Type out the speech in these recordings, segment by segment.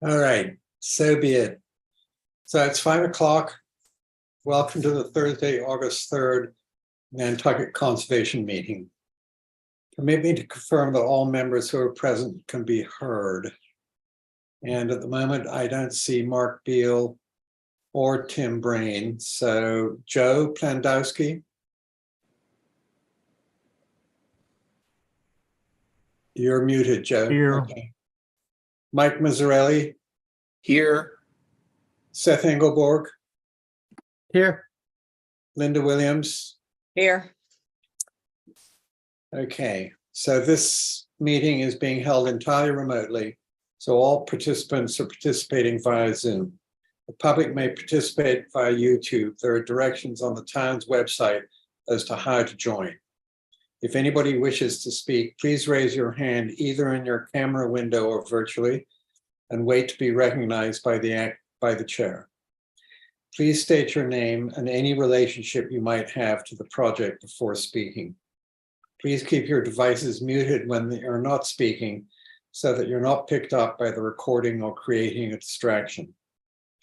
All right, so be it. So it's 5 o'clock. Welcome to the Thursday, August 3rd, Nantucket Conservation Meeting. Permit me to confirm that all members who are present can be heard. And at the moment, I don't see Mark Beal or Tim Brain. So Joe Plandowski. You're muted, Joe. Here. Okay. Mike Mazzarelli. Here. Seth Engelborg. Here. Linda Williams. Here. Okay, so this meeting is being held entirely remotely, so all participants are participating via Zoom. The public may participate via YouTube. There are directions on the town's website as to how to join. If anybody wishes to speak, please raise your hand either in your camera window or virtually, and wait to be recognized by the chair. Please state your name and any relationship you might have to the project before speaking. Please keep your devices muted when you're not speaking so that you're not picked up by the recording or creating a distraction.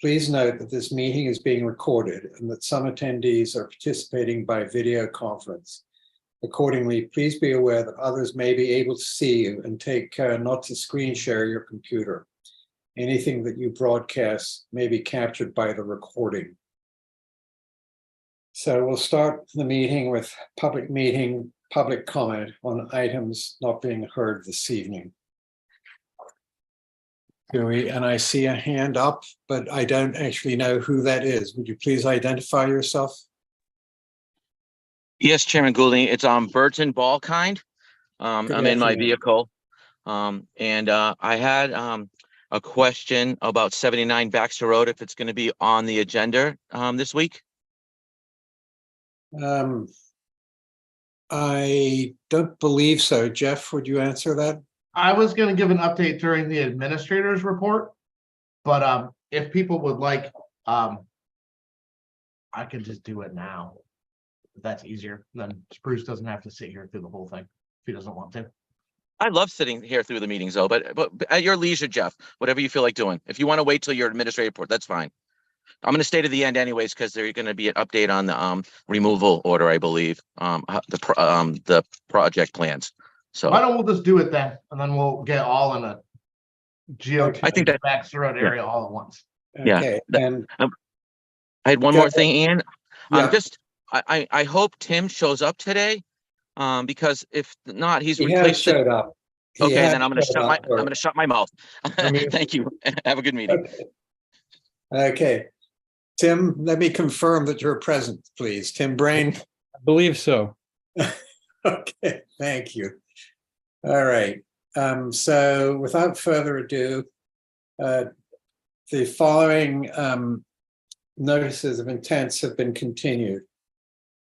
Please note that this meeting is being recorded and that some attendees are participating by video conference. Accordingly, please be aware that others may be able to see you and take care not to screen share your computer. Anything that you broadcast may be captured by the recording. So we'll start the meeting with public comment on items not being heard this evening. And I see a hand up, but I don't actually know who that is. Would you please identify yourself? Yes, Chairman Goulding, it's Burton Ballkind. I'm in my vehicle. And I had a question about 79 Baxter Road, if it's going to be on the agenda this week. I don't believe so. Jeff, would you answer that? I was going to give an update during the administrator's report, but if people would like, I could just do it now. If that's easier. Then Bruce doesn't have to sit here through the whole thing if he doesn't want to. I love sitting here through the meetings, though, but at your leisure, Jeff, whatever you feel like doing. If you want to wait till your administrative report, that's fine. I'm going to stay to the end anyways, because there's going to be an update on the removal order, I believe, the project plans. So Why don't we just do it then, and then we'll get all in a geotech I think that Baxter Road area all at once. Okay. Yeah. And I had one more thing, Ian. yeah. I hope Tim shows up today, because if not, he's he has replaced it. showed up. Okay, then I'm going to shut my mouth. I mean- Thank you. Have a good meeting. Okay. Tim, let me confirm that you're present, please. Tim Brain. I believe so. Okay, thank you. All right. So without further ado, the following notices of intents have been continued.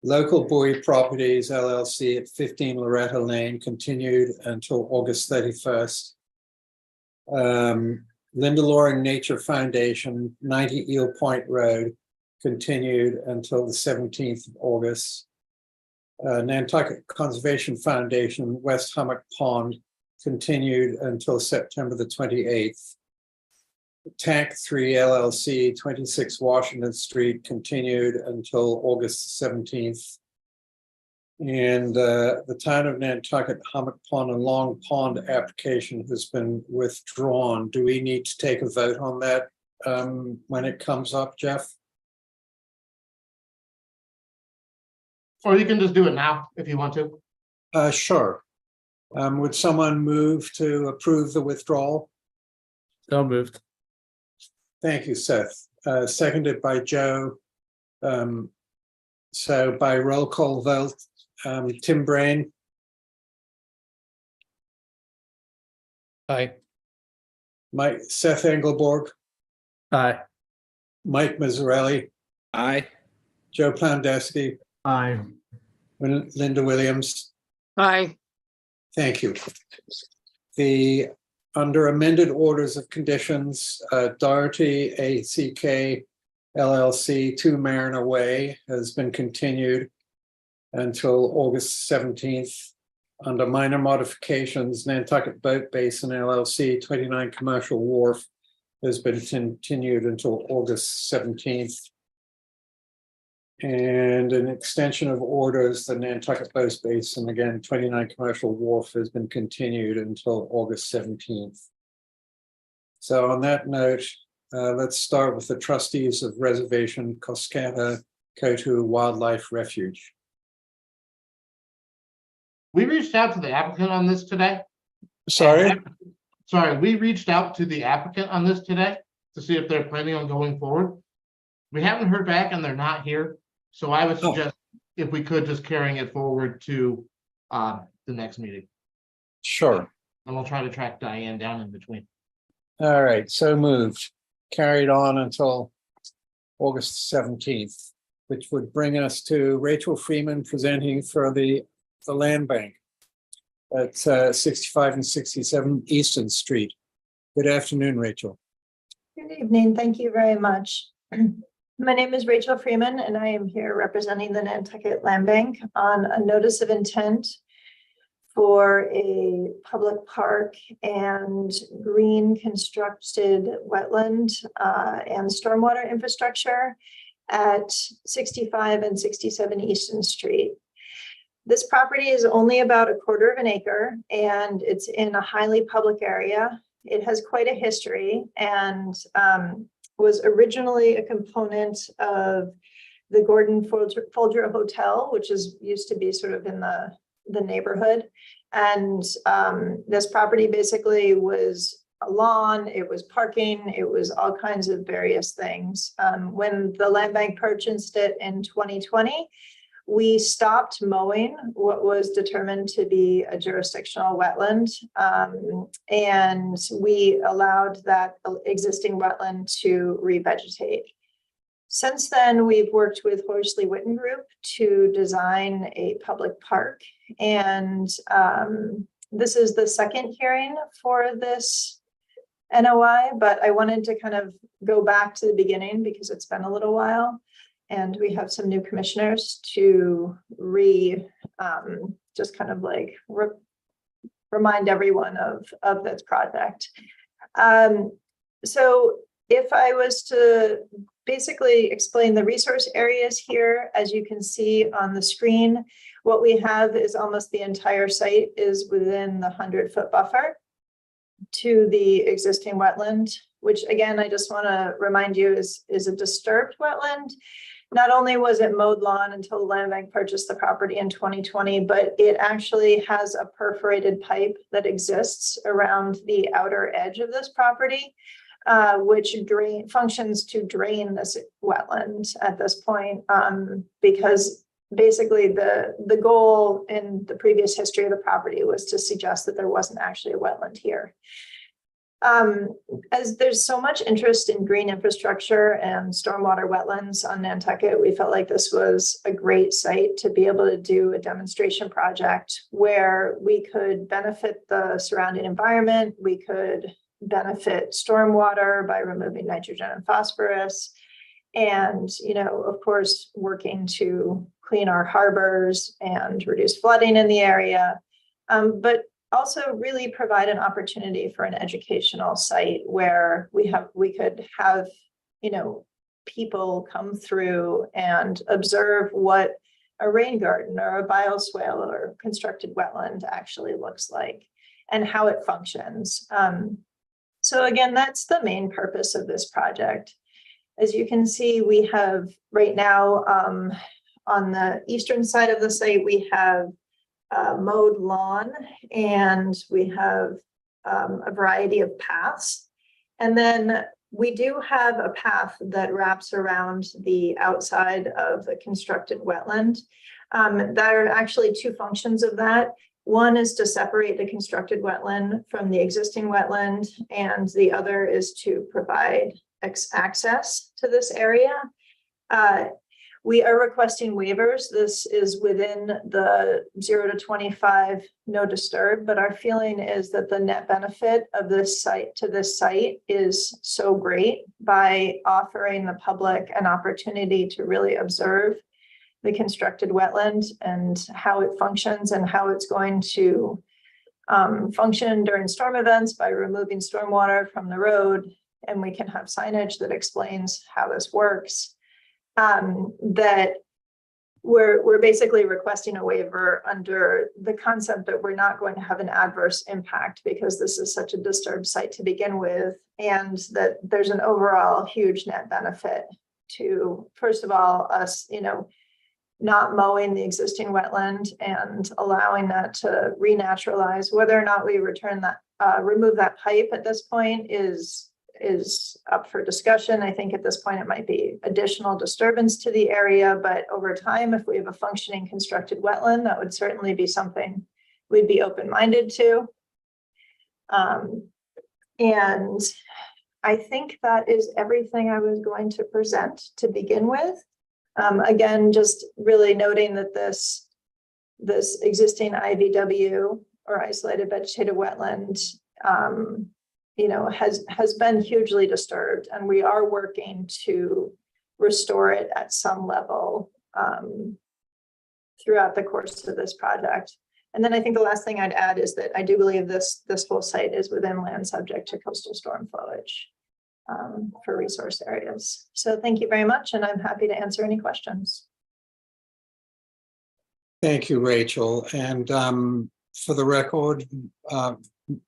Local Buoy Properties LLC at 15 Loretta Lane continued until August 31st. Linda Loring Nature Foundation, 90 Eel Point Road, continued until the 17th of August. Nantucket Conservation Foundation, West Hummock Pond, continued until September the 28th. TAC 3 LLC, 26 Washington Street, continued until August 17th. And the town of Nantucket Hummock Pond and Long Pond application has been withdrawn. Do we need to take a vote on that when it comes up, Jeff? Or you can just do it now if you want to. Sure. Would someone move to approve the withdrawal? So moved. Thank you, Seth. Seconded by Joe. So by roll call vote, Tim Brain. Aye. Seth Engelborg, Aye. Mike Mazzarelli, Aye. Joe Plandowski, Aye. Linda Williams. Aye. Thank you. Under amended orders of conditions, Doherty ACK LLC 2 Mariner Way has been continued until August 17th. Under minor modifications, Nantucket Boat Basin LLC 29 Commercial Wharf has been continued until August 17th. And an extension of orders, the Nantucket Boat Basin, again, 29 Commercial Wharf has been continued until August 17th. So on that note, let's start with the trustees of Reservation Coscata Kotu Wildlife Refuge. We reached out to the applicant on this today. Sorry? Sorry, we reached out to the applicant on this today to see if they're planning on going forward. We haven't heard back and they're not here. So I would suggest if we could just carrying it forward to the next meeting. Sure. And we'll try to track Diane down in between. All right, so moved. Carried on until August 17th, which would bring us to Rachel Freeman presenting for the land bank at 65 and 67 Easton Street. Good afternoon, Rachel. Good evening. Thank you very much. My name is Rachel Freeman, and I am here representing the Nantucket Land Bank on a notice of intent for a public park and green constructed wetland and stormwater infrastructure at 65 and 67 Easton Street. This property is only about 1/4 of an acre, and it's in a highly public area. It has quite a history and was originally a component of the Gordon Folger Hotel, which used to be sort of in the neighborhood. And this property basically was a lawn, it was parking, it was all kinds of various things. When the land bank purchased it in 2020, we stopped mowing what was determined to be a jurisdictional wetland, and we allowed that existing wetland to revegetate. Since then, we've worked with Horsley Witten Group to design a public park, and this is the second hearing for this NOI, but I wanted to kind of go back to the beginning because it's been a little while. And we have some new commissioners to just kind of like remind everyone of this project. So if I was to basically explain the resource areas here, as you can see on the screen, what we have is almost the entire site is within the 100-foot buffer to the existing wetland, which again, I just want to remind you is a disturbed wetland. Not only was it mowed lawn until the land bank purchased the property in 2020, but it actually has a perforated pipe that exists around the outer edge of this property, which functions to drain this wetland at this point, because basically the goal in the previous history of the property was to suggest that there wasn't actually a wetland here. As there's so much interest in green infrastructure and stormwater wetlands on Nantucket, we felt like this was a great site to be able to do a demonstration project where we could benefit the surrounding environment, we could benefit stormwater by removing nitrogen and phosphorus, and, you know, of course, working to clean our harbors and reduce flooding in the area, but also really provide an opportunity for an educational site where we could have, you know, people come through and observe what a rain garden or a bioswale or constructed wetland actually looks like and how it functions. So again, that's the main purpose of this project. As you can see, we have right now on the eastern side of the site, we have mowed lawn, and we have a variety of paths. And then we do have a path that wraps around the outside of the constructed wetland. There are actually two functions of that. One is to separate the constructed wetland from the existing wetland, and the other is to provide access to this area. We are requesting waivers. This is within the 0 to 25 no disturb, but our feeling is that the net benefit of this site to this site is so great by offering the public an opportunity to really observe the constructed wetland and how it functions and how it's going to function during storm events by removing stormwater from the road, and we can have signage that explains how this works. That we're basically requesting a waiver under the concept that we're not going to have an adverse impact because this is such a disturbed site to begin with, and that there's an overall huge net benefit to, first of all, us, not mowing the existing wetland and allowing that to renaturalize. Whether or not we remove that pipe at this point is up for discussion. I think at this point it might be additional disturbance to the area, but over time, if we have a functioning constructed wetland, that would certainly be something we'd be open-minded to. And I think that is everything I was going to present to begin with. Again, just really noting that this existing IVW, or isolated vegetative wetland, has been hugely disturbed, and we are working to restore it at some level throughout the course of this project. And then I think the last thing I'd add is that I do believe this whole site is within land subject to coastal storm flowage for resource areas. So thank you very much, and I'm happy to answer any questions. Thank you, Rachel. And for the record,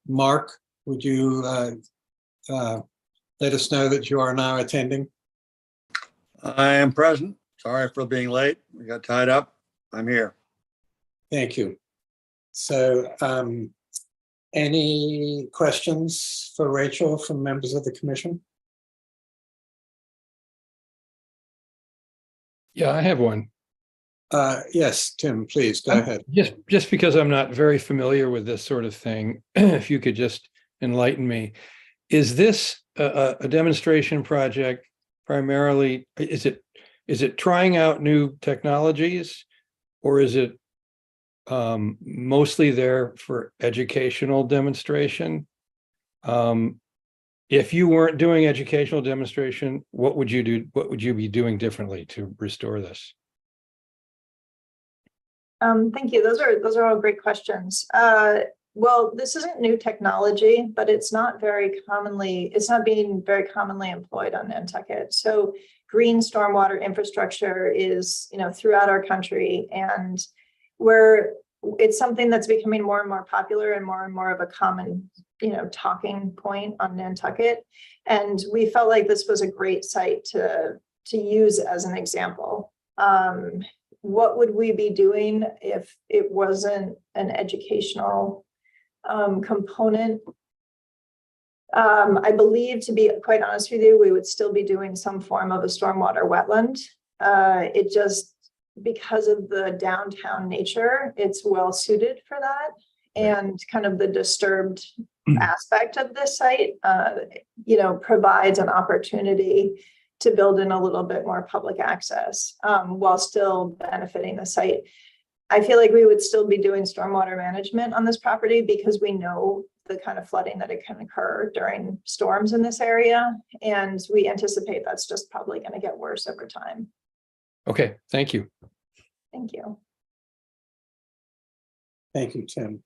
Mark, would you let us know that you are now attending? I am present. Sorry for being late. We got tied up. I'm here. Thank you. So any questions for Rachel from members of the commission? Yeah, I have one. Yes, Tim, please go ahead. Just because I'm not very familiar with this sort of thing, if you could just enlighten me. Is this a demonstration project primarily? Is it trying out new technologies, or is it mostly there for educational demonstration? If you weren't doing educational demonstration, what would you do? What would you be doing differently to restore this? Thank you. Those are all great questions. Well, this isn't new technology, but it's not being very commonly employed on Nantucket. So green stormwater infrastructure is, throughout our country, and it's something that's becoming more and more popular and more of a common, talking point on Nantucket. And we felt like this was a great site to use as an example. What would we be doing if it wasn't an educational component? I believe, to be quite honest with you, we would still be doing some form of a stormwater wetland. It just, because of the downtown nature, it's well suited for that. And kind of the disturbed aspect of this site, provides an opportunity to build in a little bit more public access while still benefiting the site. I feel like we would still be doing stormwater management on this property because we know the kind of flooding that it can occur during storms in this area. And we anticipate that's just probably going to get worse over time. Okay, thank you. Thank you. Thank you, Tim.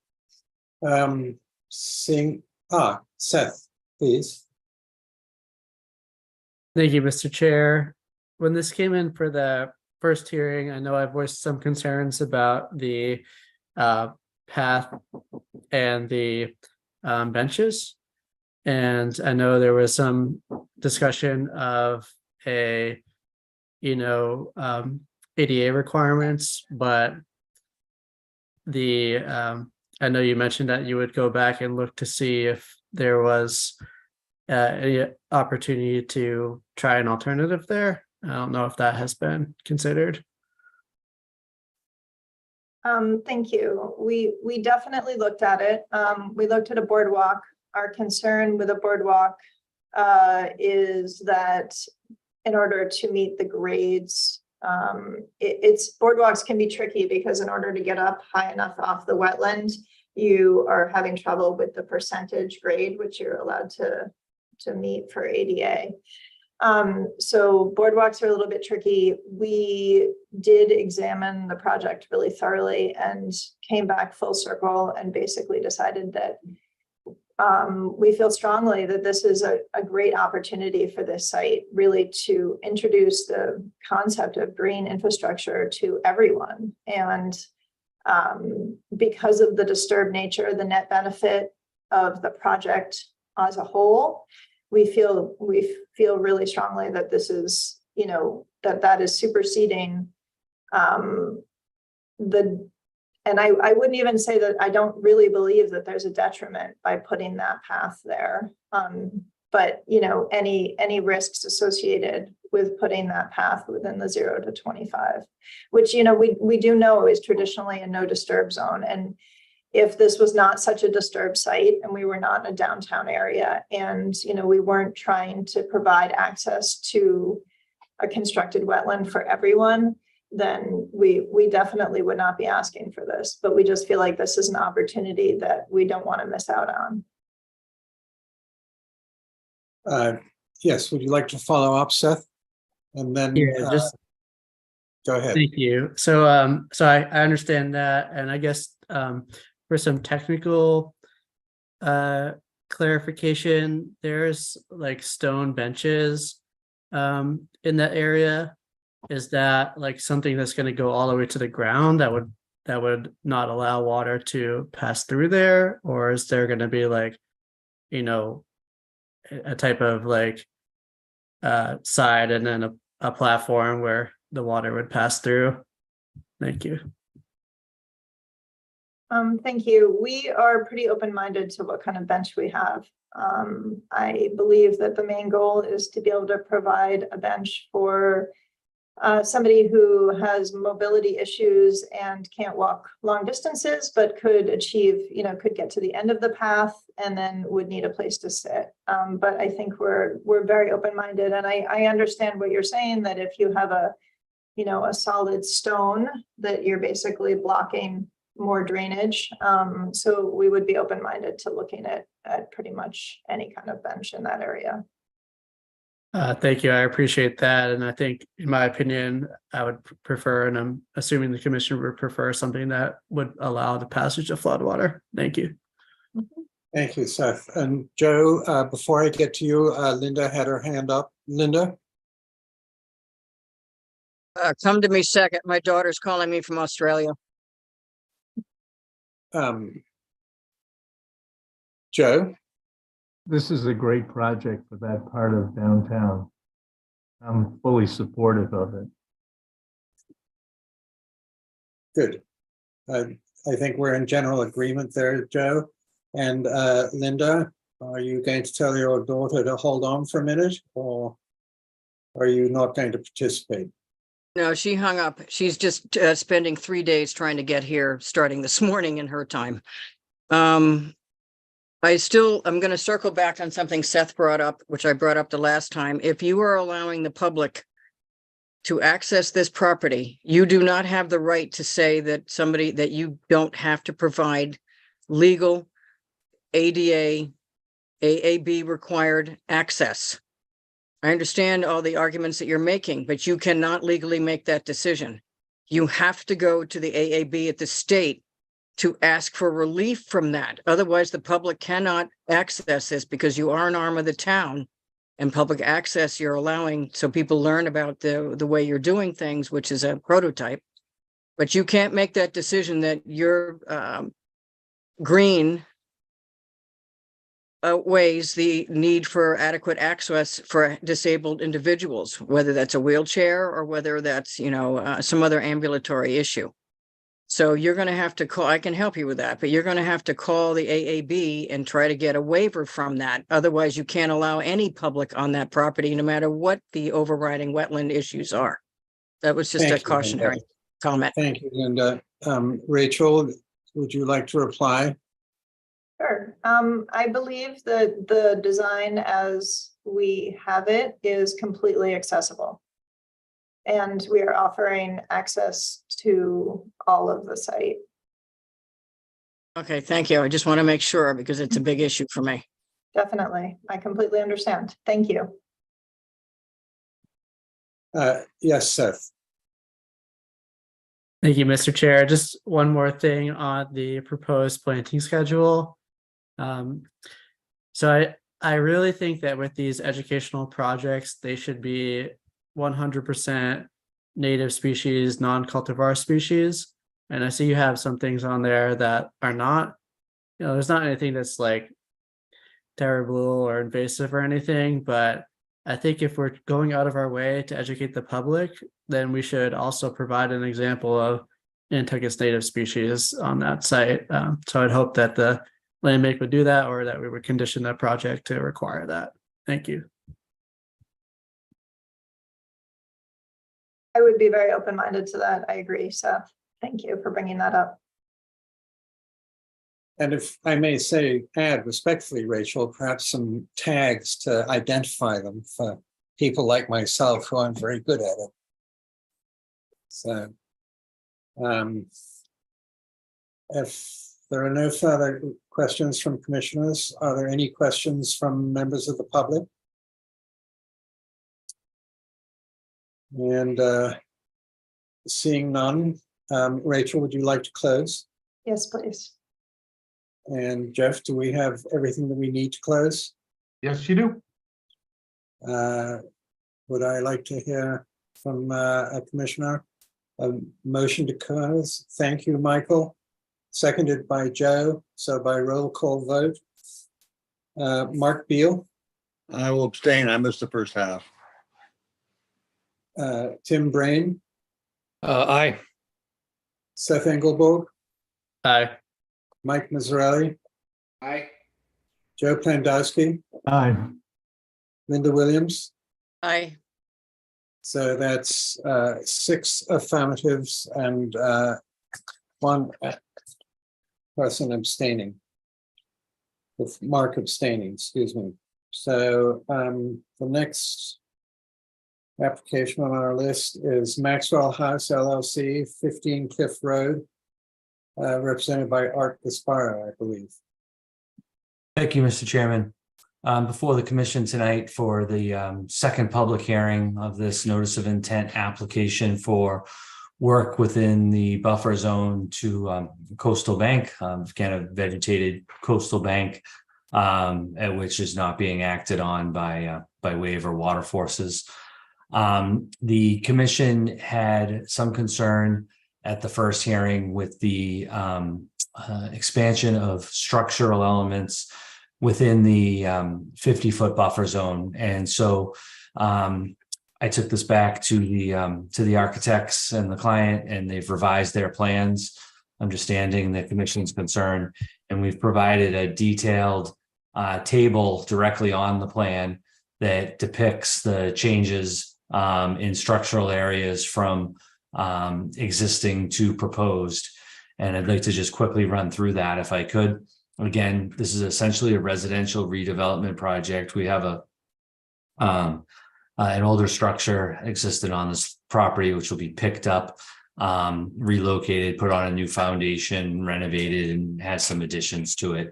Seth, please. Thank you, Mr. Chair. When this came in for the first hearing, I know I voiced some concerns about the path and the benches. And I know there was some discussion of ADA requirements, but I know you mentioned that you would go back and look to see if there was any opportunity to try an alternative there. I don't know if that has been considered. Thank you. We definitely looked at it. We looked at a boardwalk. Our concern with a boardwalk is that in order to meet the grades, boardwalks can be tricky because in order to get up high enough off the wetland, you are having trouble with the percentage grade, which you're allowed to meet for ADA. So boardwalks are a little bit tricky. We did examine the project really thoroughly and came back full circle and basically decided that we feel strongly that this is a great opportunity for this site, really to introduce the concept of green infrastructure to everyone. And because of the disturbed nature, the net benefit of the project as a whole, we feel really strongly that this is, you know, that is superseding and I wouldn't even say that I don't really believe that there's a detriment by putting that path there. But you know, any risks associated with putting that path within the 0 to 25, which, you know, we do know is traditionally a no disturb zone. And if this was not such a disturbed site and we were not in a downtown area, and you know, we weren't trying to provide access to a constructed wetland for everyone, then we definitely would not be asking for this. But we just feel like this is an opportunity that we don't want to miss out on. Yes, would you like to follow up, Seth? And then Yeah, just go ahead. thank you. So I understand that, and I guess for some technical clarification, there's like stone benches in that area. Is that like something that's going to go all the way to the ground that would not allow water to pass through there? Or is there going to be like, you know, a type of like side and then a platform where the water would pass through? Thank you. Thank you. We are pretty open-minded to what kind of bench we have. I believe that the main goal is to be able to provide a bench for somebody who has mobility issues and can't walk long distances, but could achieve, you know, could get to the end of the path and then would need a place to sit. But I think we're very open-minded, and I understand what you're saying, that if you have a, you know, a solid stone, that you're basically blocking more drainage. So we would be open-minded to looking at pretty much any kind of bench in that area. Thank you. I appreciate that. And I think, in my opinion, I would prefer, and I'm assuming the commission would prefer, something that would allow the passage of floodwater. Thank you. Thank you, Seth. And Joe, before I get to you, Linda had her hand up. Linda? Come to me second. My daughter's calling me from Australia. Joe? This is a great project for that part of downtown. I'm fully supportive of it. Good. I think we're in general agreement there, Joe. And Linda, are you going to tell your daughter to hold on for a minute, or are you not going to participate? No, she hung up. She's just spending 3 days trying to get here, starting this morning in her time. I'm going to circle back on something Seth brought up, which I brought up the last time. If you are allowing the public to access this property, you do not have the right to say that you don't have to provide legal ADA, AAB required access. I understand all the arguments that you're making, but you cannot legally make that decision. You have to go to the AAB at the state to ask for relief from that. Otherwise, the public cannot access this, because you are an arm of the town, and public access you're allowing so people learn about the way you're doing things, which is a prototype. But you can't make that decision that your green outweighs the need for adequate access for disabled individuals, whether that's a wheelchair or whether that's, you know, some other ambulatory issue. So you're going to have to call, I can help you with that, but you're going to have to call the AAB and try to get a waiver from that. Otherwise, you can't allow any public on that property, no matter what the overriding wetland issues are. That was just a cautionary comment. Thank you, Linda. Rachel, would you like to reply? Sure. I believe that the design as we have it is completely accessible. And we are offering access to all of the site. Okay, thank you. I just want to make sure, because it's a big issue for me. Definitely. I completely understand. Thank you. Yes, Seth. Thank you, Mr. Chair. Just one more thing on the proposed planting schedule. So I really think that with these educational projects, they should be 100% native species, non-cultivar species. And I see you have some things on there that are not, there's not anything that's like terrible or invasive or anything, but I think if we're going out of our way to educate the public, then we should also provide an example of Nantucket's native species on that site. So I'd hope that the land bank would do that, or that we would condition that project to require that. Thank you. I would be very open-minded to that. I agree. So thank you for bringing that up. And if I may say, add respectfully, Rachel, perhaps some tags to identify them for people like myself who aren't very good at it. So if there are no further questions from commissioners, are there any questions from members of the public? And seeing none, Rachel, would you like to close? Yes, please. And Jeff, do we have everything that we need to close? Yes, you do. Would I like to hear from a commissioner? A motion to close. Thank you, Michael. Seconded by Joe. So by roll call vote. Mark Beal, I will abstain. I missed the first half. Tim Brain, Aye. Seth Engelborg, Aye. Mike Mazzarelli, Aye. Joe Plandowski, Aye. Linda Williams. I, So that's 6 affirmatives and 1 person abstaining. With Mark abstaining, excuse me. So the next application on our list is Maxwell House LLC, 15 Cliff Road, represented by Art Gasparo, I believe. Thank you, Mr. Chairman. Before the commission tonight for the second public hearing of this notice of intent application for work within the buffer zone to coastal bank, kind of vegetated coastal bank, which is not being acted on by wave or water forces. The commission had some concern at the first hearing with the expansion of structural elements within the 50-foot buffer zone. And so I took this back to the architects and the client, and they've revised their plans, understanding the commission's concern. And we've provided a detailed table directly on the plan that depicts the changes in structural areas from existing to proposed. And I'd like to just quickly run through that if I could. Again, this is essentially a residential redevelopment project. We have an older structure existed on this property, which will be picked up, relocated, put on a new foundation, renovated, and has some additions to it.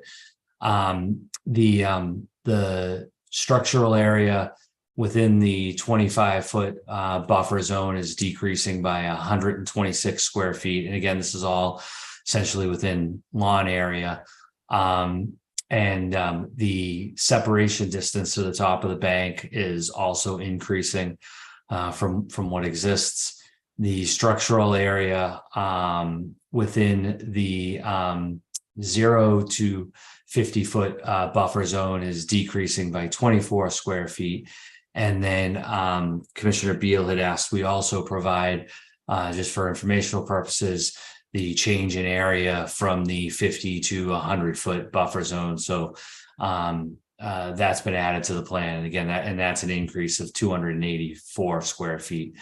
The structural area within the 25-foot buffer zone is decreasing by 126 square feet. And again, this is all essentially within lawn area. The separation distance to the top of the bank is also increasing from what exists. The structural area within the 0 to 50-foot buffer zone is decreasing by 24 square feet. And then Commissioner Beal had asked, we also provide, just for informational purposes, the change in area from the 50 to 100-foot buffer zone. So that's been added to the plan. And again, that's an increase of 284 square feet.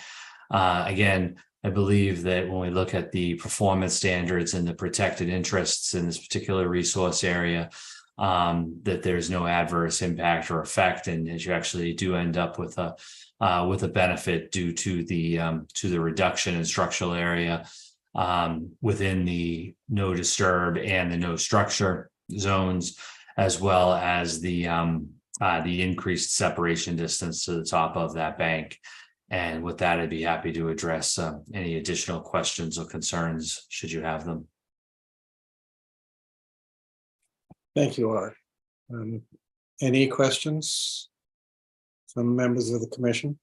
Again, I believe that when we look at the performance standards and the protected interests in this particular resource area, that there's no adverse impact or effect, and that you actually do end up with a benefit due to the reduction in structural area within the no disturb and the no structure zones, as well as the increased separation distance to the top of that bank. And with that, I'd be happy to address any additional questions or concerns should you have them. Thank you, Art. Any questions from members of the commission?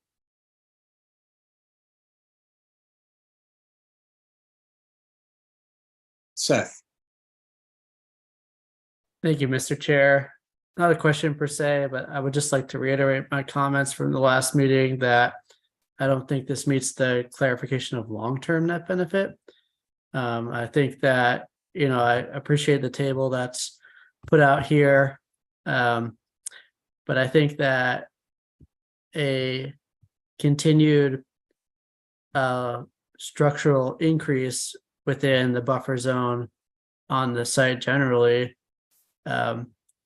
Seth? Thank you, Mr. Chair. Not a question per se, but I would just like to reiterate my comments from the last meeting that I don't think this meets the clarification of long-term net benefit. I think that, I appreciate the table that's put out here. But I think that a continued structural increase within the buffer zone on the site generally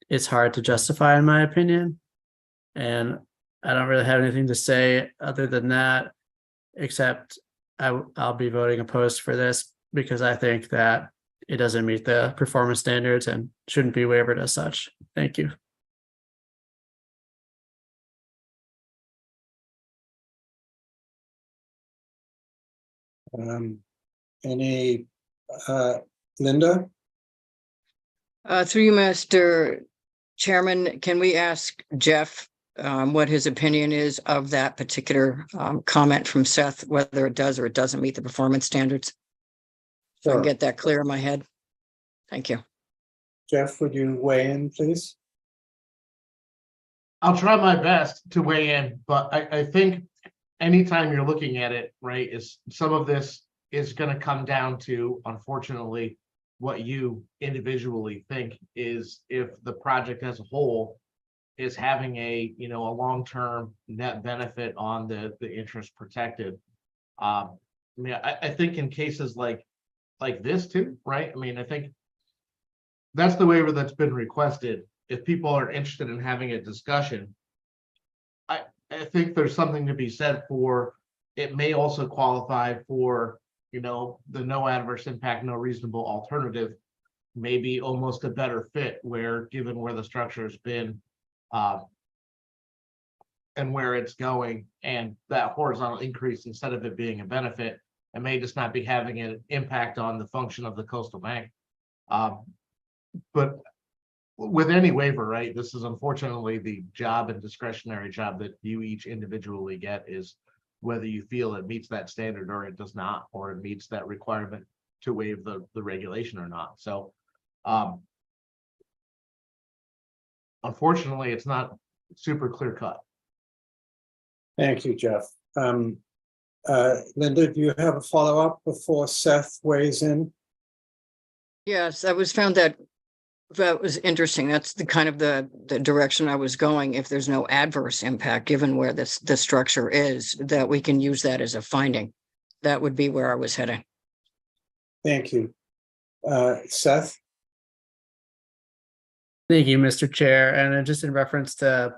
is hard to justify in my opinion. And I don't really have anything to say other than that, except I'll be voting opposed for this because I think that it doesn't meet the performance standards and shouldn't be waived as such. Thank you. Any, Linda? Through you, Mr. Chairman, can we ask Jeff what his opinion is of that particular comment from Seth, whether it does or it doesn't meet the performance standards? So I can Sure. get that clear in my head. Thank you. Jeff, would you weigh in, please? I'll try my best to weigh in, but I think anytime you're looking at it, right, is some of this is going to come down to, unfortunately, what you individually think is if the project as a whole is having a long-term net benefit on the interest protected. I think in cases like this too, right? I think that's the waiver that's been requested. If people are interested in having a discussion, I think there's something to be said for it may also qualify for, the no adverse impact, no reasonable alternative, maybe almost a better fit where, given where the structure has been and where it's going, and that horizontal increase, instead of it being a benefit, it may just not be having an impact on the function of the coastal bank. But with any waiver, right, this is unfortunately the job and discretionary job that you each individually get, is whether you feel it meets that standard or it does not, or it meets that requirement to waive the regulation or not. So unfortunately, it's not super clear cut. Thank you, Jeff. Linda, do you have a follow-up before Seth weighs in? Yes, I found that was interesting. That's the kind of the direction I was going. If there's no adverse impact, given where the structure is, that we can use that as a finding. That would be where I was heading. Thank you. Seth? Thank you, Mr. Chair. And just in reference to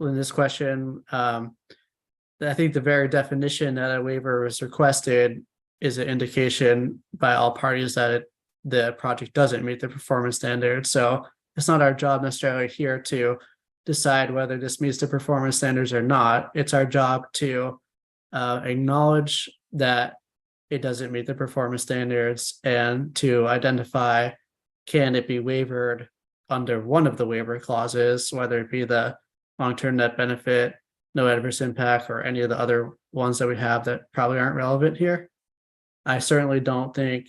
Linda's question, I think the very definition that a waiver was requested is an indication by all parties that the project doesn't meet the performance standards. So it's not our job necessarily here to decide whether this meets the performance standards or not. It's our job to acknowledge that it doesn't meet the performance standards and to identify, can it be waived under one of the waiver clauses, whether it be the long-term net benefit, no adverse impact, or any of the other ones that we have that probably aren't relevant here. I certainly don't think,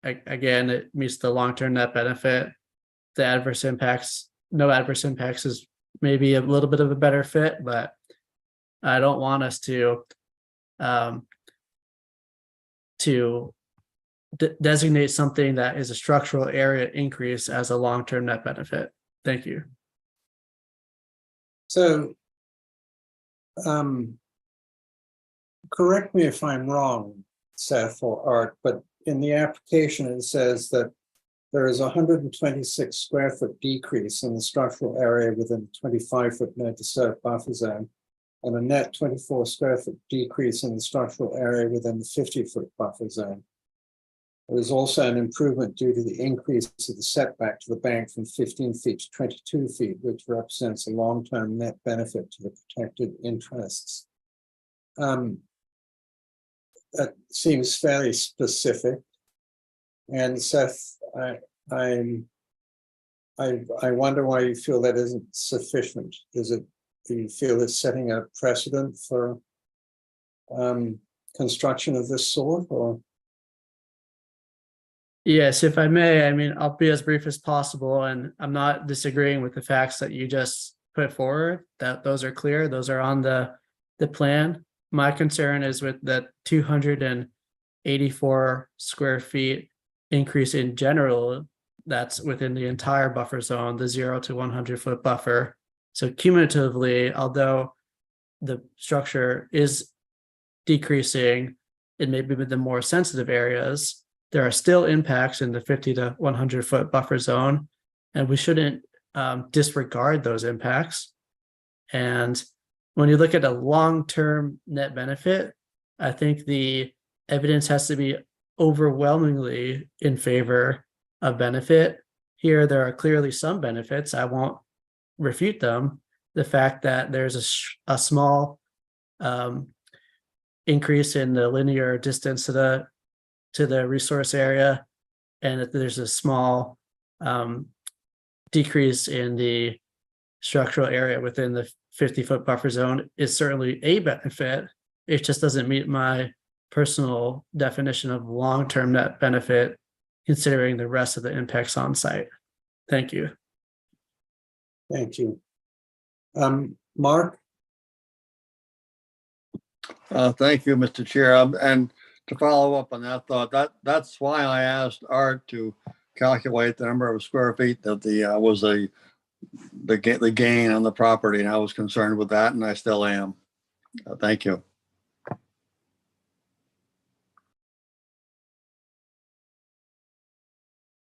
again, it meets the long-term net benefit. The adverse impacts, no adverse impacts is maybe a little bit of a better fit, but I don't want us to designate something that is a structural area increase as a long-term net benefit. Thank you. So, correct me if I'm wrong, Seth or Art, but in the application, it says that there is a 126 square foot decrease in the structural area within the 25-foot net disturbed buffer zone, and a net 24 square foot decrease in the structural area within the 50-foot buffer zone. There is also an improvement due to the increase of the setback to the bank from 15 feet to 22 feet, which represents a long-term net benefit to the protected interests. That seems fairly specific. And Seth, I'm I wonder why you feel that isn't sufficient. Do you feel it's setting a precedent for construction of this sort, or? Yes, if I may, I mean, I'll be as brief as possible, and I'm not disagreeing with the facts that you just put forward, that those are clear, those are on the plan. My concern is with the 284 square feet increase in general, that's within the entire buffer zone, the 0 to 100-foot buffer. So cumulatively, although the structure is decreasing in maybe the more sensitive areas, there are still impacts in the 50 to 100-foot buffer zone, and we shouldn't disregard those impacts. And when you look at a long-term net benefit, I think the evidence has to be overwhelmingly in favor of benefit. Here, there are clearly some benefits. I won't refute them. The fact that there's a small increase in the linear distance to the resource area, and that there's a small decrease in the structural area within the 50-foot buffer zone is certainly a benefit. It just doesn't meet my personal definition of long-term net benefit, considering the rest of the impacts on site. Thank you. Thank you. Mark? Thank you, Mr. Chair. And to follow up on that thought, that's why I asked Art to calculate the number of square feet that the gain on the property, and I was concerned with that, and I still am. Thank you.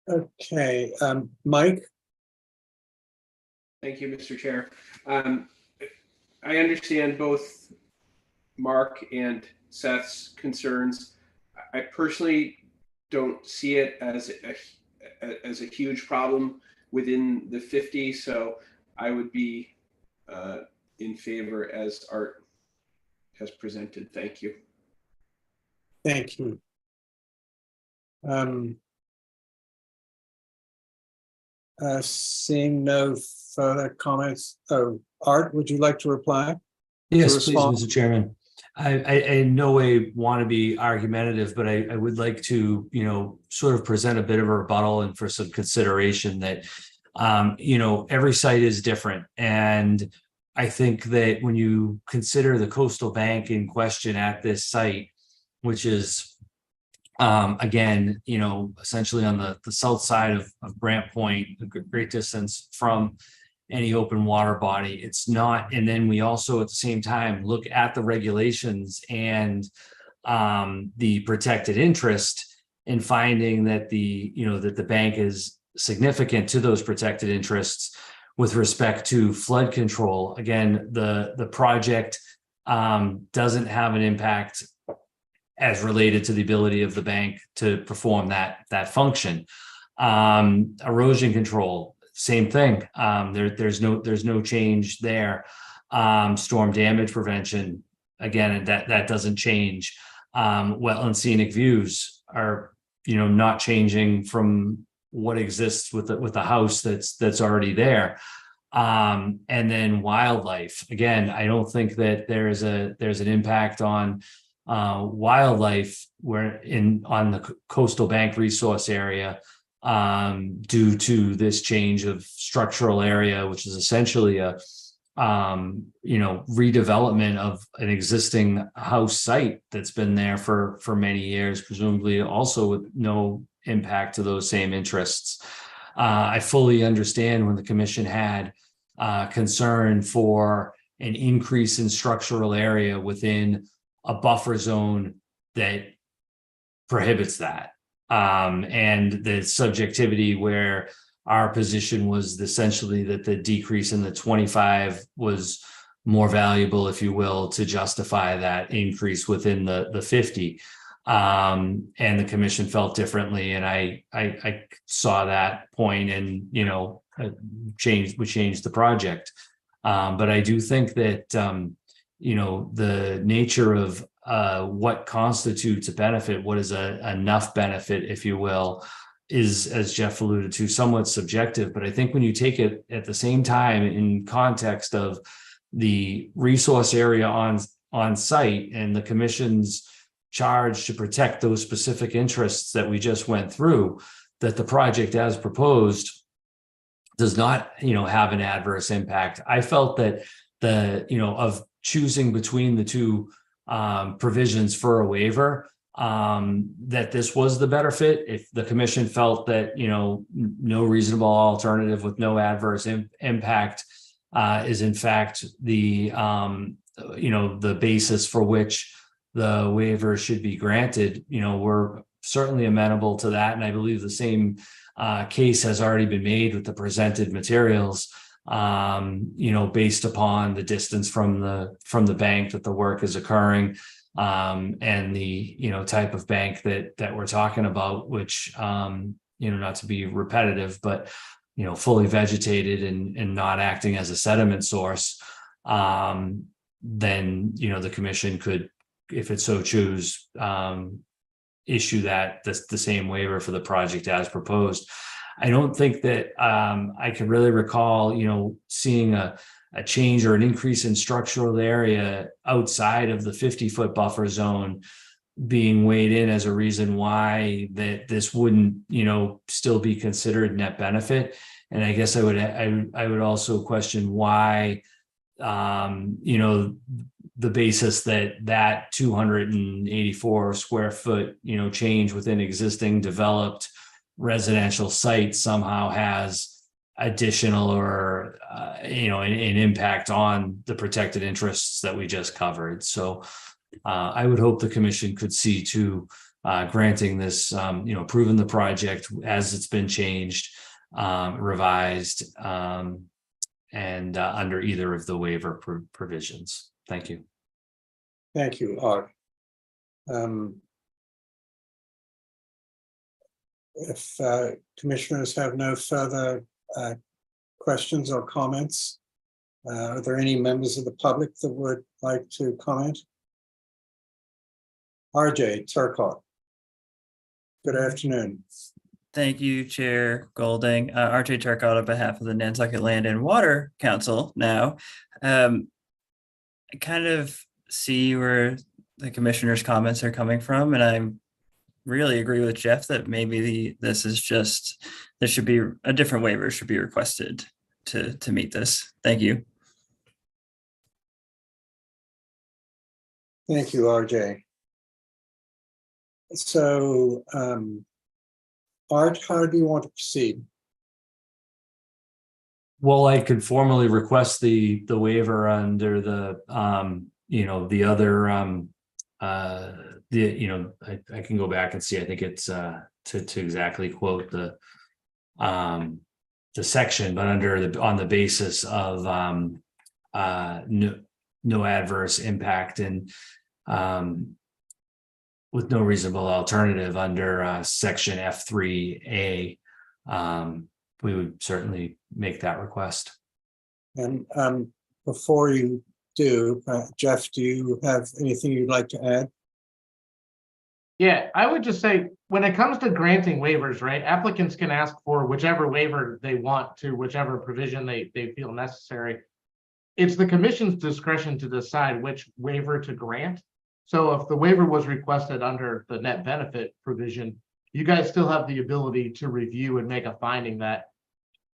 Okay, Mike? Thank you, Mr. Chair. I understand both Mark and Seth's concerns. I personally don't see it as a huge problem within the 50, so I would be in favor as Art has presented. Thank you. Thank you. Seeing no further comments. Oh, Art, would you like to reply? Yes, To please, respond? Mr. Chairman. I in no way want to be argumentative, but I would like to, sort of present a bit of a rebuttal and for some consideration that, every site is different. And I think that when you consider the coastal bank in question at this site, which is, again, essentially on the south side of Brant Point, a great distance from any open water body. It's not. And then we also at the same time look at the regulations and the protected interest in finding that that the bank is significant to those protected interests with respect to flood control. Again, the project doesn't have an impact as related to the ability of the bank to perform that function. Erosion control, same thing. There's no change there. Storm damage prevention, again, that doesn't change. Wetland scenic views are not changing from what exists with the house that's already there. And then wildlife, again, I don't think that there's an impact on wildlife on the coastal bank resource area due to this change of structural area, which is essentially a redevelopment of an existing house site that's been there for many years, presumably also with no impact to those same interests. I fully understand when the commission had concern for an increase in structural area within a buffer zone that prohibits that. And the subjectivity where our position was essentially that the decrease in the 25 was more valuable, if you will, to justify that increase within the 50. And the commission felt differently. And I saw that point and, we changed the project. But I do think that, the nature of what constitutes a benefit, what is enough benefit, if you will, is, as Jeff alluded to, somewhat subjective, but I think when you take it at the same time in context of the resource area on site and the commission's charge to protect those specific interests that we just went through, that the project as proposed does not, have an adverse impact. I felt that of choosing between the two provisions for a waiver, that this was the better fit. If the commission felt that, no reasonable alternative with no adverse impact is in fact the, the basis for which the waiver should be granted, we're certainly amenable to that. And I believe the same case has already been made with the presented materials, based upon the distance from the bank that the work is occurring, and the, type of bank that we're talking about, which, not to be repetitive, but, fully vegetated and not acting as a sediment source, then, the commission could, if it so choose, issue the same waiver for the project as proposed. I don't think that I can really recall, seeing a change or an increase in structural area outside of the 50-foot buffer zone being weighed in as a reason why that this wouldn't, still be considered net benefit. And I guess I would also question why, the basis that 284 square foot, change within existing developed residential sites somehow has additional or, an impact on the protected interests that we just covered. So I would hope the commission could see to granting this, approving the project as it's been changed, revised, and under either of the waiver provisions. Thank you. Thank you, Art. If commissioners have no further questions or comments, are there any members of the public that would like to comment? RJ Turcott. Good afternoon. Thank you, Chair Golding. RJ Turcott on behalf of the Nantucket Land and Water Council now. I kind of see where the commissioner's comments are coming from, and I really agree with Jeff that maybe there should be a different waiver should be requested to meet this. Thank you. Thank you, RJ. So, Art, how do you want to proceed? Well, I could formally request the waiver under the the other I can go back and see. I think it's to exactly quote the section, but on the basis of no adverse impact and with no reasonable alternative under section F3A, we would certainly make that request. And before you do, Jeff, do you have anything you'd like to add? Yeah, I would just say, when it comes to granting waivers, right, applicants can ask for whichever waiver they want to whichever provision they feel necessary. It's the commission's discretion to decide which waiver to grant. So if the waiver was requested under the net benefit provision, you guys still have the ability to review and make a finding that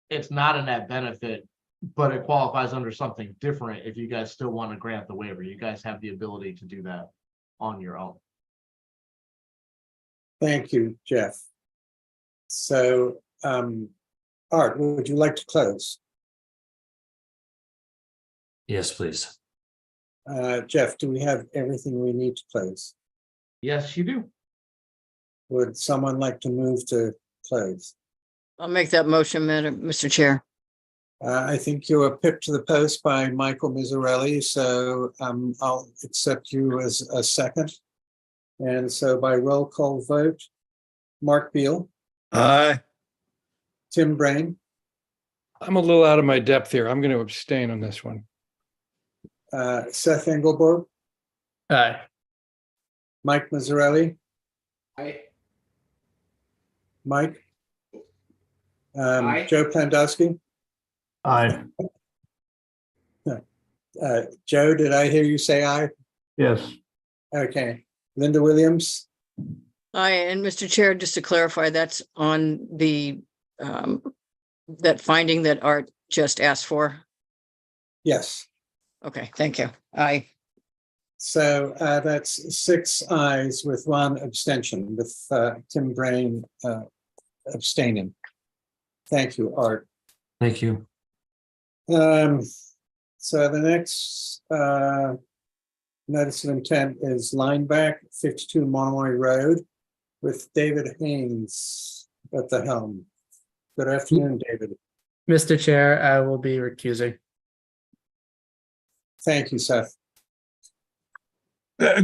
it's not a net benefit, but it qualifies under something different. If you guys still want to grant the waiver, you guys have the ability to do that on your own. Thank you, Jeff. So, Art, would you like to close? Yes, please. Jeff, do we have everything we need to close? Yes, you do. Would someone like to move to close? I'll make that motion, Mr. Chair. I think you were pipped to the post by Michael Mizzarelli, so I'll accept you as a second. And so by roll call vote, Mark Beal, Aye. Tim Brain, I'm a little out of my depth here. I'm going to abstain on this one. Seth Engelborg, Aye. Mike Mizzarelli, I Mike, Aye. Joe Plandowski, Aye, Joe, did I hear you say aye? yes, Okay, Linda Williams, Aye, and Mr. Chair, just to clarify, that's on the that finding that Art just asked for. yes. Okay, thank you. Aye. So that's 6 ayes with 1 abstention, with Tim Brain abstaining. Thank you, Art. Thank you. So the next notice of intent is Lineback, 52 Monomoy Road, with David Haynes at the helm. Good afternoon, David. Mr. Chair, I will be recusing. Thank you, Seth.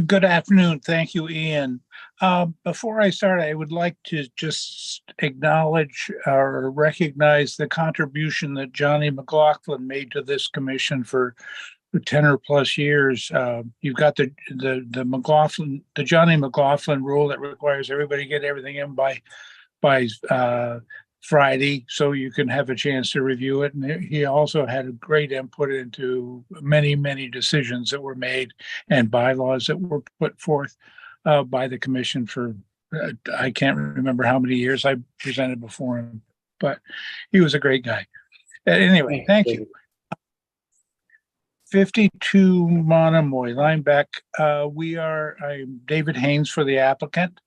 Good afternoon. Thank you, Ian. Before I start, I would like to just acknowledge or recognize the contribution that Johnny McLaughlin made to this commission for 10 or plus years. You've got the Johnny McLaughlin rule that requires everybody to get everything in by Friday, so you can have a chance to review it. And he also had a great input into many, many decisions that were made and bylaws that were put forth by the commission for, I can't remember how many years I presented before him, but he was a great guy. Anyway, thank you. 52 Monomoy, Lineback. I'm David Haynes for the applicant.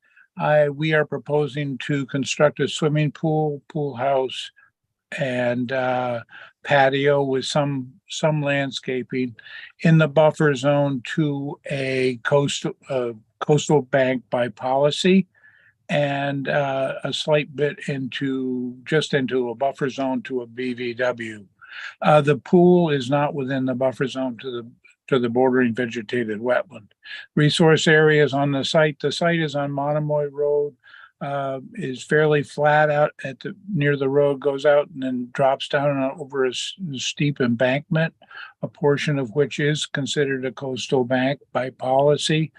We are proposing to construct a swimming pool, pool house, and patio with some landscaping in the buffer zone to a coastal bank by policy, and a slight bit into a buffer zone to a BVW. The pool is not within the buffer zone to the bordering vegetated wetland. Resource areas on the site. The site is on Monomoy Road, is fairly flat out near the road, goes out and then drops down over a steep embankment, a portion of which is considered a coastal bank by policy.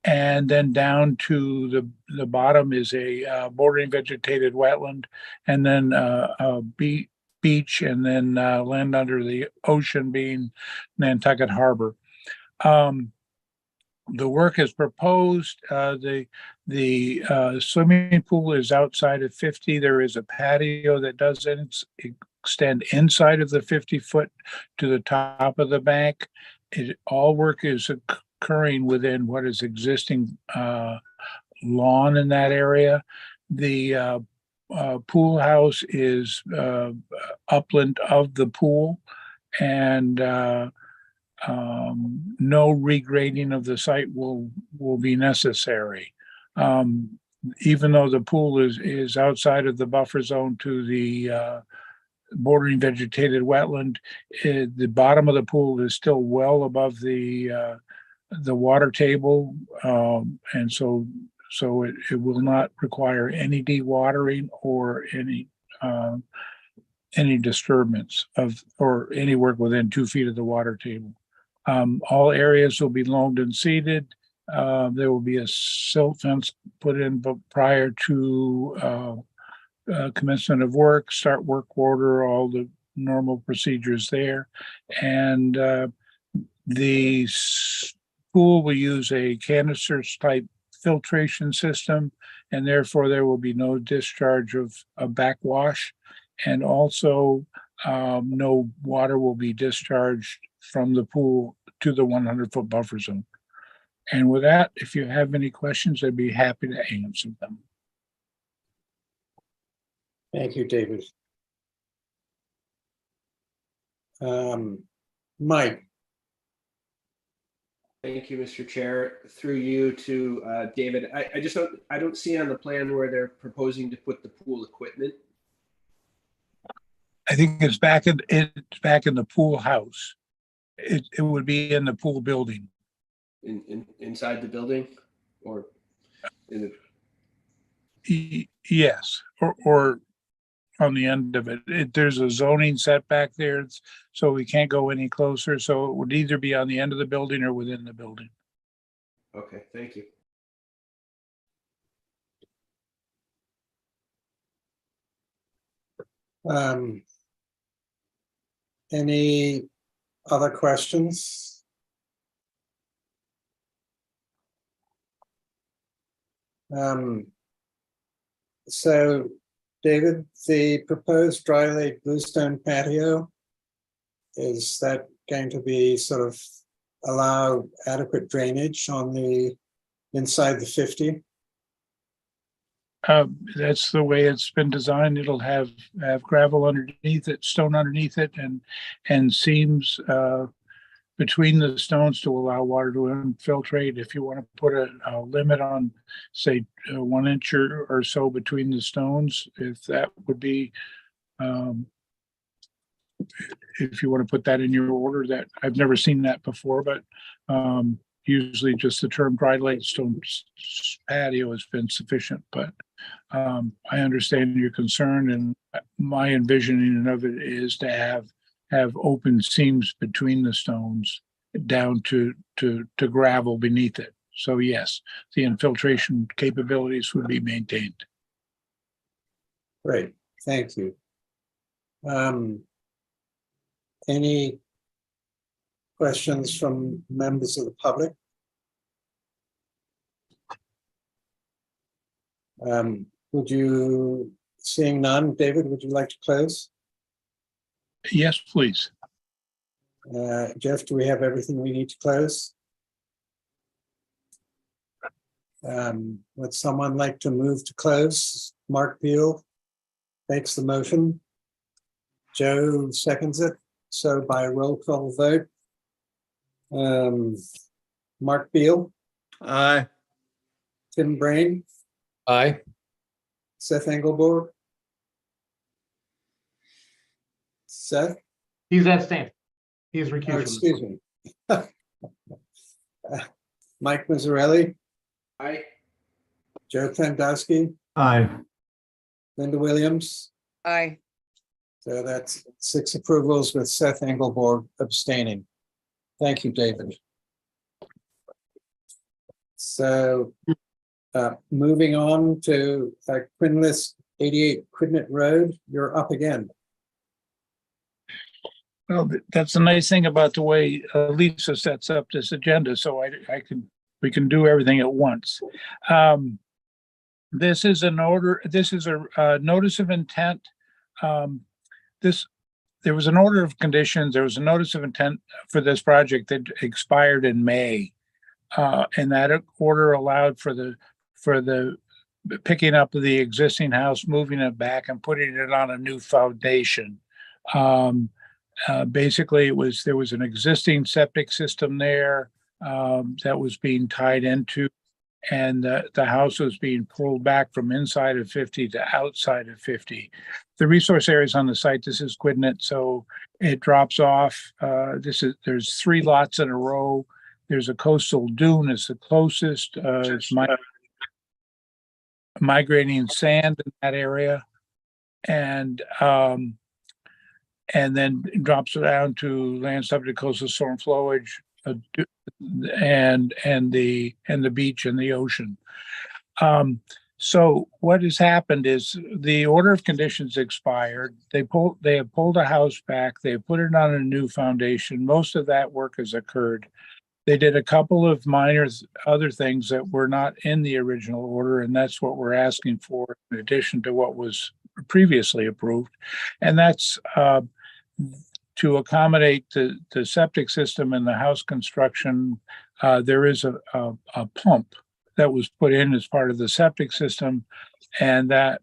And then down to the bottom is a bordering vegetated wetland, and then a beach, and then land under the ocean being Nantucket Harbor. The work is proposed. The swimming pool is outside of 50. There is a patio that does extend inside of the 50-foot to the top of the bank. All work is occurring within what is existing lawn in that area. The pool house is upland of the pool, and no regrading of the site will be necessary. Even though the pool is outside of the buffer zone to the bordering vegetated wetland, the bottom of the pool is still well above the water table, and so it will not require any dewatering or any disturbance or any work within 2 feet of the water table. All areas will be loamed and seeded. There will be a silt fence put in prior to commencement of work, start work order, all the normal procedures there. And the pool will use a canister type filtration system, and therefore there will be no discharge of a backwash, and also no water will be discharged from the pool to the 100-foot buffer zone. And with that, if you have any questions, I'd be happy to answer them. Thank you, David. Mike, Thank you, Mr. Chair. Through you to David. I don't see on the plan where they're proposing to put the pool equipment. I think it's back in the pool house. It would be in the pool building. Inside the building, or in the Yes, or on the end of it. There's a zoning setback there, so we can't go any closer. So it would either be on the end of the building or within the building. Okay, thank you. Any other questions? So, David, the proposed dry lake bluestone patio, is that going to be sort of allow adequate drainage on the inside the 50? That's the way it's been designed. It'll have gravel underneath it, stone underneath it, and seams between the stones to allow water to infiltrate. If you want to put a limit on, say, 1 inch or so between the stones, if that would be, if you want to put that in your order, that I've never seen that before, but usually just the term dry lake stone patio has been sufficient. But I understand your concern, and my envisioning of it is to have open seams between the stones down to gravel beneath it. So yes, the infiltration capabilities would be maintained. Great, thank you. Any questions from members of the public? Would you, seeing none, David, would you like to close? Yes, please. Jeff, do we have everything we need to close? Would someone like to move to close? Mark Beal makes the motion. Joe seconds it. So by roll call vote, Mark Beal, Aye. Tim Brain, Aye. Seth Engelborg. Seth, He's abstained. He's oh, recused. excuse me. Mike Mazzarelli, Aye. Joe Tandowski, Aye. Linda Williams. Aye. So that's 6 approvals with Seth Engelborg abstaining. Thank you, David. So moving on to Quinless 88 Quidnet Road, you're up again. Well, that's a nice thing about the way Lisa sets up this agenda, so we can do everything at once. This is an order, this is a notice of intent. There was an order of conditions, there was a notice of intent for this project that expired in May. And that order allowed for the picking up of the existing house, moving it back and putting it on a new foundation. Basically, there was an existing septic system there that was being tied into, and the house was being pulled back from inside of 50 to outside of 50. The resource areas on the site, this is Quidnet, so it drops off. There's 3 lots in a row. There's a coastal dune is the closest. It's migrating sand in that area, and then it drops it down to land subject to coastal storm flowage, and the beach and the ocean. So what has happened is the order of conditions expired. They have pulled a house back. They put it on a new foundation. Most of that work has occurred. They did a couple of minor other things that were not in the original order, and that's what we're asking for in addition to what was previously approved. And that's to accommodate the septic system and the house construction. There is a pump that was put in as part of the septic system, and that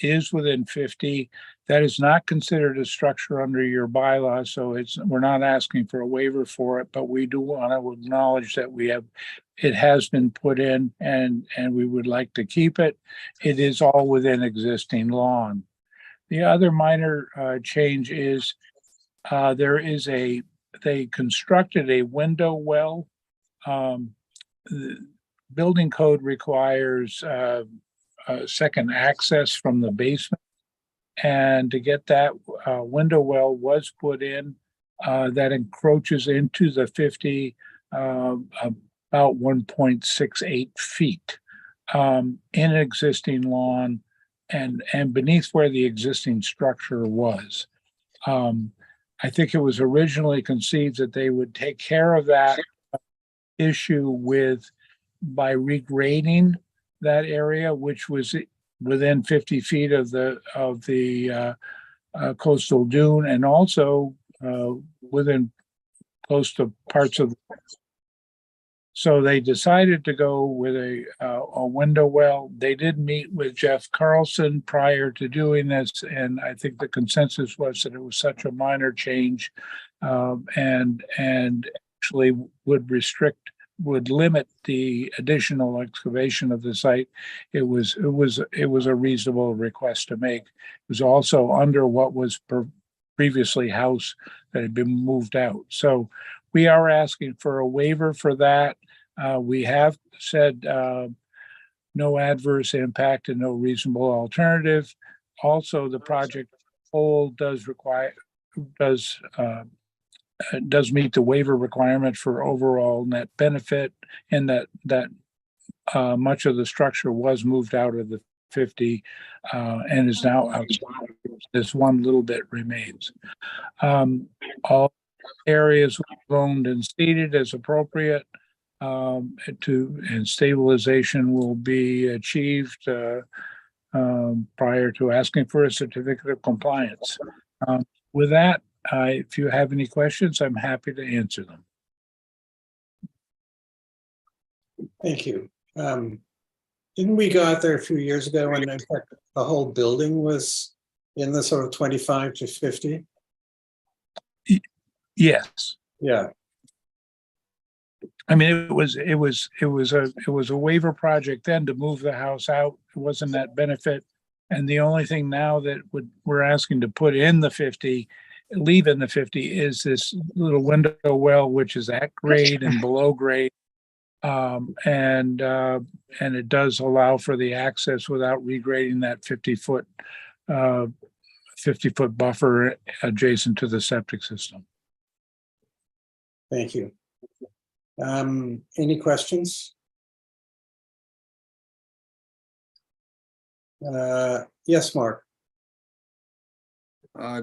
is within 50. That is not considered a structure under your bylaw, so we're not asking for a waiver for it, but we do want to acknowledge that it has been put in, and we would like to keep it. It is all within existing lawn. The other minor change is they constructed a window well. The building code requires a second access from the basement. And to get that window well was put in, that encroaches into the 50, about 1.68 feet in existing lawn. and beneath where the existing structure was. I think it was originally conceived that they would take care of that issue by regrading that area, which was within 50 feet of the coastal dune, and also within close to parts of. So they decided to go with a window well. They did meet with Jeff Carlson prior to doing this, and I think the consensus was that it was such a minor change, and actually would limit the additional excavation of the site. It was a reasonable request to make. It was also under what was previously house that had been moved out. So we are asking for a waiver for that. We have said no adverse impact and no reasonable alternative. Also, the project whole does meet the waiver requirement for overall net benefit, and that much of the structure was moved out of the 50 and is now outside. This one little bit remains. All areas owned and seeded as appropriate, and stabilization will be achieved prior to asking for a certificate of compliance. With that, if you have any questions, I'm happy to answer them. Thank you. Didn't we go out there a few years ago when in fact the whole building was in the sort of 25 to 50? Yes. Yeah. I mean, it was a waiver project then to move the house out. It wasn't that benefit. And the only thing now that we're asking to put in the 50, leave in the 50, is this little window well, which is at grade and below grade. And it does allow for the access without regrading that 50-foot buffer adjacent to the septic system. Thank you. Any questions? Yes, Mark.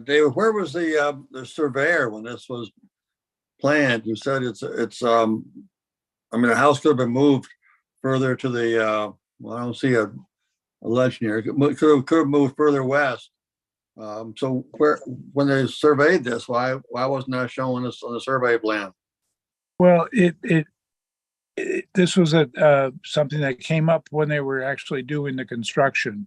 David, where was the surveyor when this was planned? You said it's I mean, the house could have been moved further to the well, I don't see a legend here. Could have moved further west. So when they surveyed this, why wasn't that showing us on the survey plan? Well, this was something that came up when they were actually doing the construction,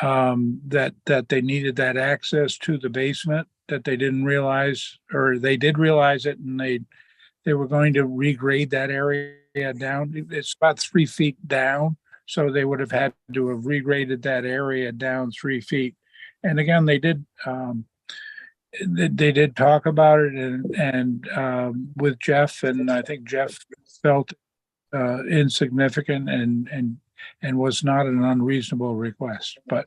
that they needed that access to the basement, that they didn't realize, or they did realize it, and they were going to regrade that area down. It's about 3 feet down, so they would have had to have regraded that area down 3 feet. And again, they did talk about it and with Jeff, and I think Jeff felt insignificant and was not an unreasonable request. But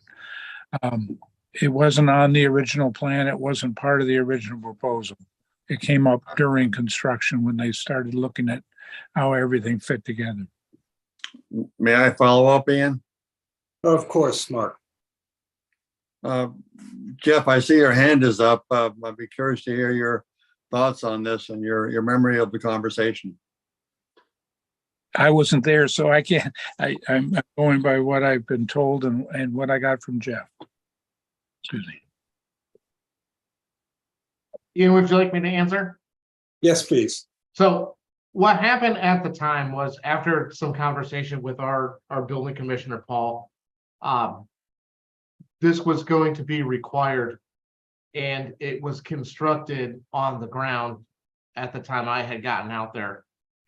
it wasn't on the original plan. It wasn't part of the original proposal. It came up during construction when they started looking at how everything fit together. May I follow up, Ian? Of course, Mark. Jeff, I see your hand is up. I'd be curious to hear your thoughts on this and your memory of the conversation. I wasn't there, so I can't. I'm going by what I've been told and what I got from Jeff. Excuse me. Ian, would you like me to answer? Yes, please. So what happened at the time was, after some conversation with our building commissioner, Paul, this was going to be required, and it was constructed on the ground at the time I had gotten out there.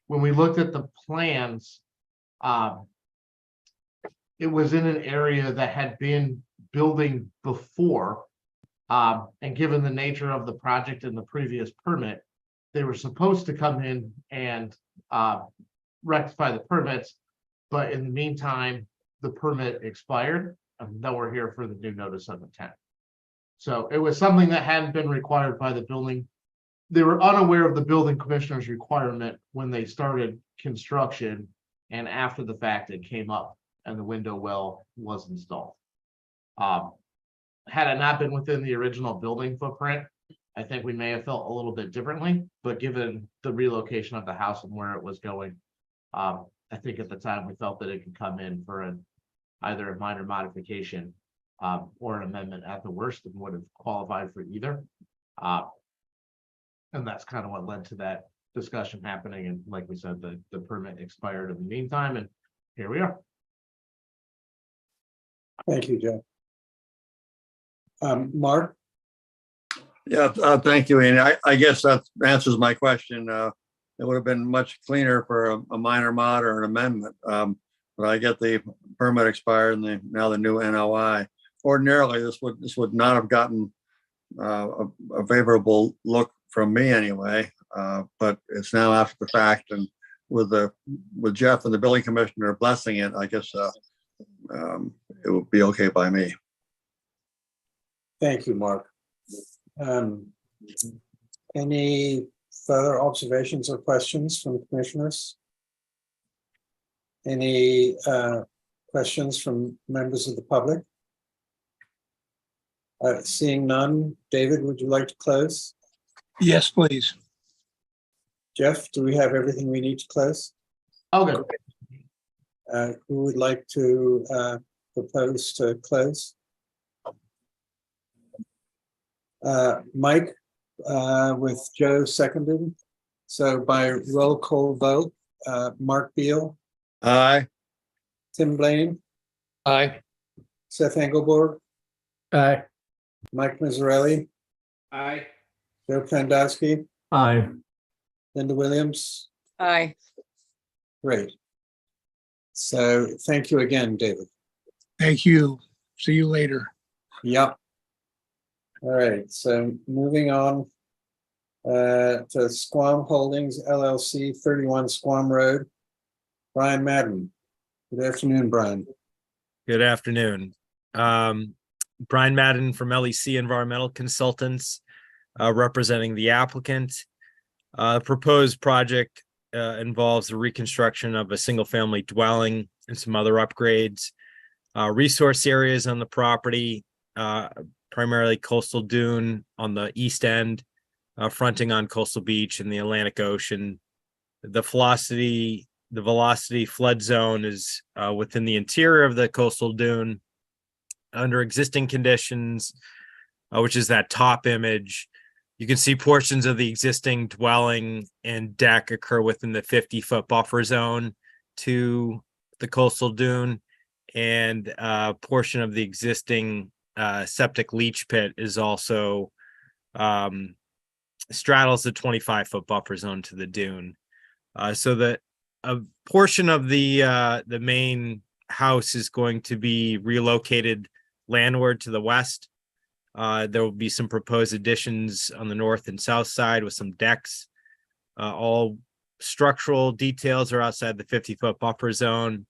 When we looked at the plans, it was in an area that had been building before, and given the nature of the project and the previous permit, they were supposed to come in and rectify the permits, but in the meantime, the permit expired, and now we're here for the new notice of intent. So it was something that hadn't been required by the building. They were unaware of the building commissioner's requirement when they started construction, and after the fact, it came up and the window well was installed. Had it not been within the original building footprint, I think we may have felt a little bit differently, but given the relocation of the house and where it was going, I think at the time we felt that it could come in for either a minor modification or an amendment at the worst, and would have qualified for either. And that's kind of what led to that discussion happening. And like we said, the permit expired in the meantime, and here we are. Thank you, Jeff. Mark? Yeah, thank you, Andy. I guess that answers my question. It would have been much cleaner for a minor mod or an amendment. But I get the permit expired and now the new NOI. Ordinarily, this would not have gotten a favorable look from me anyway. But it's now after the fact, and with Jeff and the building commissioner blessing it, I guess it would be okay by me. Thank you, Mark. Any further observations or questions from the commissioners? Any questions from members of the public? Seeing none, David, would you like to close? Yes, please. Jeff, do we have everything we need to close? Oh, good. Who would like to propose to close? Mike, with Joe seconded. So by roll call vote, Mark Beal, Aye. Tim Blaine, Aye. Seth Engelborg, Aye. Mike Mazzarelli, Aye. Joe Kandowski, Aye. Linda Williams. Aye. Great. So thank you again, David. Thank you. See you later. Yep. All right, so moving on to Squam Holdings LLC, 31 Squam Road. Brian Madden. Good afternoon, Brian. Good afternoon. Brian Madden from LEC Environmental Consultants, representing the applicant. Proposed project involves the reconstruction of a single-family dwelling and some other upgrades. Resource areas on the property, primarily coastal dune on the east end, fronting on coastal beach and the Atlantic Ocean. The velocity flood zone is within the interior of the coastal dune. Under existing conditions, which is that top image, you can see portions of the existing dwelling and deck occur within the 50-foot buffer zone to the coastal dune, and a portion of the existing septic leach pit is also straddles the 25-foot buffer zone to the dune. So that a portion of the main house is going to be relocated landward to the west. There will be some proposed additions on the north and south side with some decks. All structural details are outside the 50-foot buffer zone.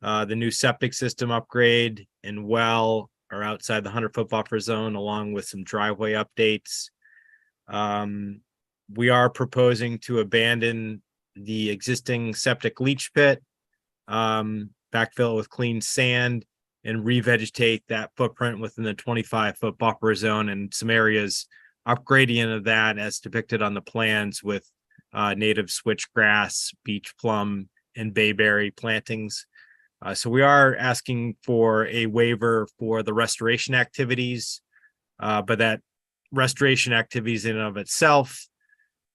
The new septic system upgrade and well are outside the 100-foot buffer zone, along with some driveway updates. We are proposing to abandon the existing septic leach pit, backfill it with clean sand, and revegetate that footprint within the 25-foot buffer zone, and some areas upgradient of that as depicted on the plans with native switchgrass, beach plum, and bayberry plantings. So we are asking for a waiver for the restoration activities, but that restoration activities in and of itself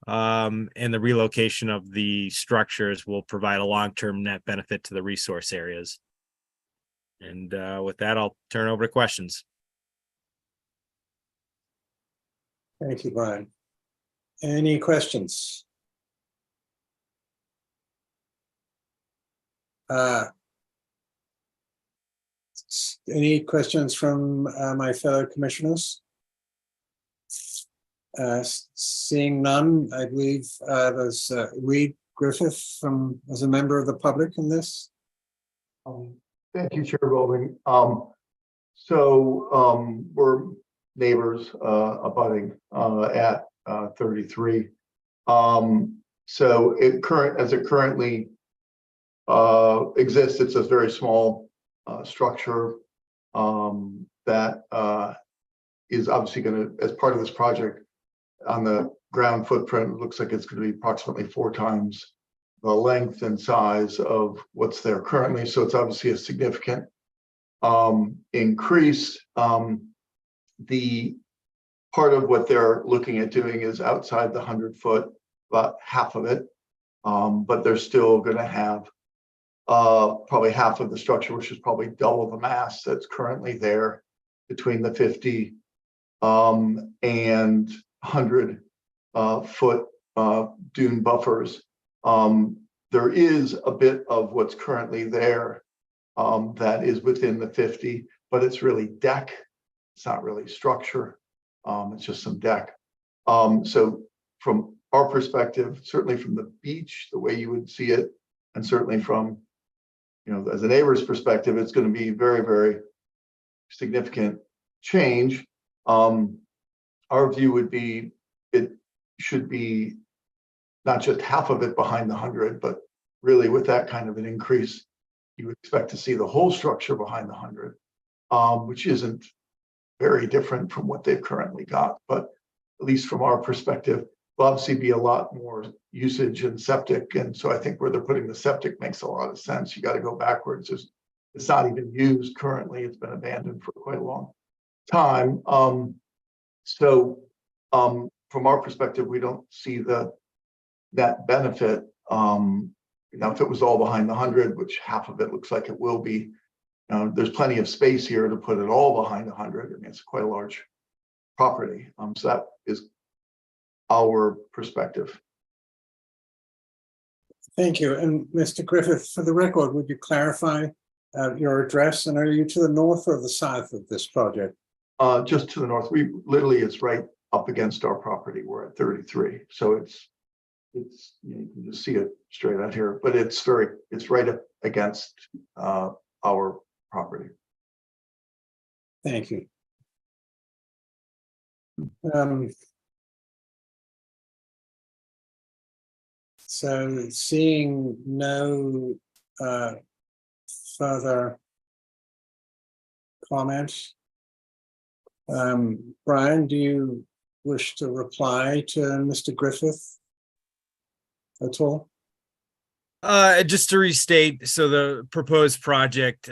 and the relocation of the structures will provide a long-term net benefit to the resource areas. And with that, I'll turn over to questions. Thank you, Brian. Any questions? Any questions from my fellow commissioners? Seeing none, I believe there's Reed Griffith as a member of the public in this. Thank you, Chair Golding. We're neighbors abutting at 33. So as it currently exists, it's a very small structure. that is obviously going to, as part of this project, on the ground footprint, it looks like it's going to be approximately 4 times the length and size of what's there currently. So it's obviously a significant increase. The part of what they're looking at doing is outside the 100-foot, about half of it. But they're still going to have probably half of the structure, which is probably double the mass that's currently there between the 50 and 100 foot dune buffers. There is a bit of what's currently there that is within the 50, but it's really deck. It's not really structure. It's just some deck. So from our perspective, certainly from the beach, the way you would see it, and certainly from, as a neighbor's perspective, it's going to be very, very significant change. Our view would be it should be not just half of it behind the 100, but really with that kind of an increase, you would expect to see the whole structure behind the 100, which isn't very different from what they've currently got. But at least from our perspective, there'll obviously be a lot more usage and septic. And so I think where they're putting the septic makes a lot of sense. You got to go backwards. It's not even used currently. It's been abandoned for quite a long time. From our perspective, we don't see that benefit. Now, if it was all behind the 100, which half of it looks like it will be, there's plenty of space here to put it all behind 100. I mean, it's quite a large property. So that is our perspective. Thank you. And Mr. Griffith, for the record, would you clarify your address, and are you to the north or the south of this project? Just to the north. It's right up against our property. We're at 33. So it's you can just see it straight out here, but it's right up against our property. Thank you. So seeing no further comments, Brian, do you wish to reply to Mr. Griffith at all? Just to restate, so the proposed project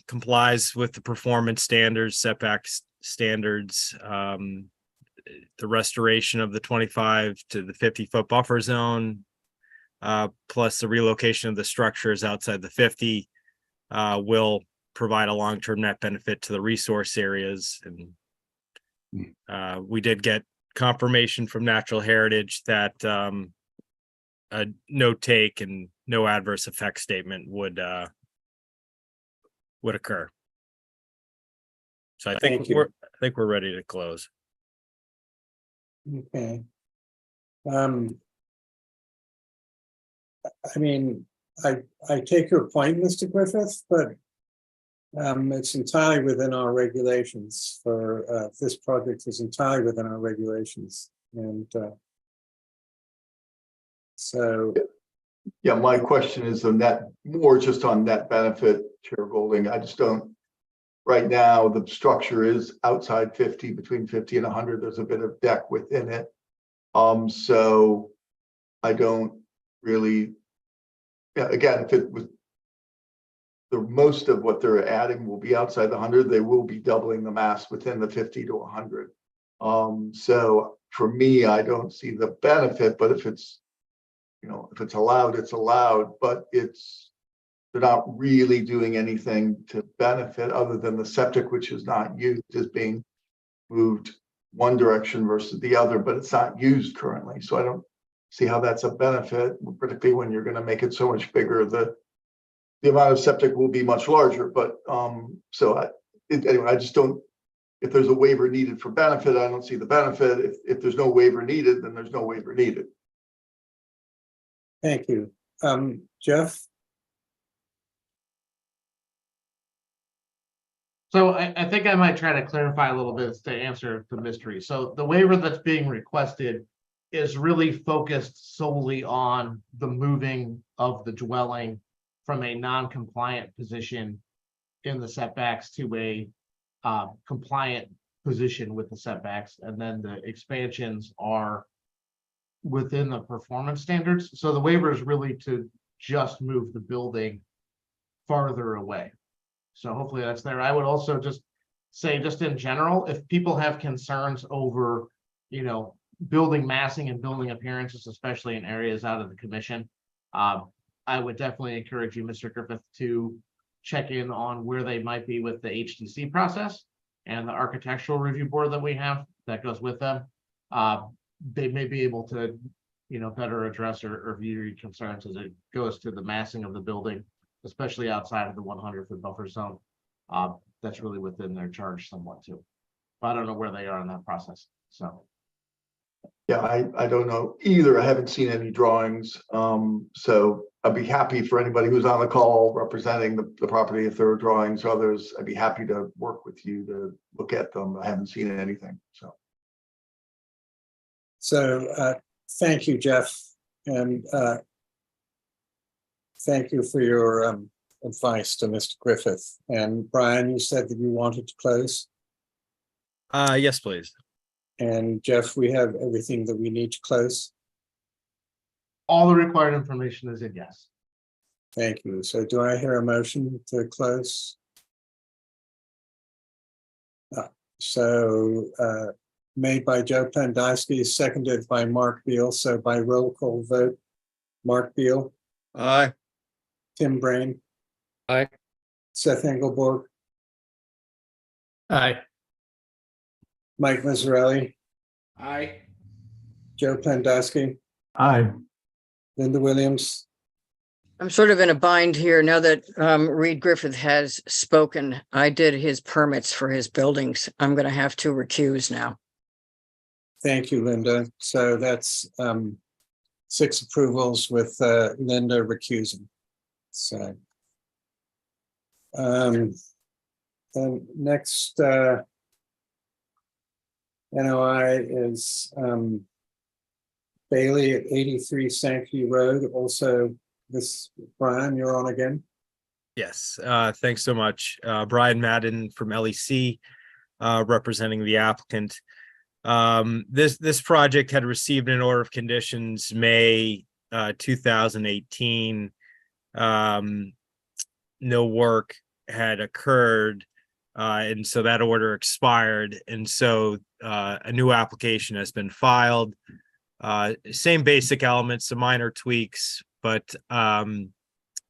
complies with the performance standards, setback standards, the restoration of the 25 to the 50-foot buffer zone, plus the relocation of the structures outside the 50 will provide a long-term net benefit to the resource areas. And we did get confirmation from Natural Heritage that a no take and no adverse effect statement would occur. So I think we're ready to close. Okay. I mean, I take your point, Mr. Griffith, but it's entirely within our regulations for this project is entirely within our regulations. And so. Yeah, my question is more just on net benefit, Chair Golding. I just don't, right now, the structure is outside 50, between 50 and 100. There's a bit of deck within it. So I don't really, again, if it was, most of what they're adding will be outside the 100, they will be doubling the mass within the 50 to 100. So for me, I don't see the benefit, but if it's, if it's allowed, it's allowed, but they're not really doing anything to benefit other than the septic, which is not used, is being moved one direction versus the other, but it's not used currently. So I don't see how that's a benefit, particularly when you're going to make it so much bigger. The amount of septic will be much larger, but anyway, I just don't, if there's a waiver needed for benefit, I don't see the benefit. If there's no waiver needed, then there's no waiver needed. Thank you. Jeff? So I think I might try to clarify a little bit to answer the mystery. So the waiver that's being requested is really focused solely on the moving of the dwelling from a non-compliant position in the setbacks to a compliant position with the setbacks, and then the expansions are within the performance standards. So the waiver is really to just move the building farther away. So hopefully that's there. I would also just say, just in general, if people have concerns over, building massing and building appearances, especially in areas out of the commission, I would definitely encourage you, Mr. Griffith, to check in on where they might be with the HTC process and the architectural review board that we have that goes with them. They may be able to, better address or view your concerns as it goes to the massing of the building, especially outside of the 100-foot buffer zone. That's really within their charge somewhat too. But I don't know where they are in that process. So. Yeah, I don't know either. I haven't seen any drawings. So I'd be happy for anybody who's on the call representing the property. If there are drawings or others, I'd be happy to work with you to look at them. I haven't seen anything, so. So thank you, Jeff, and thank you for your advice to Mr. Griffith. And Brian, you said that you wanted to close. Yes, please. And Jeff, we have everything that we need to close. All the required information is in yes. Thank you. So do I hear a motion to close? Made by Joe Pandysky, seconded by Mark Beal. So by roll call vote, Mark Beal. Aye. Tim Brain. Aye. Seth Engelborg. Aye. Mike Mazzarelli. Aye. Joe Pandysky. Aye. Linda Williams. I'm sort of in a bind here now that Reed Griffith has spoken. I did his permits for his buildings. I'm going to have to recuse now. Thank you, Linda. So that's 6 approvals with Linda recusing. So and next NOI is Bailey at 83 Sankey Road. Also, this Brian, you're on again. Yes, thanks so much. Brian Madden from LEC, representing the applicant. This project had received an order of conditions May 2018. No work had occurred, and so that order expired, and so a new application has been filed. Same basic elements, some minor tweaks, but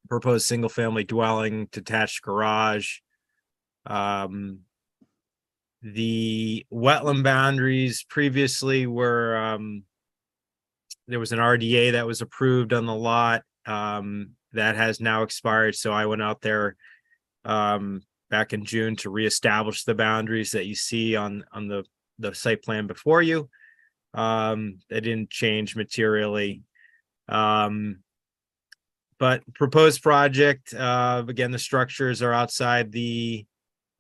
proposed single-family dwelling, detached garage. The wetland boundaries previously were, there was an RDA that was approved on the lot that has now expired. So I went out there back in June to reestablish the boundaries that you see on the site plan before you. They didn't change materially. But proposed project, again, the structures are outside the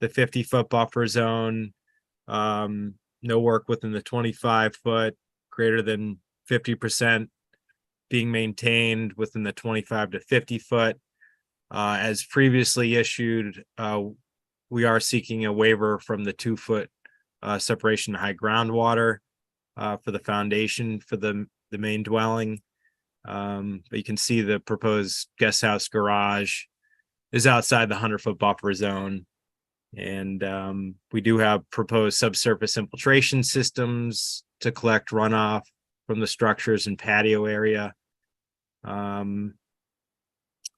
50-foot buffer zone. No work within the 25-foot, greater than 50% being maintained within the 25 to 50-foot. As previously issued, we are seeking a waiver from the 2-foot separation to high groundwater for the foundation for the main dwelling. But you can see the proposed guest house garage is outside the 100-foot buffer zone. And we do have proposed subsurface infiltration systems to collect runoff from the structures and patio area. And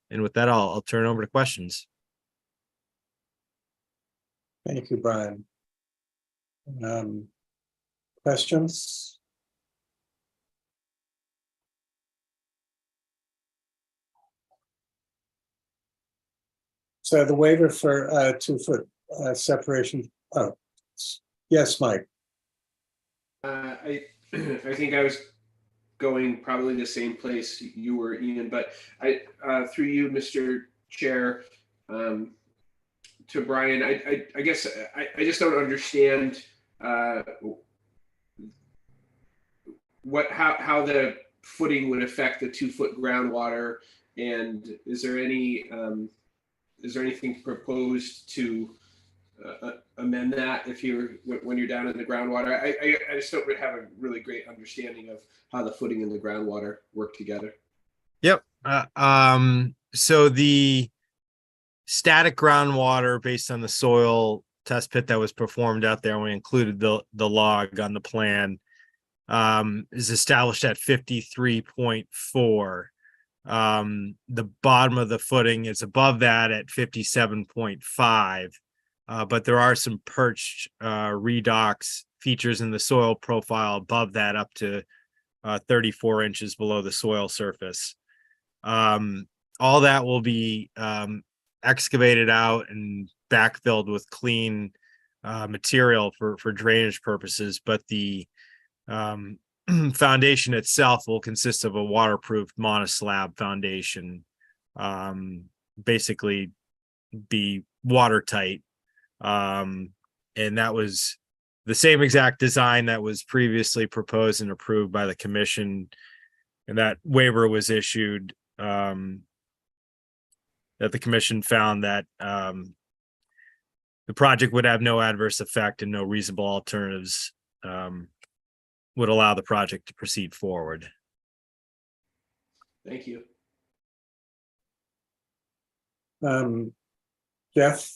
with that, I'll turn it over to questions. Thank you, Brian. Questions? So the waiver for 2-foot separation. Oh, yes, Mike. I think I was going probably the same place you were, Ian, but I through you, Mr. Chair, to Brian, I guess I just don't understand how the footing would affect the 2-foot groundwater, and is there any is there anything proposed to amend that if when you're down in the groundwater? I just don't have a really great understanding of how the footing and the groundwater work together. Yep. So the static groundwater based on the soil test pit that was performed out there, and we included the log on the plan, is established at 53.4. The bottom of the footing is above that at 57.5. But there are some perched redox features in the soil profile above that, up to 34 inches below the soil surface. All that will be excavated out and backfilled with clean material for drainage purposes, but the foundation itself will consist of a waterproof monoslab foundation, basically be watertight. And that was the same exact design that was previously proposed and approved by the commission, and that waiver was issued, that the commission found that the project would have no adverse effect and no reasonable alternatives would allow the project to proceed forward. Thank you. Jeff?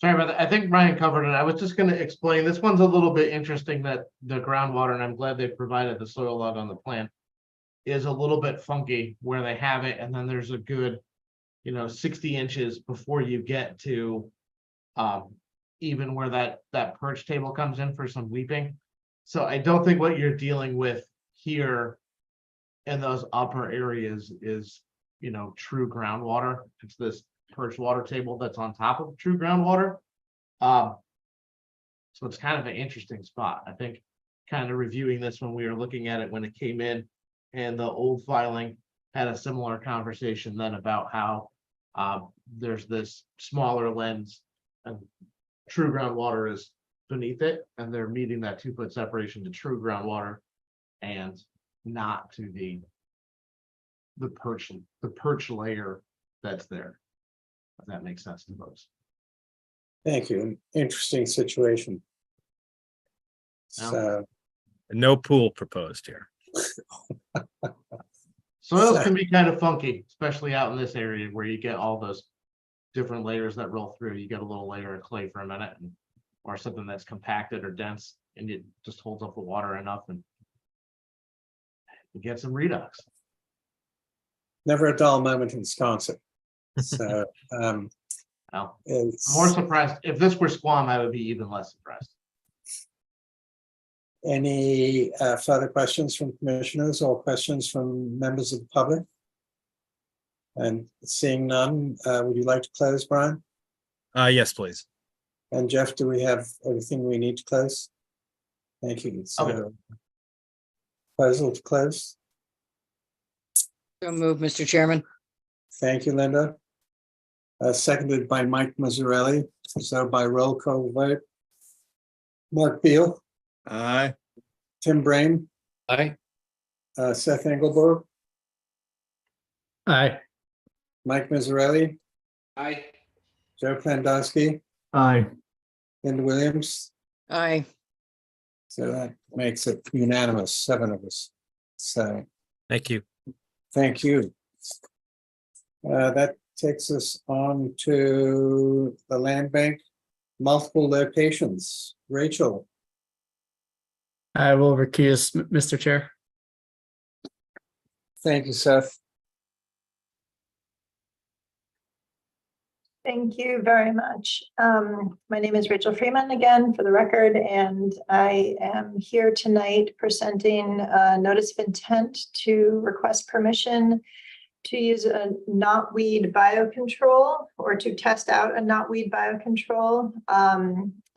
Sorry about that. I think Ryan covered it. I was just going to explain. This one's a little bit interesting, that the groundwater, and I'm glad they provided the soil log on the plan, is a little bit funky where they have it. And then there's a good, 60 inches before you get to even where that perch table comes in for some weeping. So I don't think what you're dealing with here in those upper areas is, true groundwater. It's this perch water table that's on top of true groundwater. So it's kind of an interesting spot. I think kind of reviewing this when we were looking at it when it came in, and the old filing had a similar conversation then about how there's this smaller lens and true groundwater is beneath it, and they're meeting that 2-foot separation to true groundwater and not to the perch layer that's there. If that makes sense to folks. Thank you. Interesting situation. So, No pool proposed here. Soils can be kind of funky, especially out in this area where you get all those different layers that roll through. You get a little layer of clay for a minute, or something that's compacted or dense, and it just holds up the water enough, and you get some redox. never a dull moment in Wisconsin. So Well, it's more surprised. If this were Squam, I would be even less surprised. any further questions from commissioners or questions from members of the public? And seeing none, would you like to close, Brian? Yes, please. And Jeff, do we have everything we need to close? Thank you. So, proposal to close. So move, Mr. Chairman. Thank you, Linda. Seconded by Mike Mazzarelli. So by roll call vote. Mark Beal, Aye. Tim Brain, Aye. Seth Engelberg, Aye. Mike Mazzarelli, Aye. Joe Klandowski, Aye. Linda Williams. Aye. So that makes it unanimous, 7 of us. So Thank you. thank you. That takes us on to the land bank, multiple locations. Rachel, I will recuse, Mr. Chair. thank you, Seth. Thank you very much. My name is Rachel Freeman again, for the record, and I am here tonight presenting a notice of intent to request permission to use a knotweed biocontrol, or to test out a knotweed biocontrol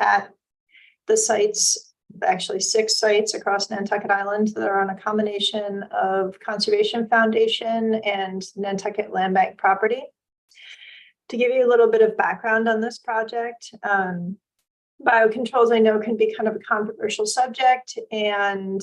at the sites, actually 6 sites across Nantucket Island that are on a combination of Conservation Foundation and Nantucket Land Bank property. To give you a little bit of background on this project, biocontrols I know can be kind of a controversial subject, and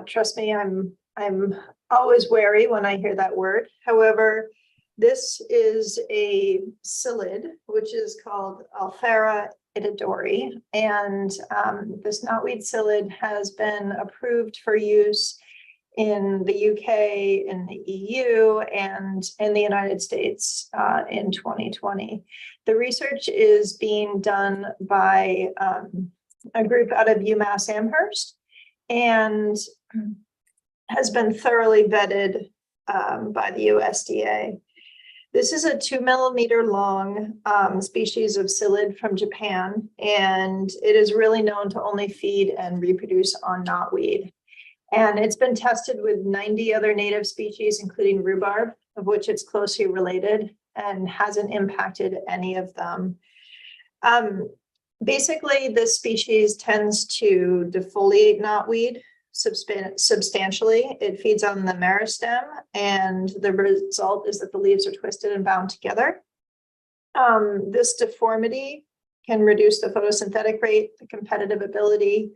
trust me, I'm I'm always wary when I hear that word. However, this is a psyllid, which is called Alphera itidori. And this knotweed psyllid has been approved for use in the UK, in the EU, and in the United States in 2020. The research is being done by a group out of UMass Amherst and has been thoroughly vetted by the USDA. This is a 2 millimeter long species of psyllid from Japan, and it is really known to only feed and reproduce on knotweed. And it's been tested with 90 other native species, including rhubarb, of which it's closely related, and hasn't impacted any of them. Basically, this species tends to defoliate knotweed substantially. It feeds on the meristem, and the result is that the leaves are twisted and bound together. This deformity can reduce the photosynthetic rate, the competitive ability,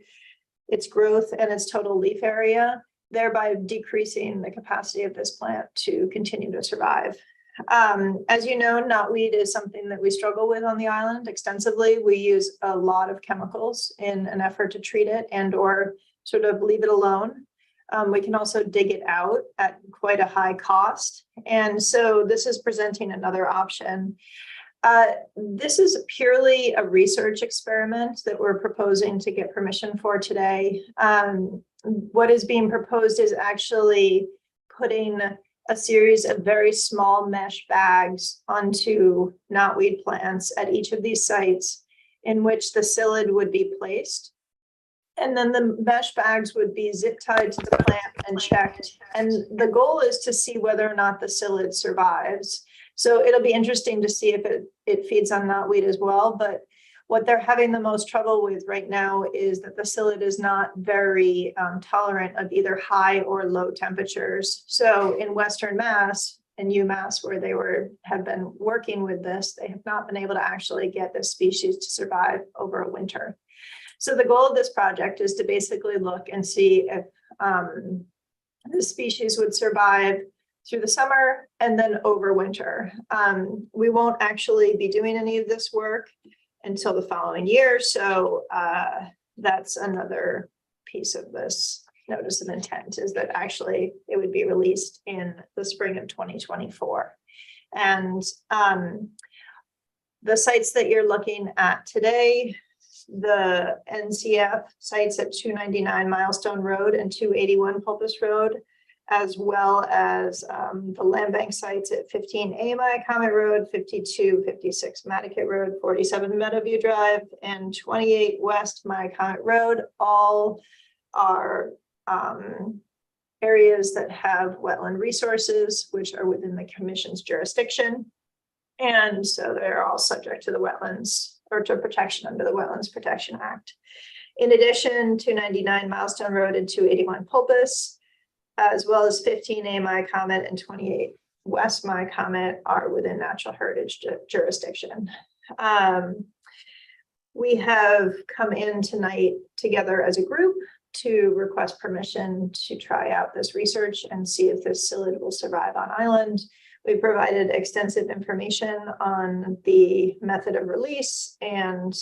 its growth, and its total leaf area, thereby decreasing the capacity of this plant to continue to survive. As you know, knotweed is something that we struggle with on the island extensively. We use a lot of chemicals in an effort to treat it and or sort of leave it alone. We can also dig it out at quite a high cost. And so this is presenting another option. This is purely a research experiment that we're proposing to get permission for today. What is being proposed is actually putting a series of very small mesh bags onto knotweed plants at each of these sites in which the psyllid would be placed. And then the mesh bags would be zip tied to the plant and checked. And the goal is to see whether or not the psyllid survives. So it'll be interesting to see if it feeds on knotweed as well. But what they're having the most trouble with right now is that the psyllid is not very tolerant of either high or low temperatures. So in Western Mass and UMass, where they have been working with this, they have not been able to actually get this species to survive over a winter. So the goal of this project is to basically look and see if the species would survive through the summer and then over winter. We won't actually be doing any of this work until the following year. So that's another piece of this notice of intent, is that actually it would be released in the spring of 2024. And the sites that you're looking at today, the NCF sites at 299 Milestone Road and 281 Pulpus Road, as well as the land bank sites at 15A Comet Road, 5256 Nantucket Road, 47 Meadowview Drive, and 28 West Comet Road. All are areas that have wetland resources, which are within the commission's jurisdiction. And so they're all subject to the wetlands or to protection under the Wetlands Protection Act. In addition, 299 Milestone Road and 281 Pulpus, as well as 15A Comet and 28 West Comet are within natural heritage jurisdiction. We have come in tonight together as a group to request permission to try out this research and see if this psyllid will survive on island. We provided extensive information on the method of release and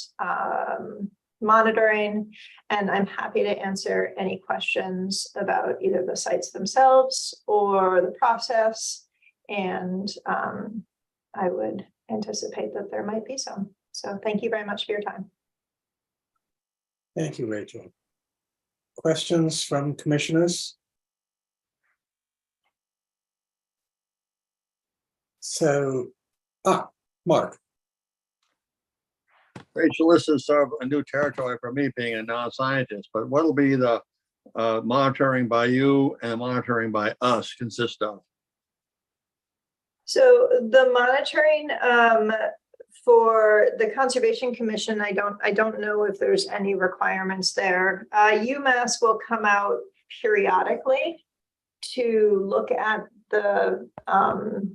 monitoring, and I'm happy to answer any questions about either the sites themselves or the process. And I would anticipate that there might be some. So thank you very much for your time. Thank you, Rachel. Questions from commissioners? So, Mark. Rachel, this is sort of a new territory for me being a non-scientist, but what will be the monitoring by you and monitoring by us consist of? So the monitoring for the Conservation Commission, I don't know if there's any requirements there. UMass will come out periodically to look at the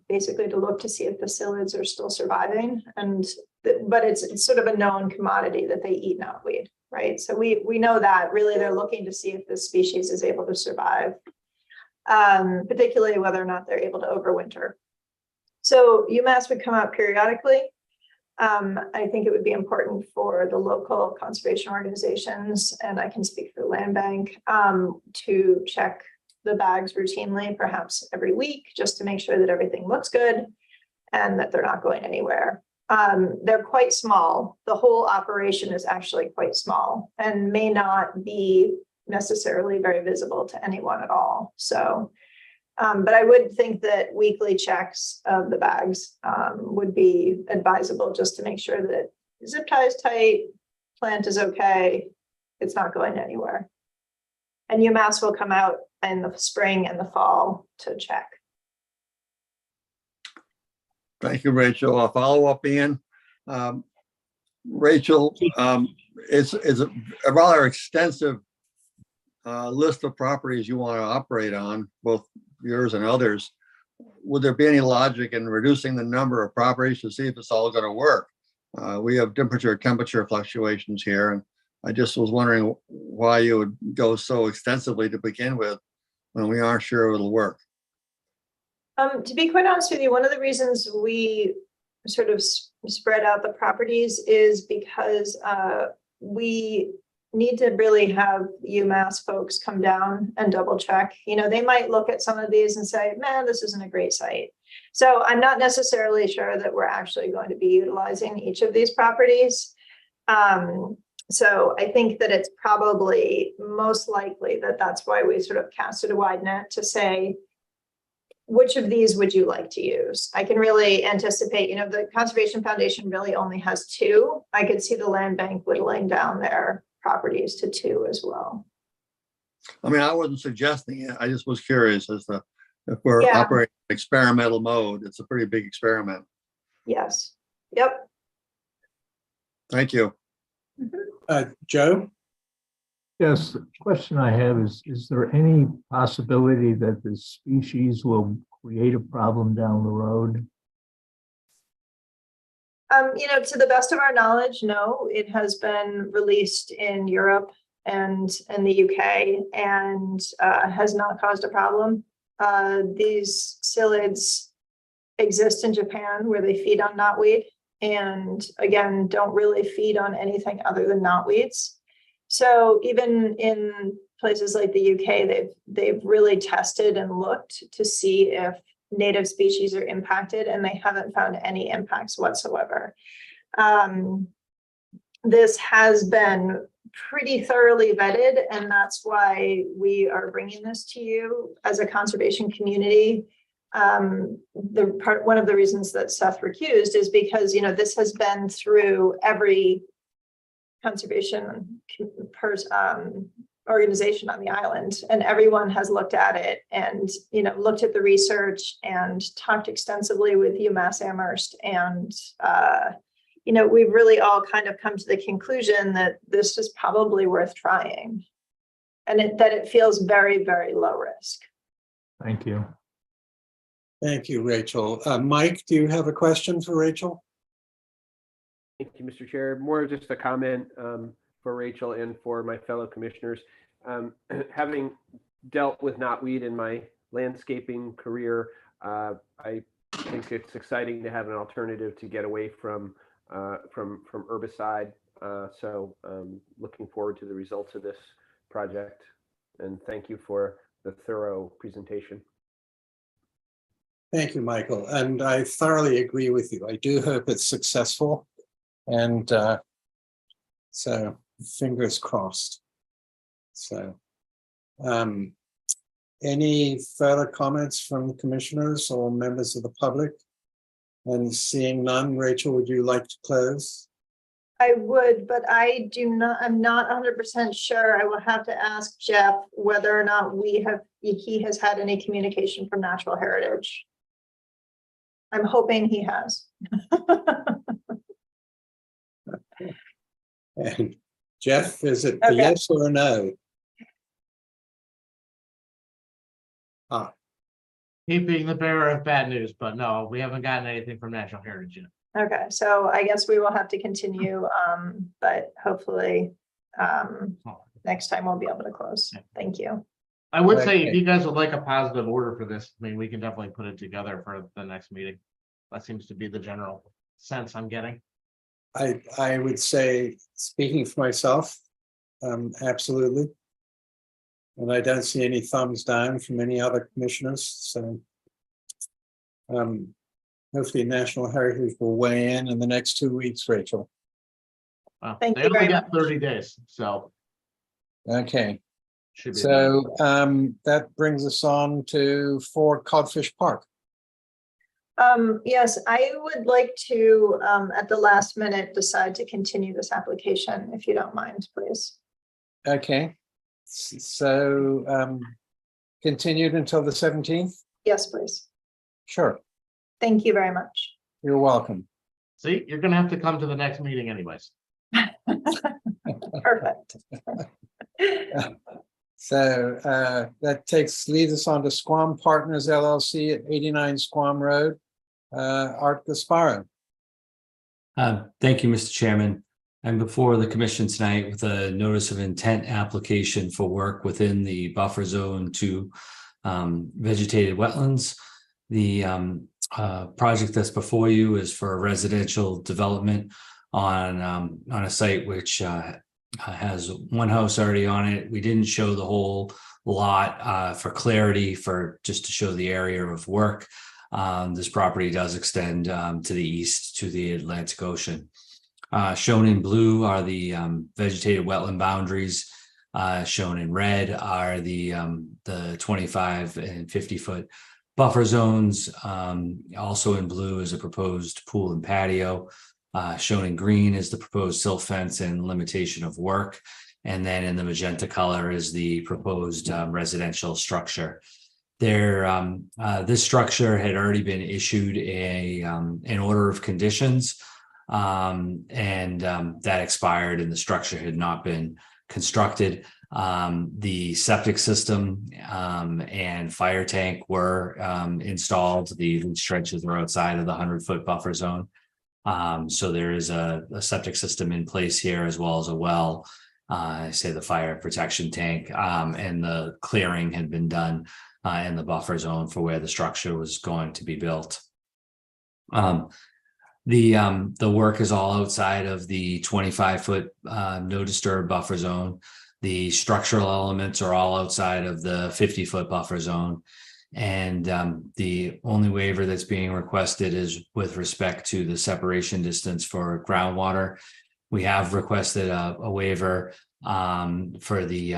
basically to look to see if the psyllids are still surviving, but it's sort of a known commodity that they eat knotweed, right? So we know that really they're looking to see if this species is able to survive. particularly whether or not they're able to overwinter. So UMass would come out periodically. I think it would be important for the local conservation organizations, and I can speak for the land bank, to check the bags routinely, perhaps every week, just to make sure that everything looks good and that they're not going anywhere. They're quite small. The whole operation is actually quite small and may not be necessarily very visible to anyone at all. So, but I would think that weekly checks of the bags would be advisable, just to make sure that zip tie is tight, plant is okay, it's not going anywhere. And UMass will come out in the spring and the fall to check. Thank you, Rachel. I'll follow up, Ian. Rachel, it's a rather extensive list of properties you want to operate on, both yours and others. Would there be any logic in reducing the number of properties to see if it's all going to work? We have temperature fluctuations here, and I just was wondering why you would go so extensively to begin with when we aren't sure it'll work. To be quite honest with you, one of the reasons we sort of spread out the properties is because we need to really have UMass folks come down and double check. You know, they might look at some of these and say, man, this isn't a great site. So I'm not necessarily sure that we're actually going to be utilizing each of these properties. So I think that it's probably most likely that that's why we sort of casted a wide net to say, which of these would you like to use? I can really anticipate, you know, the Conservation Foundation really only has 2. I could see the land bank whittling down their properties to 2 as well. I mean, I wasn't suggesting it. I just was curious as to if we're Yeah. operating in experimental mode. It's a pretty big experiment. Yes. Yep. Thank you. Joe? Yes, the question I have is there any possibility that this species will create a problem down the road? You know, to the best of our knowledge, no, it has been released in Europe and in the UK and has not caused a problem. These psyllids exist in Japan where they feed on knotweed, and again, don't really feed on anything other than knotweeds. So even in places like the UK, they've really tested and looked to see if native species are impacted, and they haven't found any impacts whatsoever. This has been pretty thoroughly vetted, and that's why we are bringing this to you as a conservation community. One of the reasons that Seth recused is because, you know, this has been through every conservation organization on the island, and everyone has looked at it and, you know, looked at the research and talked extensively with UMass Amherst, and you know, we've really all kind of come to the conclusion that this is probably worth trying, and that it feels very, very low risk. Thank you. Thank you, Rachel. Mike, do you have a question for Rachel? Thank you, Mr. Chair. More just a comment for Rachel and for my fellow commissioners. Having dealt with knotweed in my landscaping career, I think it's exciting to have an alternative to get away from herbicide. So looking forward to the results of this project, and thank you for the thorough presentation. Thank you, Michael. And I thoroughly agree with you. I do hope it's successful. And so fingers crossed. So any further comments from the commissioners or members of the public? And seeing none, Rachel, would you like to close? I would, but I'm not 100% sure. I will have to ask Jeff whether or not he has had any communication from Natural Heritage. I'm hoping he has. And Jeff, is it a Okay. yes or a no? Keep being the bearer of bad news, but no, we haven't gotten anything from Natural Heritage yet. Okay, so I guess we will have to continue, but hopefully next time we'll be able to close. Thank you. I would say if Okay. you guys would like a positive order for this, I mean, we can definitely put it together for the next meeting. That seems to be the general sense I'm getting. I would say, speaking for myself, absolutely. And I don't see any thumbs down from any other commissioners, so. Hopefully National Heritage will weigh in the next 2 weeks, Rachel. Thank They you only very got much. 30 days, so Okay, should be. so that brings us on to Ford Codfish Park. Yes, I would like to, at the last minute, decide to continue this application, if you don't mind, please. Okay, so continued until the 17th? Yes, please. Sure, Thank you very much. you're welcome. See, you're gonna have to come to the next meeting anyways. Perfect. So that leads us on to Squam Partners LLC at 89 Squam Road. Art Gasparo. Thank you, Mr. Chairman. I'm before the commission tonight with a notice of intent application for work within the buffer zone to vegetated wetlands. The project that's before you is for a residential development on a site which has one house already on it. We didn't show the whole lot for clarity, for just to show the area of work. This property does extend to the east to the Atlantic Ocean. Shown in blue are the vegetated wetland boundaries. Shown in red are the 25 and 50-foot buffer zones. Also in blue is a proposed pool and patio. Shown in green is the proposed silt fence and limitation of work. And then in the magenta color is the proposed residential structure. This structure had already been issued an order of conditions, and that expired and the structure had not been constructed. The septic system and fire tank were installed. The leach trenches were outside of the 100-foot buffer zone. So there is a septic system in place here, as well as a well, I say the fire protection tank, and the clearing had been done in the buffer zone for where the structure was going to be built. The work is all outside of the 25-foot no disturb buffer zone. The structural elements are all outside of the 50-foot buffer zone. And the only waiver that's being requested is with respect to the separation distance for groundwater. We have requested a waiver for the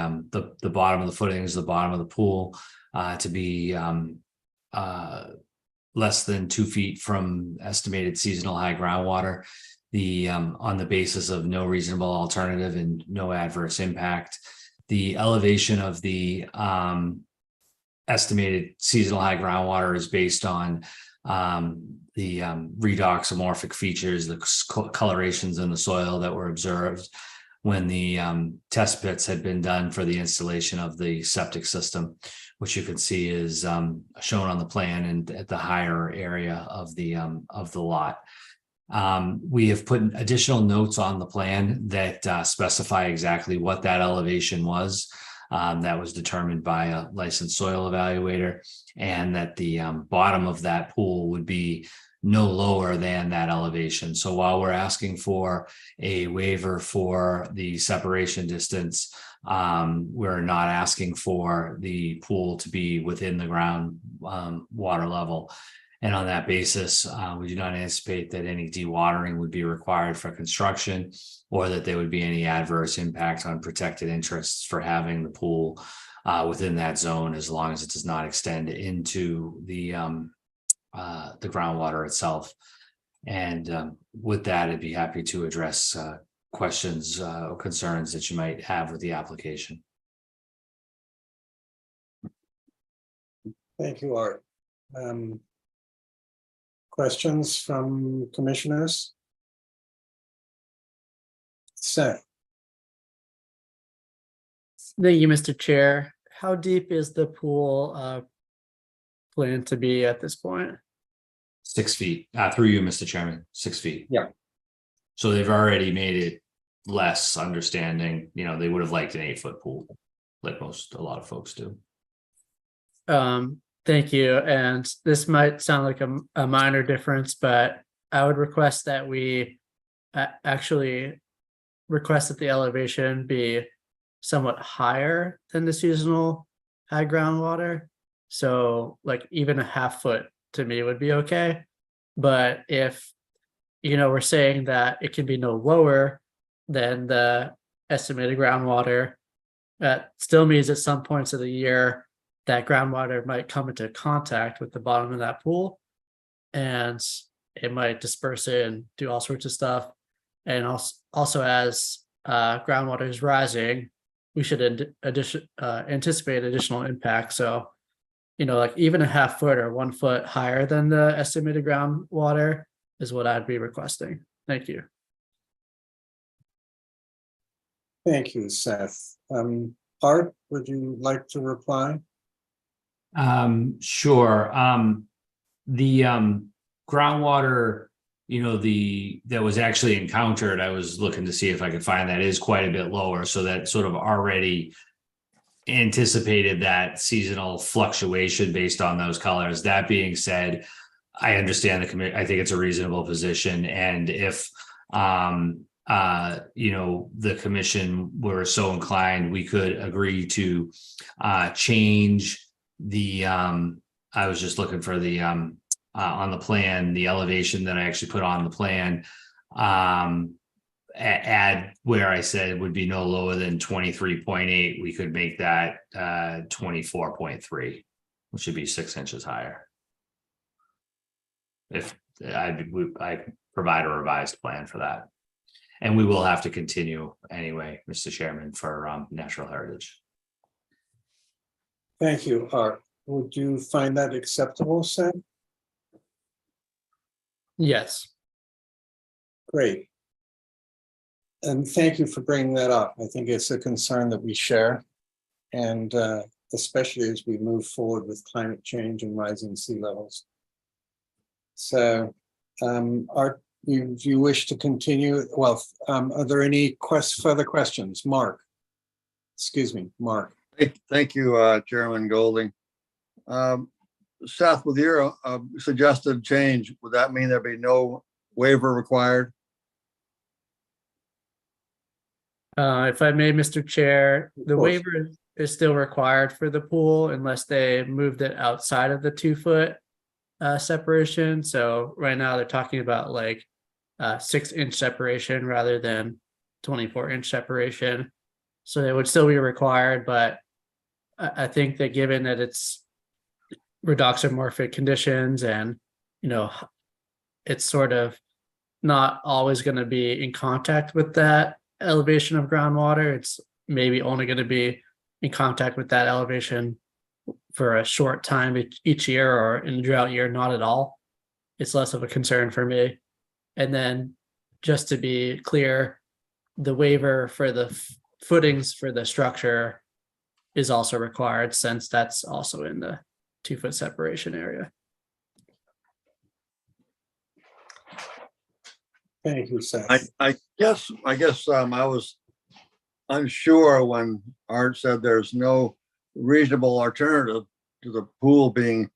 bottom of the footings, the bottom of the pool, to be less than 2 feet from estimated seasonal high groundwater. On the basis of no reasonable alternative and no adverse impact. The elevation of the estimated seasonal high groundwater is based on the redox amorphic features, the colorations in the soil that were observed when the test pits had been done for the installation of the septic system, which you can see is shown on the plan and at the higher area of the lot. We have put additional notes on the plan that specify exactly what that elevation was. That was determined by a licensed soil evaluator, and that the bottom of that pool would be no lower than that elevation. So while we're asking for a waiver for the separation distance, we're not asking for the pool to be within the ground water level. And on that basis, we do not anticipate that any dewatering would be required for construction, or that there would be any adverse impact on protected interests for having the pool within that zone, as long as it does not extend into the groundwater itself. And with that, I'd be happy to address questions or concerns that you might have with the application. Thank you, Art. Questions from commissioners? Seth. Thank you, Mr. Chair. How deep is the pool planned to be at this point? 6 feet, through you, Mr. Chairman, 6 feet. Yeah. So they've already made it less understanding, they would have liked an 8-foot pool, like a lot of folks do. Thank you. And this might sound like a minor difference, but I would request that we actually request that the elevation be somewhat higher than the seasonal high groundwater. So like even a half foot to me would be okay. But if, we're saying that it can be no lower than the estimated groundwater, that still means at some points of the year that groundwater might come into contact with the bottom of that pool, and it might disperse it and do all sorts of stuff. And also as groundwater is rising, we should anticipate additional impact. So, like even a half foot or 1 foot higher than the estimated groundwater is what I'd be requesting. Thank you. Thank you, Seth. Art, would you like to reply? Sure. The groundwater, that was actually encountered, I was looking to see if I could find that, is quite a bit lower. So that sort of already anticipated that seasonal fluctuation based on those colors. That being said, I understand I think it's a reasonable position. And if the commission were so inclined, we could agree to change the I was just looking for the on the plan, the elevation that I actually put on the plan, add where I said would be no lower than 23.8, we could make that 24.3, which should be 6 inches higher. If I provide a revised plan for that. And we will have to continue anyway, Mr. Chairman, for natural heritage. Thank you, Art. Would you find that acceptable, Seth? Yes. Great. And thank you for bringing that up. I think it's a concern that we share. And especially as we move forward with climate change and rising sea levels. So, Art, do you wish to continue? Well, are there any further questions? Mark. Excuse me, Mark. Thank you, Chairman Golding. Seth, with your suggested change, would that mean there'd be no waiver required? If I may, Mr. Chair, the course. waiver is still required for the pool unless they moved it outside of the 2 foot separation. So right now they're talking about like 6 inch separation rather than 24-inch separation. So they would still be required, but I think that given that it's redoxomorphic conditions and, it's sort of not always going to be in contact with that elevation of groundwater. It's maybe only going to be in contact with that elevation for a short time each year, or in a drought year, not at all. It's less of a concern for me. And then just to be clear, the waiver for the footings for the structure is also required, since that's also in the 2 foot separation area. Thank you, Seth. I guess I was unsure when Art said there's no reasonable alternative to the pool being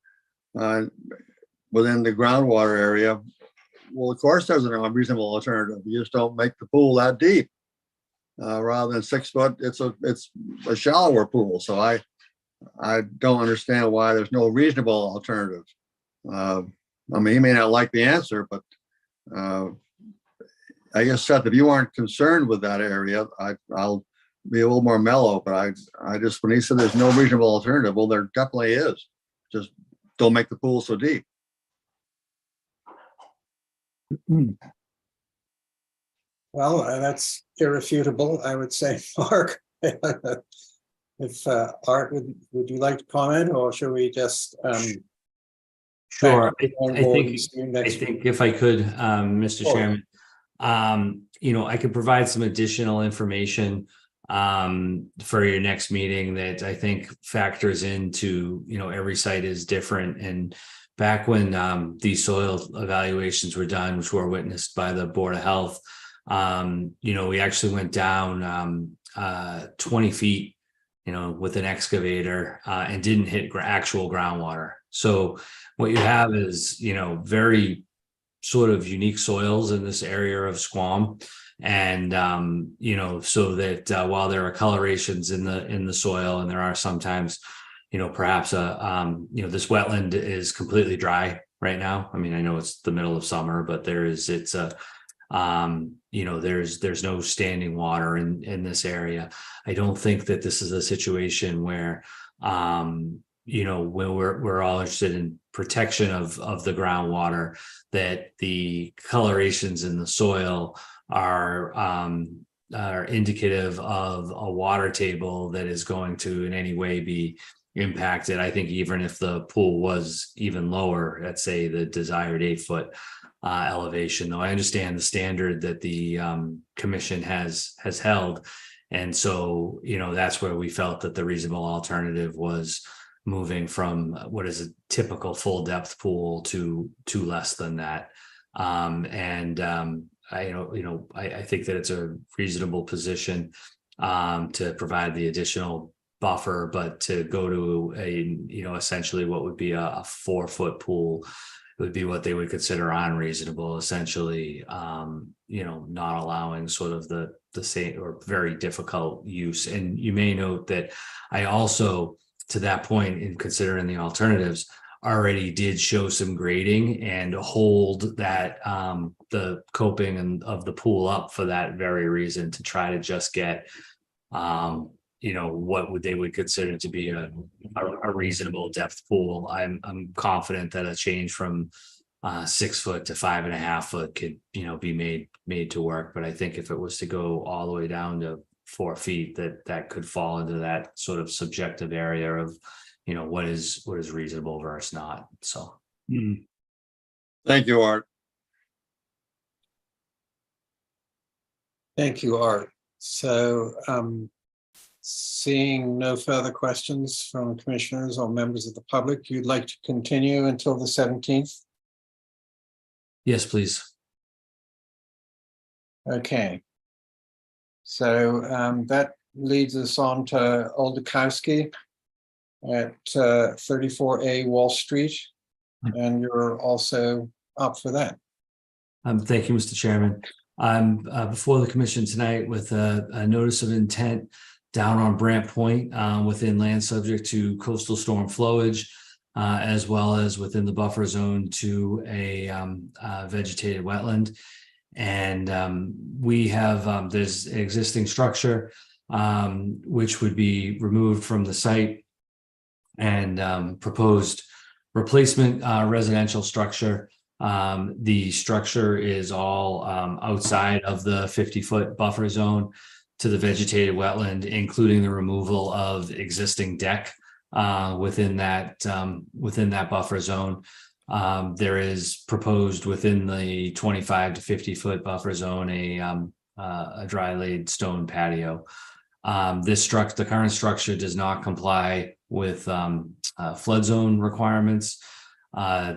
within the groundwater area. Well, of course, there's a reasonable alternative. You just don't make the pool that deep. Rather than 6 foot, it's a shallower pool. So I don't understand why there's no reasonable alternative. I mean, he may not like the answer, but I guess, Seth, if you aren't concerned with that area, I'll be a little more mellow. But I just, when he said there's no reasonable alternative, well, there definitely is. Just don't make the pool so deep. Well, that's irrefutable, I would say, Mark. If Art, would you like to comment, or should we just? Sure. I think if I could, Mr. Chairman, I could provide some additional information for your next meeting that I think factors into, every site is different. And back when these soil evaluations were done, which were witnessed by the Board of Health, we actually went down 20 feet with an excavator, and didn't hit actual groundwater. So what you have is, very sort of unique soils in this area of Squam. And, so that while there are colorations in the soil, and there are sometimes, perhaps this wetland is completely dry right now. I mean, I know it's the middle of summer, but there's no standing water in this area. I don't think that this is a situation where, when we're all interested in protection of the groundwater, that the colorations in the soil are indicative of a water table that is going to in any way be impacted. I think even if the pool was even lower, at say the desired 8-foot elevation, though I understand the standard that the commission has held. And so, that's where we felt that the reasonable alternative was moving from what is a typical full depth pool to less than that. I think that it's a reasonable position to provide the additional buffer, but to go to essentially what would be a 4-foot pool would be what they would consider unreasonable, essentially, not allowing sort of the same or very difficult use. And you may note that I also, to that point, in considering the alternatives, already did show some grading and hold that the coping of the pool up for that very reason, to try to just get what they would consider to be a reasonable depth pool. I'm confident that a change from 6 foot to 5.5 foot could be made to work. But I think if it was to go all the way down to 4 feet, that could fall into that sort of subjective area of what is reasonable versus not. So Thank you, Art. Thank you, Art. So seeing no further questions from commissioners or members of the public, you'd like to continue until the 17th? yes, please. Okay. So that leads us on to Oldakowski at 34A Wall Street. And you're also up for that. Thank you, Mr. Chairman. I'm before the commission tonight with a notice of intent down on Brant Point within land subject to coastal storm flowage, as well as within the buffer zone to a vegetated wetland. And we have there's an existing structure which would be removed from the site, and proposed replacement residential structure. The structure is all outside of the 50-foot buffer zone to the vegetated wetland, including the removal of existing deck within that buffer zone. There is proposed within the 25 to 50-foot buffer zone a dry laid stone patio. The current structure does not comply with flood zone requirements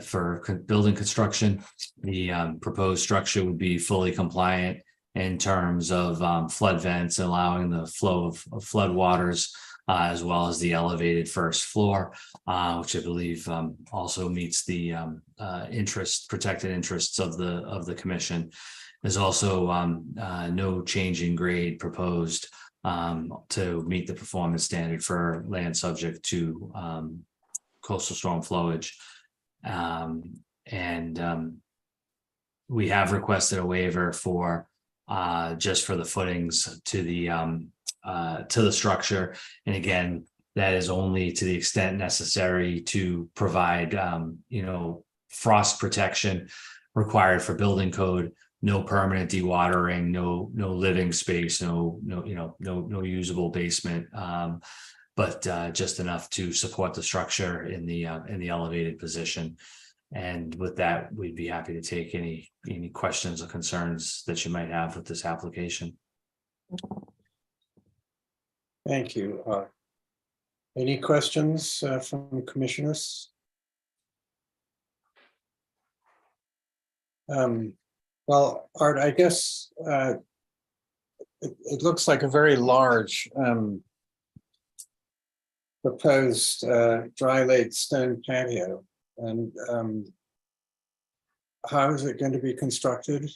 for building construction. The proposed structure would be fully compliant in terms of flood vents, allowing the flow of flood waters, as well as the elevated first floor, which I believe also meets the protected interests of the commission. There's also no change in grade proposed to meet the performance standard for land subject to coastal storm flowage. We have requested a waiver for just for the footings to the structure. And again, that is only to the extent necessary to provide frost protection required for building code. No permanent dewatering, no living space, no usable basement, but just enough to support the structure in the elevated position. And with that, we'd be happy to take any questions or concerns that you might have with this application. Thank you. Any questions from commissioners? Well, Art, I guess it looks like a very large proposed dry laid stone patio. And how is it going to be constructed?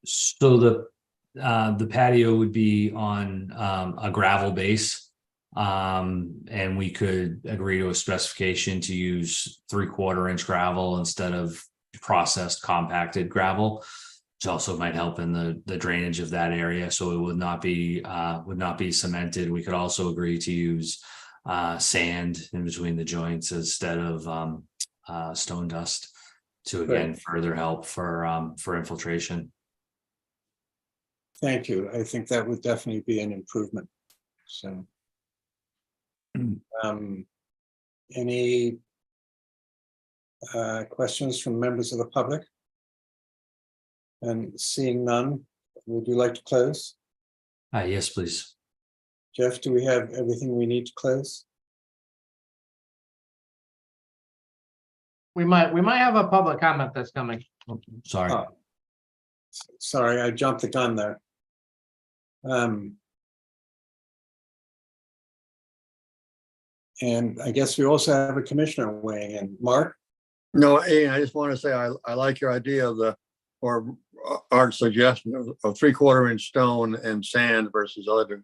So the patio would be on a gravel base. And we could agree to a specification to use 3/4 inch gravel instead of processed compacted gravel, which also might help in the drainage of that area. So it would not be cemented. We could also agree to use sand in between the joints instead of stone dust to again further help for infiltration. Thank you. I think that would definitely be an improvement. So, any questions from members of the public? And seeing none, would you like to close? Yes, please. Jeff, do we have everything we need to close? We might have a public comment that's coming. Sorry. Oh, sorry, I jumped the gun there. And I guess we also have a commissioner weighing in. Mark? No, Ian, I just want to say I like your idea of or our suggestion of 3/4 inch stone and sand versus other.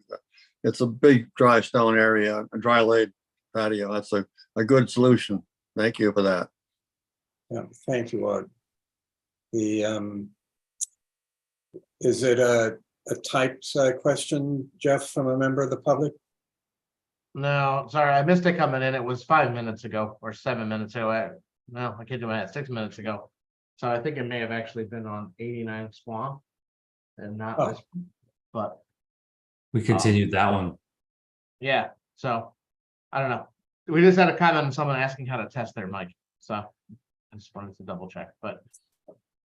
It's a big dry stone area, a dry laid patio. That's a good solution. Thank you for that. Yeah, thank you, Art. Is it a typed question, Jeff, from a member of the public? No, sorry, I missed it coming in. It was 5 minutes ago or 7 minutes ago. No, I can't do that. 6 minutes ago. So I think it may have actually been on 89 Swamp and not this, but We continued that one. yeah. So I don't know. We just had a comment on someone asking how to test their mic. So I just wanted to double check, but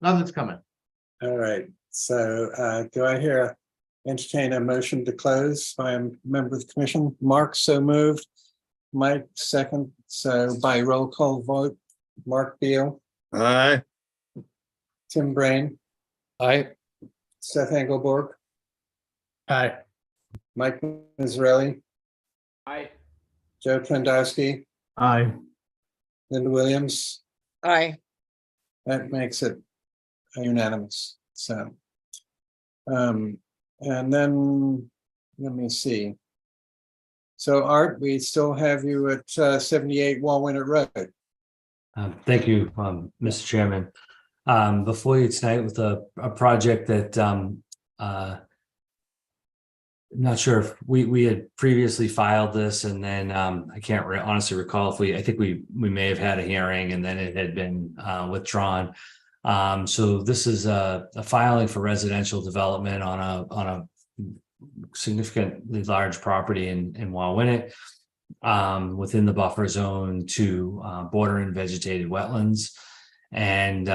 nothing's coming. All right, so do I entertain a motion to close by a member of the commission? Mark, so moved. Mike, second. So by roll call vote, Mark Beal, Aye. Tim Brain, Aye. Seth Engelborg, Aye. Mike Mazzarelli, Aye. Joe Trendowski, Aye. Linda Williams. Aye. That makes it unanimous. So, and then let me see. So Art, we still have you at 78 Walnut Road. Thank you, Mr. Chairman. Before you tonight with a project that I'm not sure if we had previously filed this, and then I can't honestly recall if I think we may have had a hearing and then it had been withdrawn. So this is a filing for residential development on a significantly large property in Wauwinet, within the buffer zone to bordering vegetated wetlands. And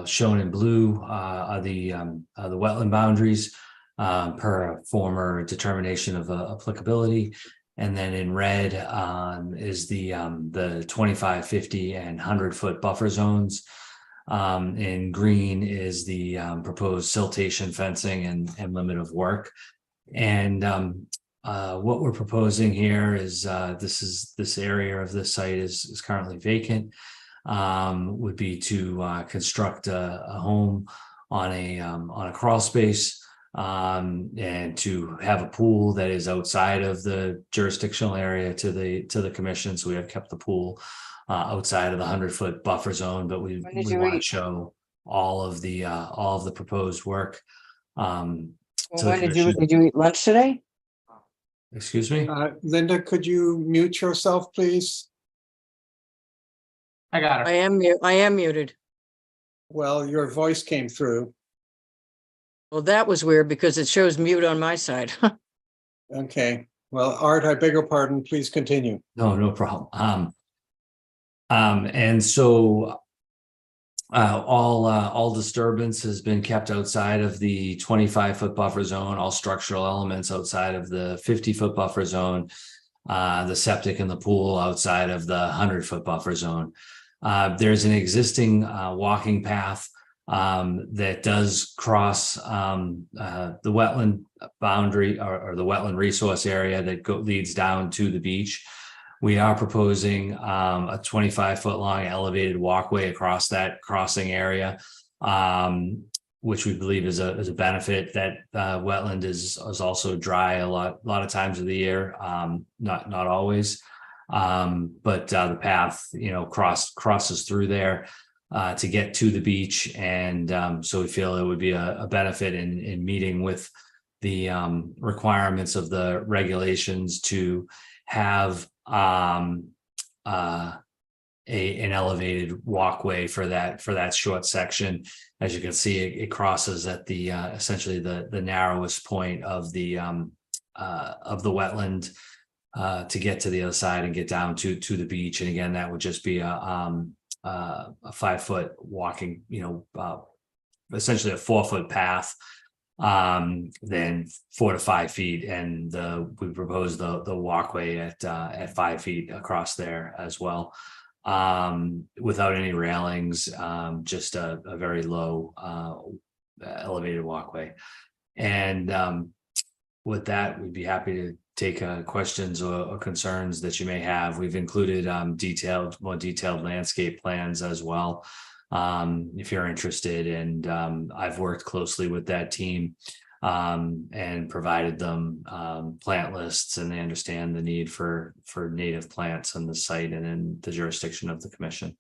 shown in blue are the wetland boundaries per a former determination of applicability. And then in red is the 25, 50, and 100-foot buffer zones. In green is the proposed siltation fencing and limit of work. And what we're proposing here is this area of this site is currently vacant. Would be to construct a home on a crawl space, and to have a pool that is outside of the jurisdictional area to the commission. So we have kept the pool outside of the 100-foot buffer zone, but we want to show all of the proposed work. When did you eat lunch today? Excuse me? Linda, could you mute yourself, please? I got her. I am muted. Well, your voice came through. Well, that was weird because it shows mute on my side. Okay. Well, Art, I beg your pardon. Please continue. No problem. And so all disturbance has been kept outside of the 25-foot buffer zone, all structural elements outside of the 50-foot buffer zone, the septic and the pool outside of the 100-foot buffer zone. There's an existing walking path that does cross the wetland boundary or the wetland resource area that leads down to the beach. We are proposing a 25-foot long elevated walkway across that crossing area, which we believe is a benefit. That wetland is also dry a lot of times of the year, not always. But the path, crosses through there to get to the beach, and so we feel it would be a benefit in meeting with the requirements of the regulations to have an elevated walkway for that short section. As you can see, it crosses at the essentially the narrowest point of the wetland to get to the other side and get down to the beach. And again, that would just be a 5-foot walking, essentially a 4-foot path, then 4 to 5 feet, and we propose the walkway at 5 feet across there as well, without any railings, just a very low elevated walkway. And with that, we'd be happy to take questions or concerns that you may have. We've included more detailed landscape plans as well, if you're interested. And I've worked closely with that team and provided them plant lists, and they understand the need for native plants on the site and in the jurisdiction of the commission.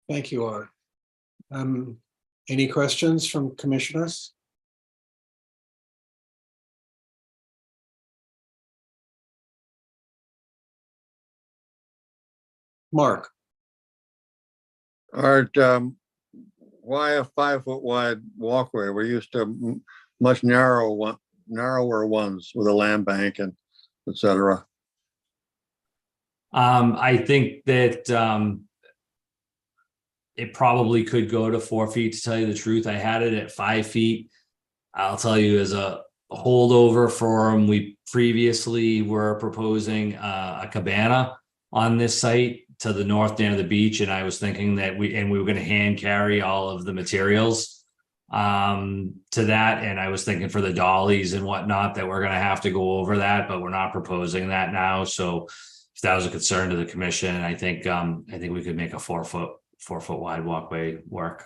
Thank you, Art. Any questions from commissioners? Mark. Art, why a 5-foot wide walkway? We're used to much narrower ones with a land bank and et cetera. I think that it probably could go to 4 feet, to tell you the truth. I had it at 5 feet. I'll tell you, as a holdover from, we previously were proposing a cabana on this site to the north near the beach, and I was thinking that we were going to hand carry all of the materials to that, and I was thinking for the dollies and whatnot that we're going to have to go over that, but we're not proposing that now. So if that was a concern to the commission, I think we could make a 4-foot wide walkway work.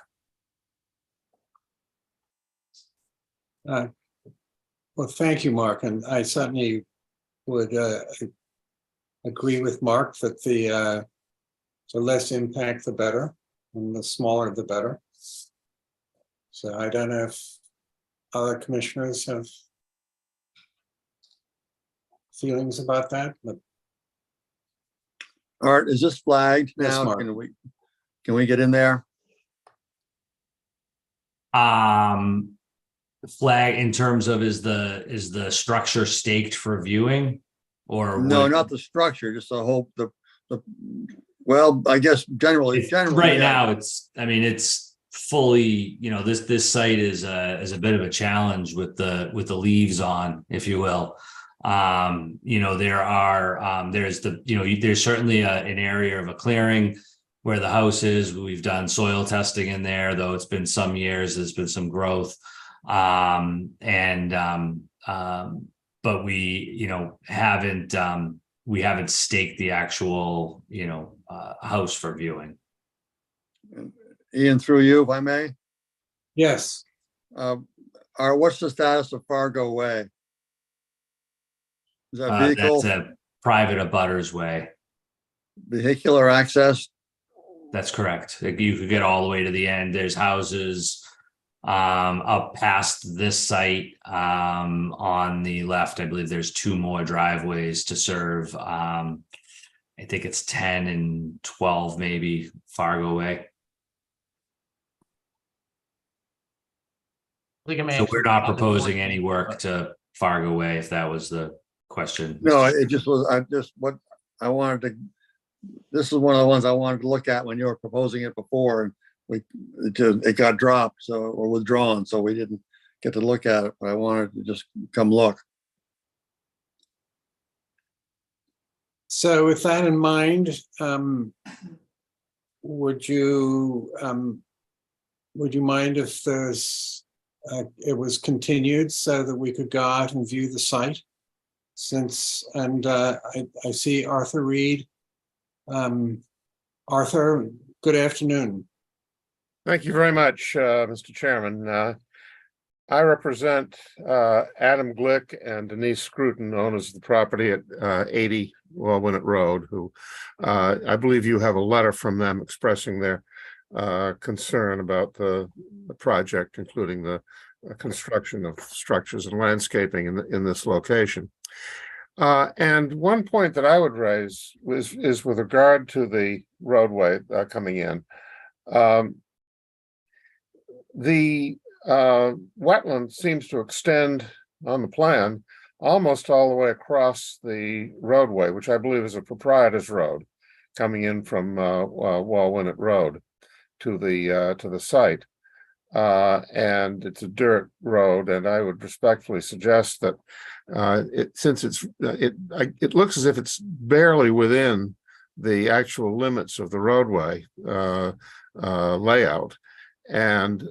Well, thank you, Mark, and I certainly would agree with Mark that the less impact, the better, and the smaller, the better. So I don't know if other commissioners have feelings about that, but. Art, is this flagged Yes, now? Mark. Can we get in there? Flag in terms of is the structure staked for viewing, or No, not the structure, just the whole, well, I guess generally right yeah. now it's fully, this site is a bit of a challenge with the leaves on, if you will. There's certainly an area of a clearing where the house is. We've done soil testing in there, though it's been some years, there's been some growth. But we haven't staked the actual, house for viewing. Ian, through you, if I may. Yes. What's the status of Fargo Way? Is that vehicle? That's a private abutters way. Vehicular access? That's correct. You could get all the way to the end. There's houses up past this site on the left. I believe there's 2 more driveways to serve. I think it's 10 and 12, maybe, Fargo Way. So we're not proposing any work to Fargo Way, if that was the question. No, it just was, this is one of the ones I wanted to look at when you were proposing it before, and it got dropped, or withdrawn, so we didn't get to look at it, but I wanted to just come look. So with that in mind, would you mind if it was continued so that we could go out and view the site? I see Arthur Reed. Arthur, good afternoon. Thank you very much, Mr. Chairman. I represent Adam Glick and Denise Scruton, owners of the property at 80 Wallwinnet Road, who I believe you have a letter from them expressing their concern about the project, including the construction of structures and landscaping in this location. And one point that I would raise is with regard to the roadway coming in. The wetland seems to extend on the plan almost all the way across the roadway, which I believe is a proprietor's road coming in from Wallwinnet Road to the site. And it's a dirt road, and I would respectfully suggest that it looks as if it's barely within the actual limits of the roadway layout, and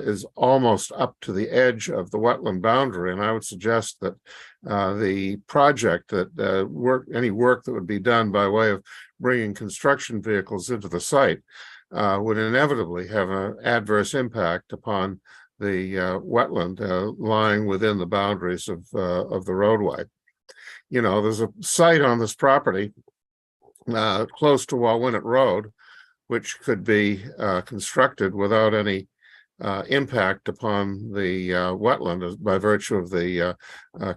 is almost up to the edge of the wetland boundary. And I would suggest that the project that any work that would be done by way of bringing construction vehicles into the site would inevitably have an adverse impact upon the wetland lying within the boundaries of the roadway. You know, there's a site on this property close to Wallwinnet Road, which could be constructed without any impact upon the wetland by virtue of the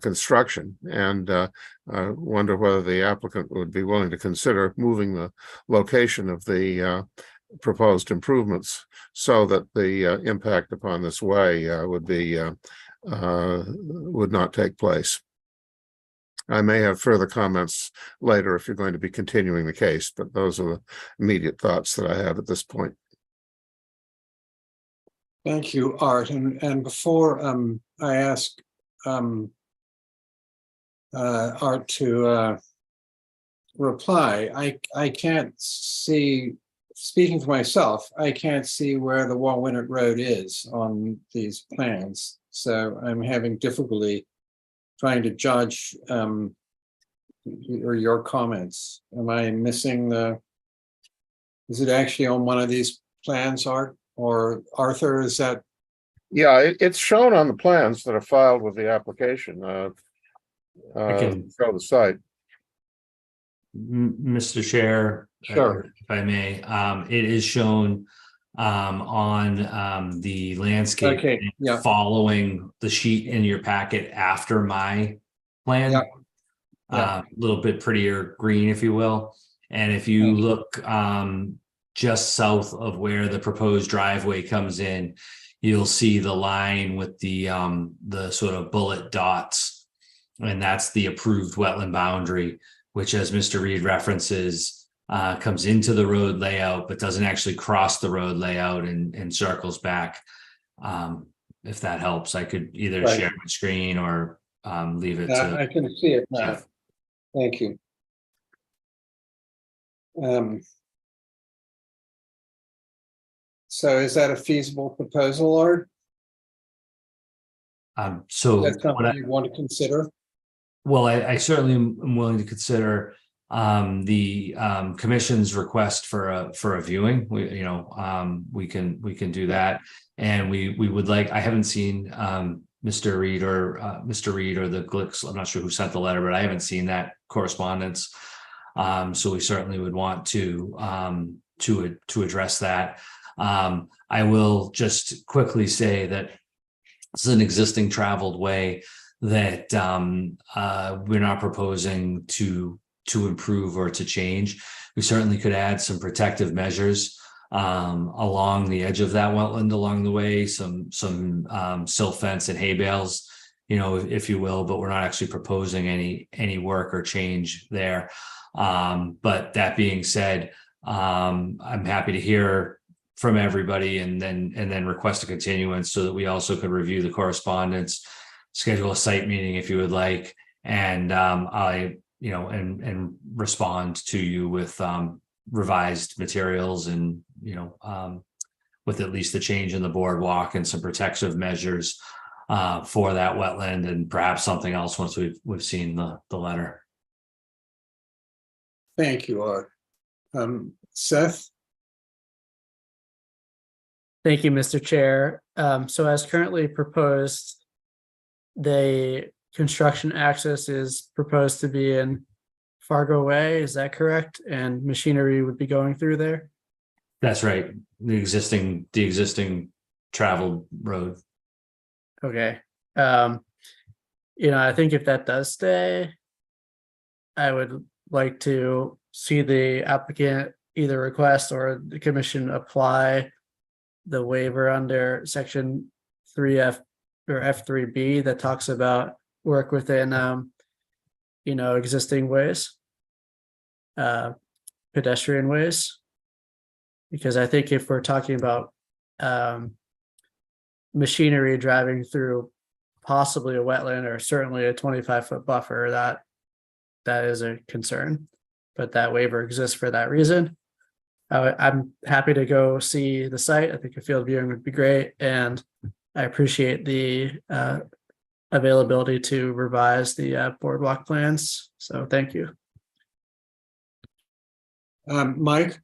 construction. And I wonder whether the applicant would be willing to consider moving the location of the proposed improvements so that the impact upon this way would not take place. I may have further comments later if you're going to be continuing the case, but those are the immediate thoughts that I have at this point. Thank you, Art. And before I ask Art to reply, I can't see, speaking for myself, I can't see where the Wallwinnet Road is on these plans. So I'm having difficulty trying to judge your comments. Am I missing is it actually on one of these plans, Art? Or Arthur, is that? Yeah, it's shown on the plans that are filed with the application. I can show the site. Mr. Chair, Sure. if I may, it is shown on the landscape following the sheet in your packet after my plan. A little bit prettier green, if you will. And if you look just south of where the proposed driveway comes in, you'll see the line with the sort of bullet dots, and that's the approved wetland boundary, which, as Mr. Reed references, comes into the road layout, but doesn't actually cross the road layout and circles back. If that helps, I could either share my screen or leave it to. I can see it now. Jeff. Thank you. So is that a feasible proposal, Art? So is that something you want to consider? Well, I certainly am willing to consider the commission's request for a viewing. We can do that, and we would like. I haven't seen Mr. Reed or the Glicks. I'm not sure who sent the letter, but I haven't seen that correspondence. So we certainly would want to address that. I will just quickly say that this is an existing traveled way that we're not proposing to improve or to change. We certainly could add some protective measures along the edge of that wetland along the way, some silt fence and hay bales, if you will, but we're not actually proposing any work or change there. But that being said, I'm happy to hear from everybody and then request a continuance so that we also could review the correspondence, schedule a site meeting if you would like, and and respond to you with revised materials and, with at least the change in the boardwalk and some protective measures for that wetland, and perhaps something else once we've seen the letter. Thank you, Art. Seth? Thank you, Mr. Chair. So as currently proposed, the construction access is proposed to be in Fargo Way, is that correct? And machinery would be going through there? That's right. The existing traveled road. Okay. I think if that does stay, I would like to see the applicant either request or the commission apply the waiver under section 3F or F3B that talks about work within, existing ways, pedestrian ways. Because I think if we're talking about machinery driving through possibly a wetland or certainly a 25-foot buffer, that is a concern. But that waiver exists for that reason. I'm happy to go see the site. I think a field viewing would be great, and I appreciate the availability to revise the boardwalk plans. So thank you. Mike?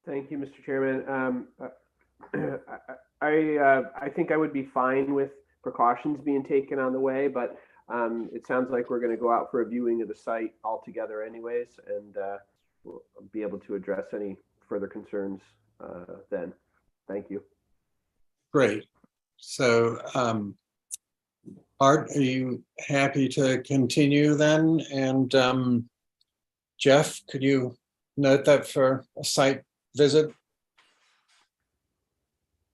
Thank you, Mr. Chairman. I think I would be fine with precautions being taken on the way, but it sounds like we're going to go out for a viewing of the site altogether anyways, and we'll be able to address any further concerns then. Thank you. Great. So, Art, are you happy to continue then? And Jeff, could you note that for a site visit?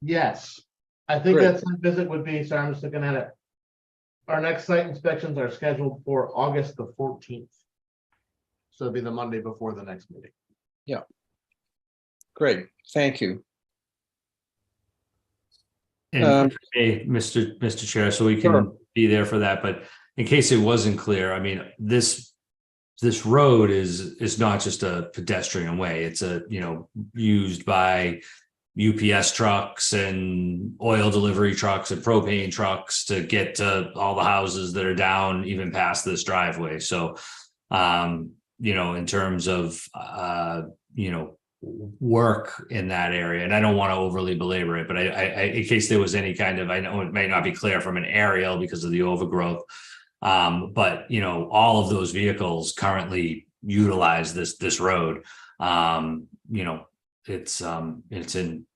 Yes, I think Great. that site visit would be, sorry, I'm just looking at it. Our next site inspections are scheduled for August the 14th. So it'll be the Monday before the next meeting. Yeah. Great, thank you. And Mr. Chair, so we can Sure. be there for that, but in case it wasn't clear, I mean, this road is not just a pedestrian way. It's used by UPS trucks and oil delivery trucks and propane trucks to get to all the houses that are down even past this driveway. So, in terms of, work in that area, and I don't want to overly belabor it, but I in case there was any kind of, I know it may not be clear from an aerial because of the overgrowth, but all of those vehicles currently utilize this road. It's in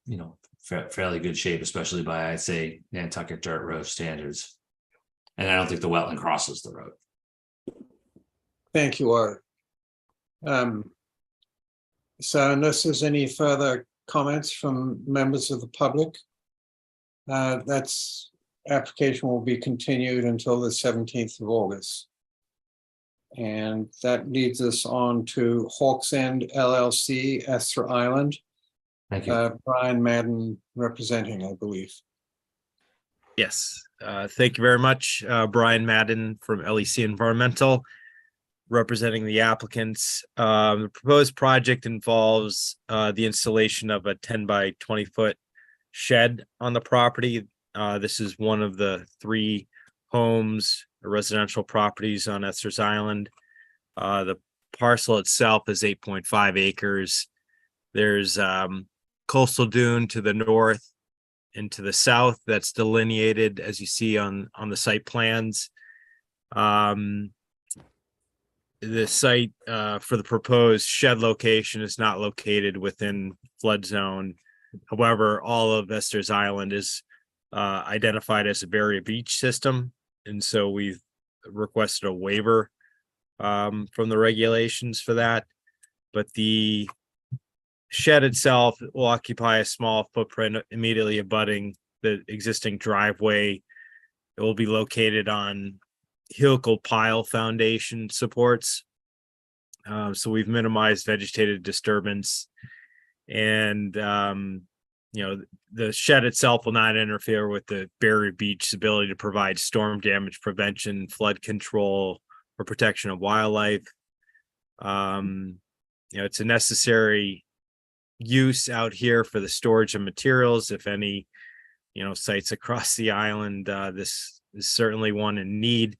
fairly good shape, especially by, I'd say, Nantucket dirt road standards, and I don't think the wetland crosses the road. Thank you, Art. So unless there's any further comments from members of the public, that's application will be continued until the 17th of August. And that leads us on to Hawks End LLC, Esther Island. Thank you. Brian Madden representing, I believe. Yes, thank you very much. Brian Madden from LEC Environmental, representing the applicants. The proposed project involves the installation of a 10 by 20 foot shed on the property. This is one of the 3 homes or residential properties on Esther's Island. The parcel itself is 8.5 acres. There's coastal dune to the north and to the south that's delineated, as you see on the site plans. The site for the proposed shed location is not located within flood zone. However, all of Esther's Island is identified as a barrier beach system, and so we've requested a waiver from the regulations for that. But the shed itself will occupy a small footprint immediately abutting the existing driveway. It will be located on helical pile foundation supports. So we've minimized vegetated disturbance, and the shed itself will not interfere with the barrier beach's ability to provide storm damage prevention, flood control, or protection of wildlife. it's a necessary use out here for the storage of materials. If any, sites across the island, this is certainly one in need.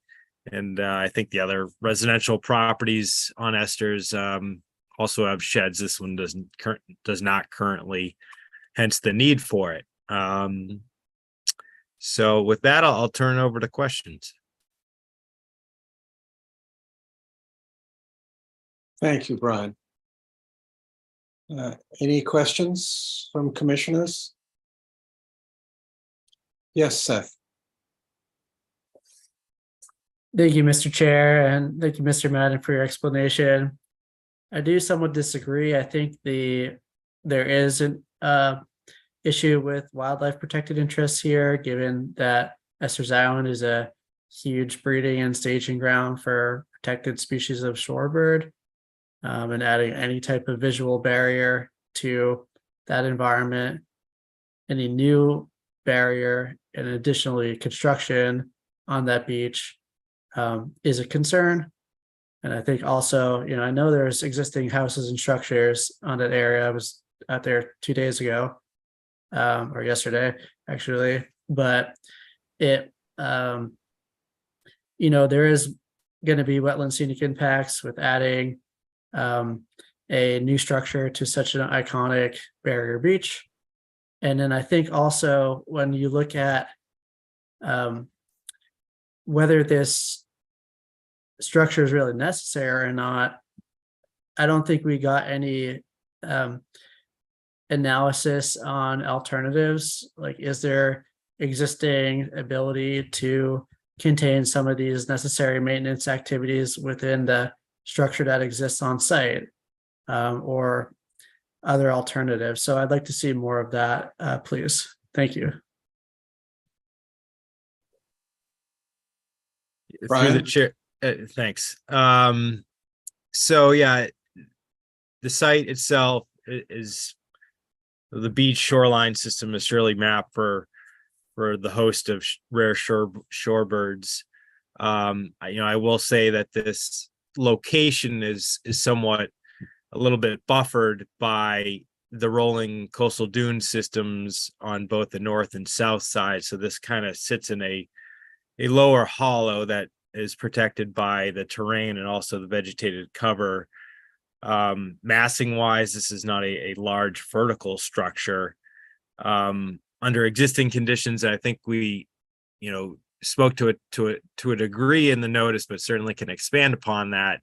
And I think the other residential properties on Esther's also have sheds. This one does not currently, hence the need for it. So with that, I'll turn it over to questions. Thank you, Brian. Any questions from commissioners? Yes, Seth. Thank you, Mr. Chair, and thank you, Mr. Madden, for your explanation. I do somewhat disagree. I think there is an issue with wildlife protected interests here, given that Esther's Island is a huge breeding and staging ground for protected species of shorebird. And adding any type of visual barrier to that environment, any new barrier, and additionally construction on that beach is a concern. And I think also, I know there's existing houses and structures on that area. I was out there 2 days ago, or yesterday, actually, but there is going to be wetland scenic impacts with adding a new structure to such an iconic barrier beach. And then I think also when you look at whether this structure is really necessary or not, I don't think we got any analysis on alternatives. Like, is there existing ability to contain some of these necessary maintenance activities within the structure that exists on site, or other alternatives? So I'd like to see more of that, please. Thank you. Through the chair, thanks. So yeah, the site itself is the beach shoreline system is surely mapped for the host of rare shorebirds. I will say that this location is somewhat a little bit buffered by the rolling coastal dune systems on both the north and south side. So this kind of sits in a lower hollow that is protected by the terrain and also the vegetated cover. Massing wise, this is not a large vertical structure. Under existing conditions, I think we, spoke to it to a degree in the notice, but certainly can expand upon that.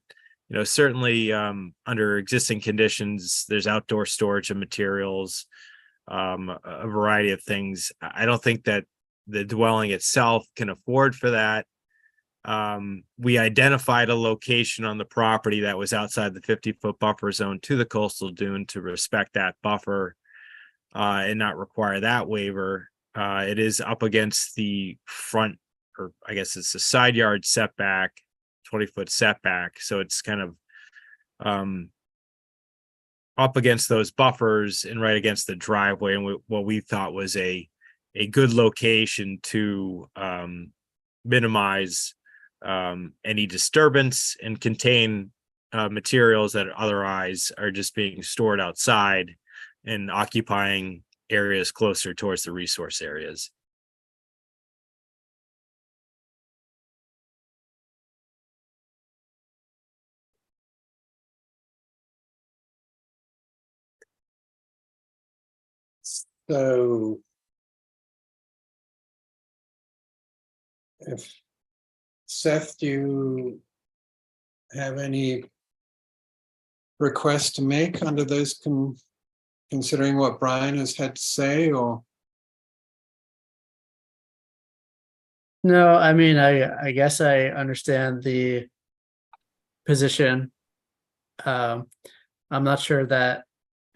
Certainly under existing conditions, there's outdoor storage of materials, a variety of things. I don't think that the dwelling itself can afford for that. We identified a location on the property that was outside the 50-foot buffer zone to the coastal dune to respect that buffer and not require that waiver. It is up against the front, or I guess it's a side yard setback, 20-foot setback. So it's kind of up against those buffers and right against the driveway, and what we thought was a good location to minimize any disturbance and contain materials that otherwise are just being stored outside and occupying areas closer towards the resource areas. So if Seth, do you have any requests to make under those considering what Brian has had to say, or? No, I mean, I guess I understand the position. I'm not sure that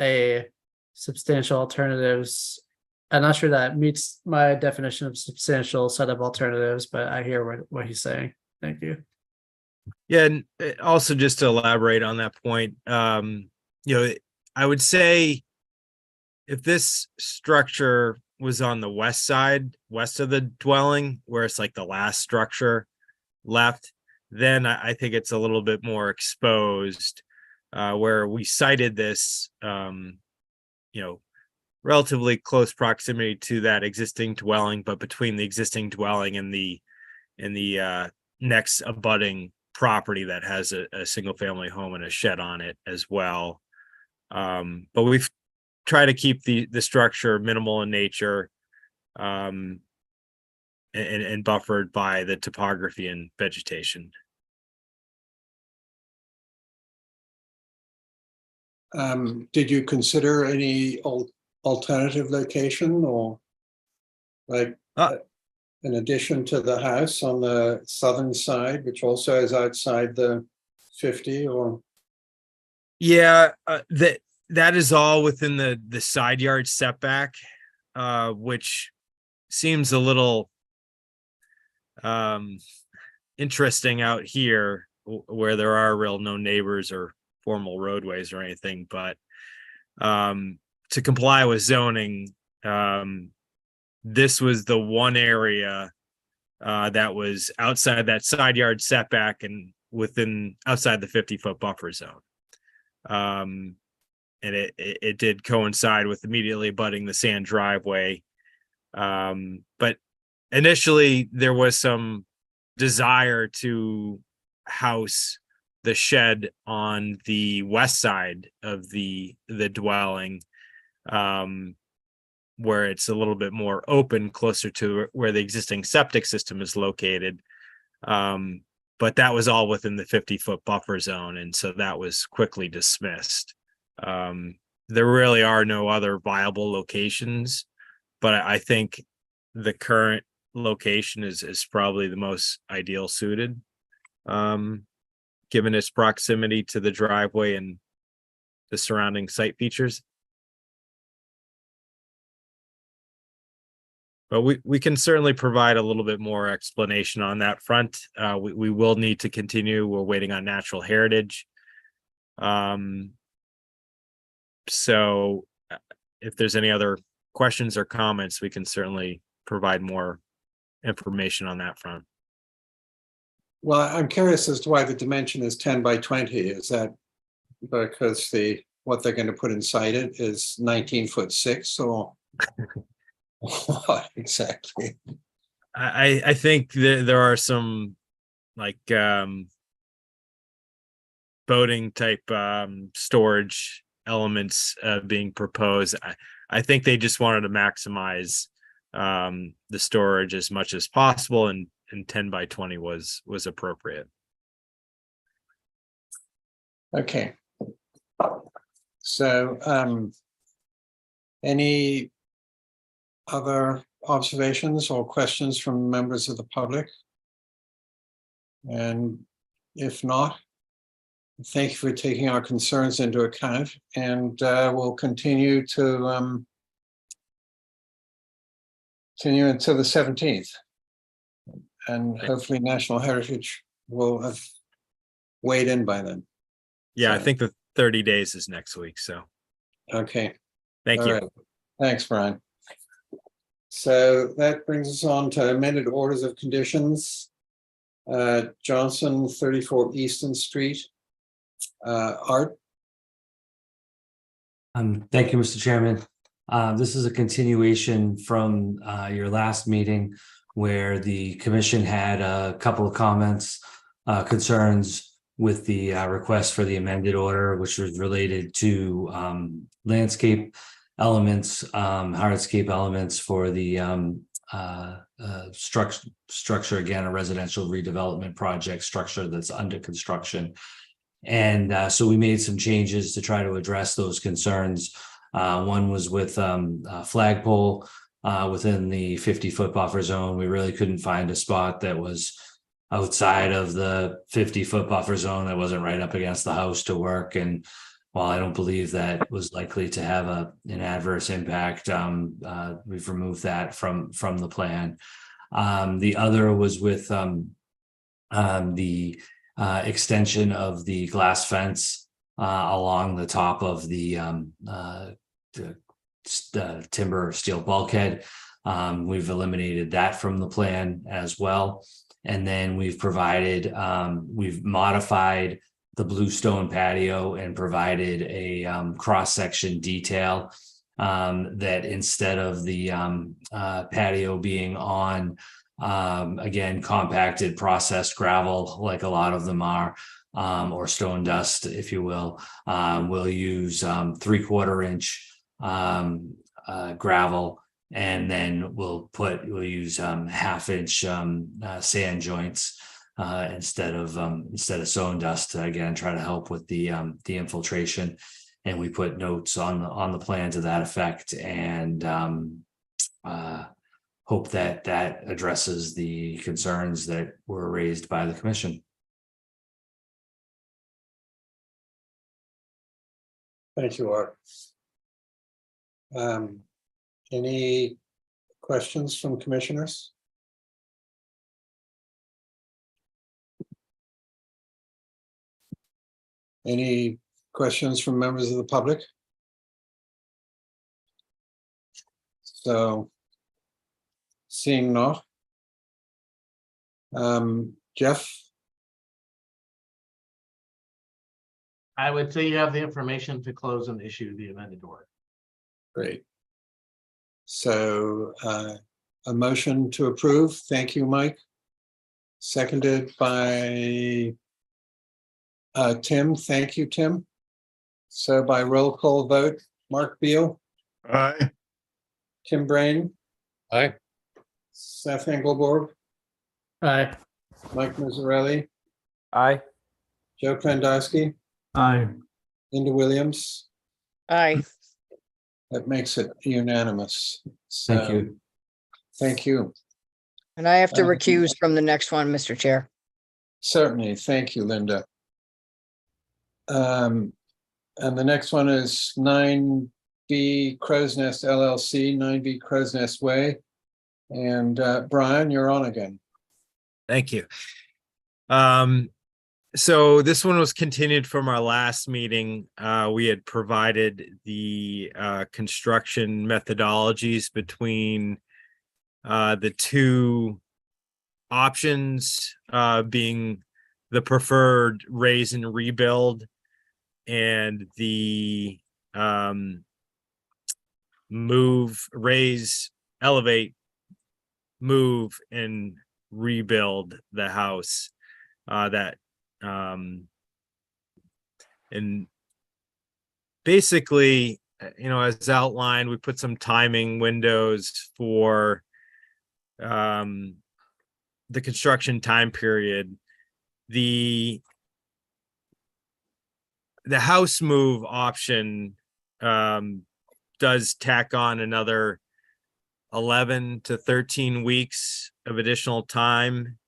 a substantial alternatives, I'm not sure that meets my definition of substantial set of alternatives, but I hear what he's saying. Thank you. Yeah, and also just to elaborate on that point, I would say if this structure was on the west side, west of the dwelling, where it's like the last structure left, then I think it's a little bit more exposed. where we cited this, relatively close proximity to that existing dwelling, but between the existing dwelling and the next abutting property that has a single family home and a shed on it as well. But we've tried to keep the structure minimal in nature, and buffered by the topography and vegetation. Did you consider any alternative location or like in addition to the house on the southern side, which also is outside the 50 or? Yeah, that is all within the side yard setback, which seems a little interesting out here where there are no neighbors or formal roadways or anything, but to comply with zoning, this was the one area that was outside that side yard setback and outside the 50-foot buffer zone. And it did coincide with immediately abutting the sand driveway. But initially there was some desire to house the shed on the west side of the dwelling, where it's a little bit more open, closer to where the existing septic system is located. But that was all within the 50-foot buffer zone, and so that was quickly dismissed. There really are no other viable locations, but I think the current location is probably the most ideal suited, given its proximity to the driveway and the surrounding site features. But we can certainly provide a little bit more explanation on that front. We will need to continue. We're waiting on natural heritage. So if there's any other questions or comments, we can certainly provide more information on that front. Well, I'm curious as to why the dimension is 10 by 20. Is that because what they're going to put inside it is 19'6" or what exactly? I think there are some like boating type storage elements being proposed. I think they just wanted to maximize the storage as much as possible, and 10 by 20 was appropriate. Okay. So any other observations or questions from members of the public? And if not, thank you for taking our concerns into account, and we'll continue to continue until the 17th. And hopefully National Heritage will have weighed in by then. Yeah, So, I think the 30 days is next week. So, okay. thank All you. right. Thanks, Brian. So that brings us on to amended orders of conditions. Johnson, 34 Easton Street. Art. Thank you, Mr. Chairman. This is a continuation from your last meeting where the commission had a couple of comments, concerns with the request for the amended order, which was related to landscape elements, hardscape elements for the structure, again, a residential redevelopment project structure that's under construction. And so we made some changes to try to address those concerns. One was with a flagpole within the 50-foot buffer zone. We really couldn't find a spot that was outside of the 50-foot buffer zone that wasn't right up against the house to work. And while I don't believe that was likely to have an adverse impact, we've removed that from the plan. The other was with the extension of the glass fence along the top of the timber steel bulkhead. We've eliminated that from the plan as well. And then we've modified the bluestone patio and provided a cross-section detail that instead of the patio being on again compacted processed gravel like a lot of them are, or stone dust, if you will, we'll use 3/4 inch gravel, and then we'll use 1/2 inch sand joints instead of stone dust to again try to help with the infiltration. And we put notes on the plan to that effect, and hope that addresses the concerns that were raised by the commission. Thank you, Art. Any questions from commissioners? Any questions from members of the public? So, seeing not. Jeff, I would say you have the information to close and issue the amended order. great. So, a motion to approve. Thank you, Mike. Seconded by Tim. Thank you, Tim. So by roll call vote, Mark Beal, Aye. Tim Brain, Aye. Seth Engelborg, Aye. Mike Mazzarelli, Aye. Joe Krandowski, Aye. Linda Williams. Aye. That makes it unanimous. Thank So, you. Thank you. And I have to Um, recuse from the next one, Mr. Chair. Certainly. Thank you, Linda. And the next one is 9B Crow's Nest LLC, 9B Crow's Nest Way. And Brian, you're on again. Thank you. So this one was continued from our last meeting. We had provided the construction methodologies between the two options, being the preferred raise and rebuild and the move, raise, elevate, move, and rebuild the house. And basically, as outlined, we put some timing windows for the construction time period. The house move option does tack on another 11 to 13 weeks of additional time,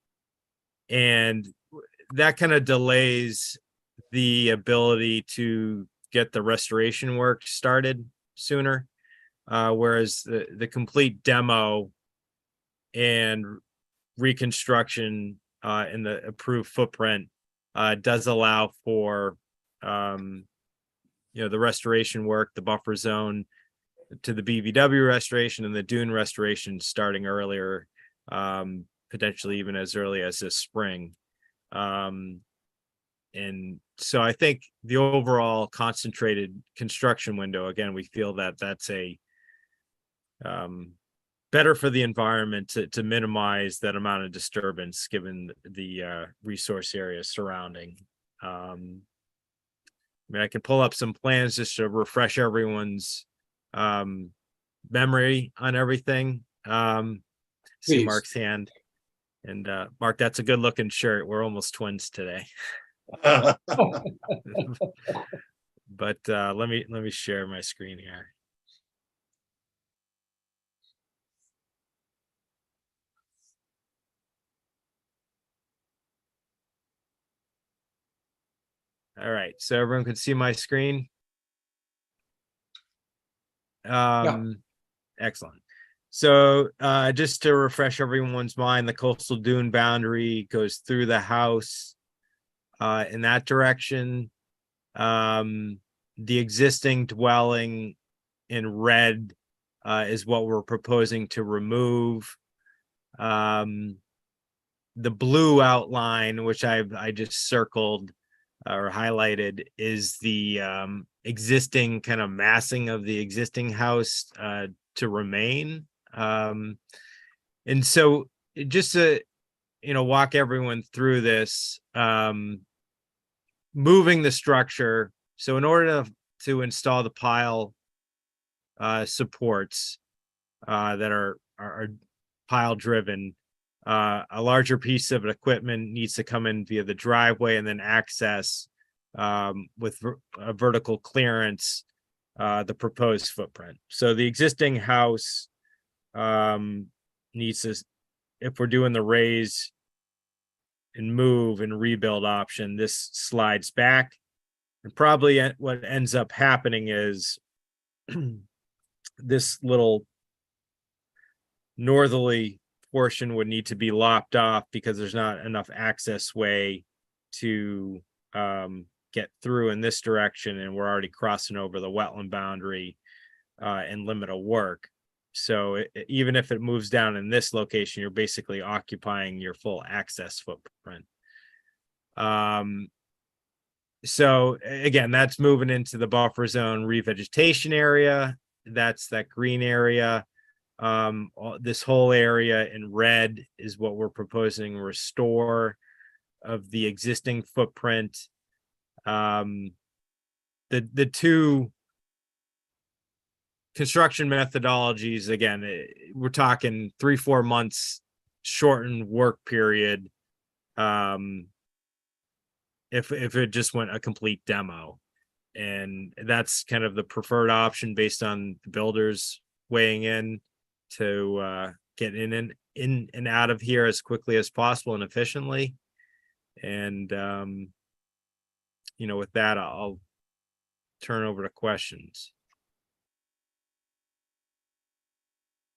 and that kind of delays the ability to get the restoration work started sooner, whereas the complete demo and reconstruction in the approved footprint does allow for the restoration work, the buffer zone to the BVW restoration and the dune restoration starting earlier, potentially even as early as this spring. And so I think the overall concentrated construction window, again, we feel that that's a better for the environment to minimize that amount of disturbance given the resource area surrounding. I mean, I can pull up some plans just to refresh everyone's memory on everything. See Please. Mark's hand. And Mark, that's a good looking shirt. We're almost twins today. But let me share my screen here. All right, so everyone can see my screen. Excellent. So just to refresh everyone's mind, the coastal dune boundary goes through the house in that direction. The existing dwelling in red is what we're proposing to remove. The blue outline, which I just circled, or highlighted is the existing kind of massing of the existing house to remain. And so just to, walk everyone through this, moving the structure. So in order to install the pile supports that are pile driven, a larger piece of equipment needs to come in via the driveway and then access with a vertical clearance the proposed footprint. So the existing house needs to, if we're doing the raise and move and rebuild option, this slides back. And probably what ends up happening is this little northerly portion would need to be lopped off because there's not enough access way to get through in this direction, and we're already crossing over the wetland boundary and limit of work. So even if it moves down in this location, you're basically occupying your full access footprint. So again, that's moving into the buffer zone revegetation area. That's that green area. This whole area in red is what we're proposing restore of the existing footprint. The two construction methodologies, again, we're talking 3-4 months shortened work period. If it just went a complete demo, and that's kind of the preferred option based on the builders weighing in to get in and out of here as quickly as possible and efficiently. And with that, I'll turn over to questions.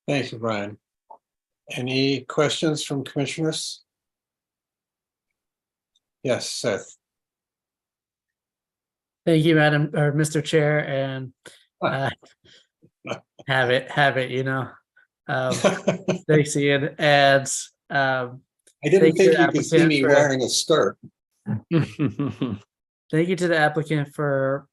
Thank you, Brian. Any questions from commissioners? Yes, Seth. Thank you, Madam or Mr. Chair, and have it, thanks, Ian. And I didn't thank you to think the you could see applicant me for- wearing a skirt. Thank you to the applicant for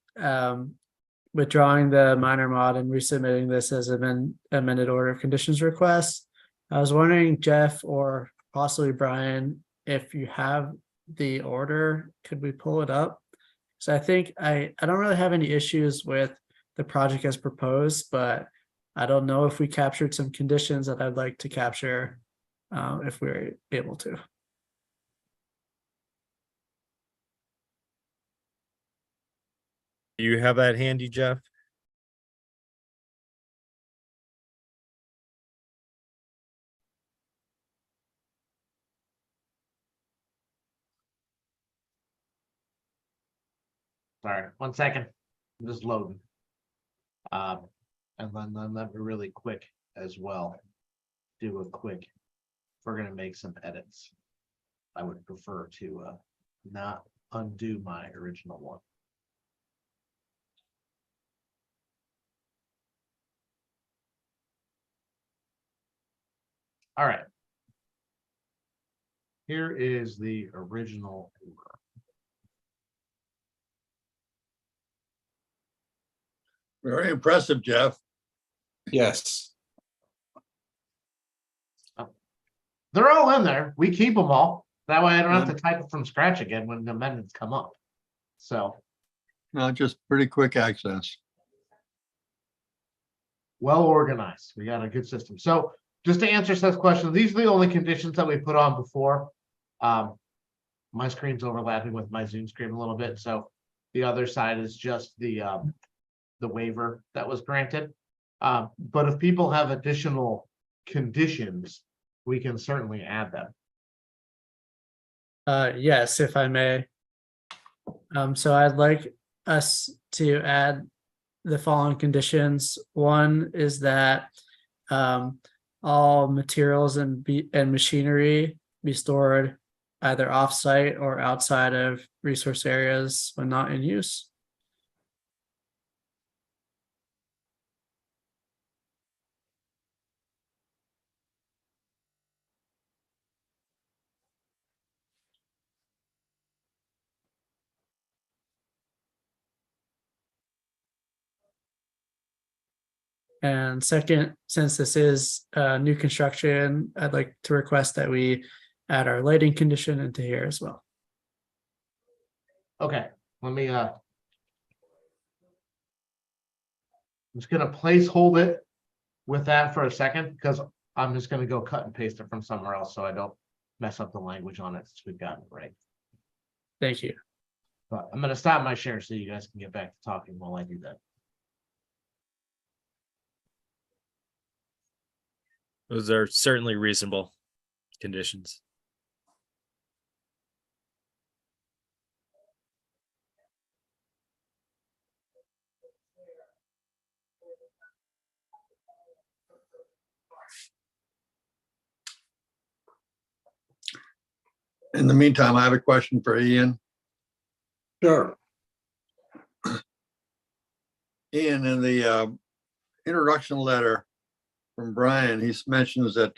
withdrawing the minor mod and resubmitting this as an amended order of conditions request. I was wondering, Jeff, or possibly Brian, if you have the order, could we pull it up? So I think I don't really have any issues with the project as proposed, but I don't know if we captured some conditions that I'd like to capture if we're able to. Do you have that handy, Jeff? Sorry, 1 second. I'm just loading. And then let me really quick as well. Do a quick. We're gonna make some edits. I would prefer to not undo my original one. All right. Here is the original order. Very impressive, Jeff. Yes. They're all in there. We keep them all. That way I don't have to type it from scratch again when the amendments come up. So. No, just pretty quick access. Well organized. We got a good system. So just to answer Seth's question, these are the only conditions that we put on before. My screen's overlapping with my Zoom screen a little bit. So the other side is just the waiver that was granted. But if people have additional conditions, we can certainly add them. Yes, if I may. So I'd like us to add the following conditions. One is that all materials and machinery be stored either off-site or outside of resource areas when not in use. And second, since this is new construction, I'd like to request that we add our lighting condition into here as well. Okay, let me, I'm just gonna placehold it with that for a second, because I'm just gonna go cut and paste it from somewhere else, so I don't mess up the language on it, since we've gotten it right. Thank you. But I'm gonna stop my share so you guys can get back to talking while I do that. Those are certainly reasonable conditions. In the meantime, I have a question for Ian. Sure. Ian, in the introduction letter from Brian, he mentions that,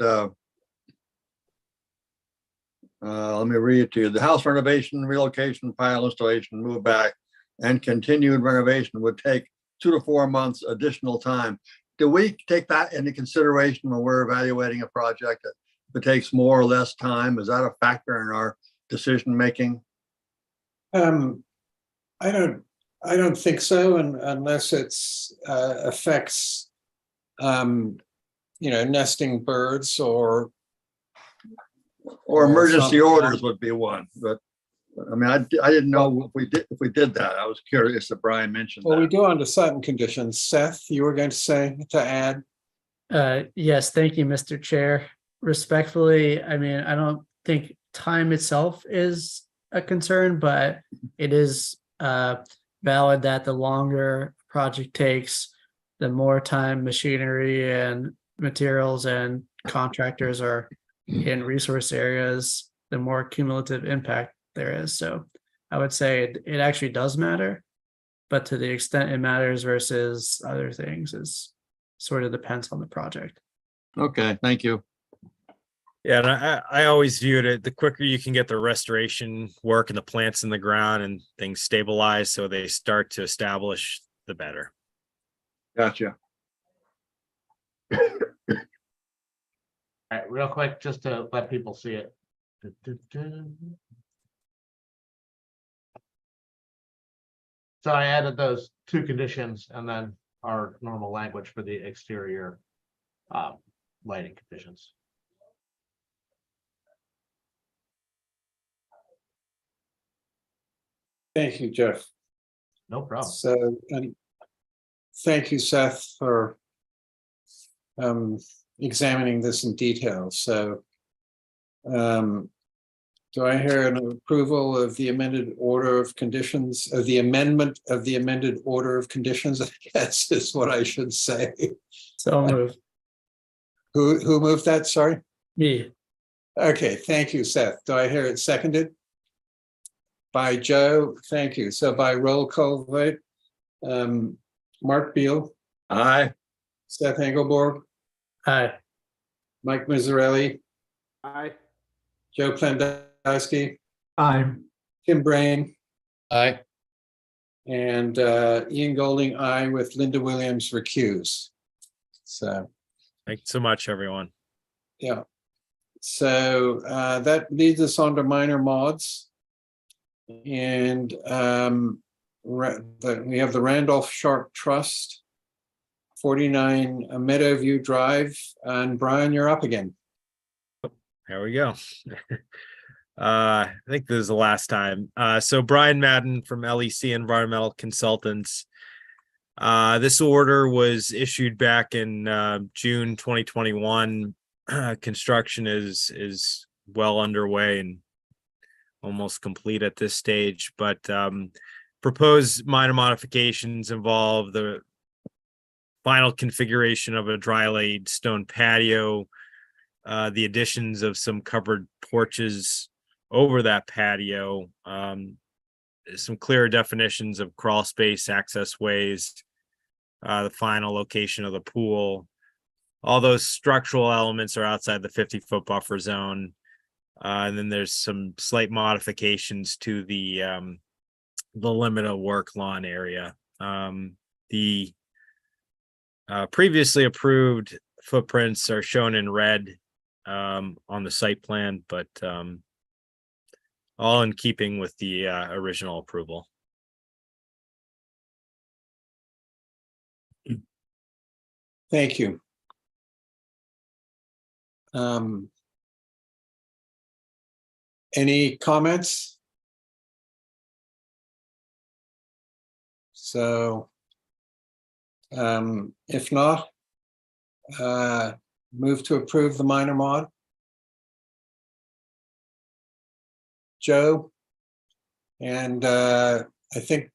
let me read it to you. The house renovation, relocation, pile installation, move back, and continued renovation would take 2 to 4 months additional time. Do we take that into consideration when we're evaluating a project? That if it takes more or less time, is that a factor in our decision making? I don't think so, and unless it's affects nesting birds or Emergency something. orders would be one, but I mean, I didn't know if we did that. I was curious that Brian mentioned Well, we that. do under certain conditions. Seth, you were going to say to add? Yes, thank you, Mr. Chair. Respectfully, I mean, I don't think time itself is a concern, but it is valid that the longer a project takes, the more time machinery and materials and contractors are in resource areas, the more cumulative impact there is. So I would say it actually does matter, but to the extent it matters versus other things is sort of depends on the project. Okay, thank you. Yeah, and I always viewed it, the quicker you can get the restoration work and the plants in the ground and things stabilized so they start to establish, the better. Gotcha. All right, real quick, just to let people see it. So I added those 2 conditions and then our normal language for the exterior lighting conditions. Thank you, Jeff. No problem. So, and thank you, Seth, for examining this in detail. So, do I hear an approval of the amended order of conditions, of the amendment of the amended order of conditions? I guess is what I should say. So moved. Who moved that? Sorry. Me. Okay, thank you, Seth. Do I hear it seconded? By Joe, thank you. So by roll call vote, Mark Beal, Aye. Seth Engelborg, Aye. Mike Mizzarelli, Aye. Joe Plandowski, Aye. Tim Brain, Aye. and Ian Golding, aye, with Linda Williams recused. So, Thank you so much, everyone. yeah. So that leads us on to minor mods. And we have the Randolph Sharp Trust, 49 Meadowview Drive, and Brian, you're up again. There we go. I think this is the last time. So Brian Madden from LEC Environmental Consultants. This order was issued back in June 2021. Construction is well underway and almost complete at this stage, but proposed minor modifications involve the final configuration of a dry laid stone patio, the additions of some covered porches over that patio, some clearer definitions of crawl space, access ways, the final location of the pool. All those structural elements are outside the 50-foot buffer zone. And then there's some slight modifications to the limit of work lawn area. The Previously approved footprints are shown in red on the site plan, but all in keeping with the original approval. Thank you. Any comments? So, if not, move to approve the minor mod. Joe? And I think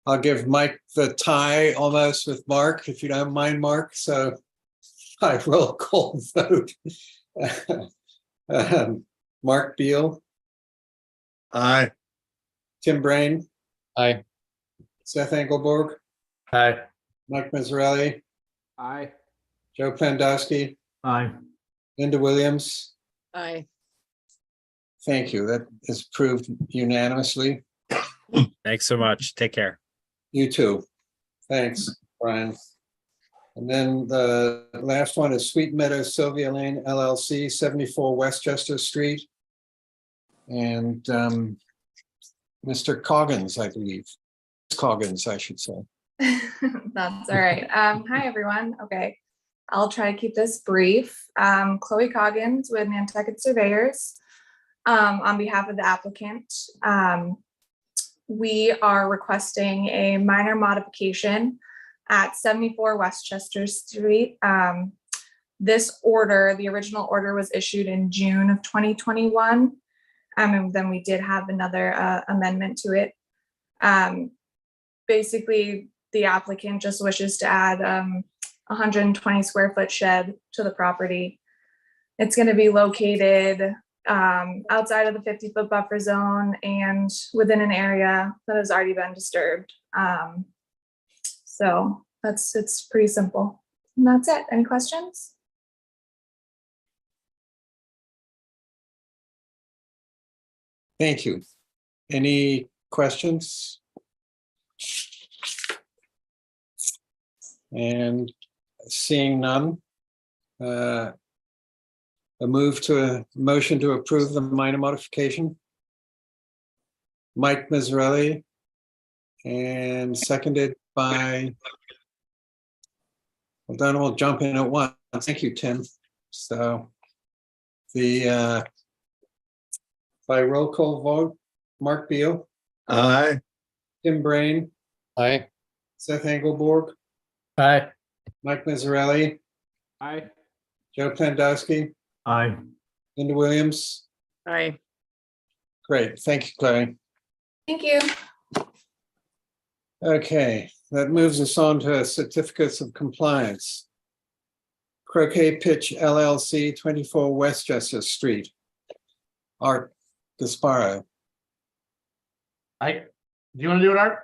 I'll give Mike the tie almost with Mark, if you don't mind, Mark. So I roll call vote. Mark Beal, Aye. Tim Brain, Aye. Seth Engelborg, Aye. Mike Mazzarelli, Aye. Joe Pandowski, Aye. Linda Williams. Aye. Thank you. That is approved unanimously. Thanks so much. Take care. You too. Thanks, Brian. And then the last one is Sweet Meadows Sylvia Lane LLC, 74 Westchester Street. And Mr. Coggins, I believe. Coggins, I should say. That's all right. Hi, everyone. Okay. I'll try to keep this brief. Chloe Coggins with Nantucket Surveyors. On behalf of the applicant, we are requesting a minor modification at 74 Westchester Street. This order, the original order was issued in June of 2021. And then we did have another amendment to it. Basically, the applicant just wishes to add 120 square foot shed to the property. It's going to be located outside of the 50-foot buffer zone and within an area that has already been disturbed. So it's pretty simple. And that's it. Any questions? Thank you. Any questions? And seeing none, a motion to approve the minor modification. Mike Mazzarelli, and seconded by, well, then we'll jump in at once. Thank you, Tim. So the by roll call vote, Mark Beal, Aye. Tim Brain, Aye. Seth Engelborg, Aye. Mike Mazzarelli, Aye. Joe Pandowski, Aye. Linda Williams. Aye. Great. Thank you, Chloe. Thank you. Okay, that moves us on to certificates of compliance. Croquet Pitch LLC, 24 Westchester Street. Art Gasparo. Do you want to do it, Art?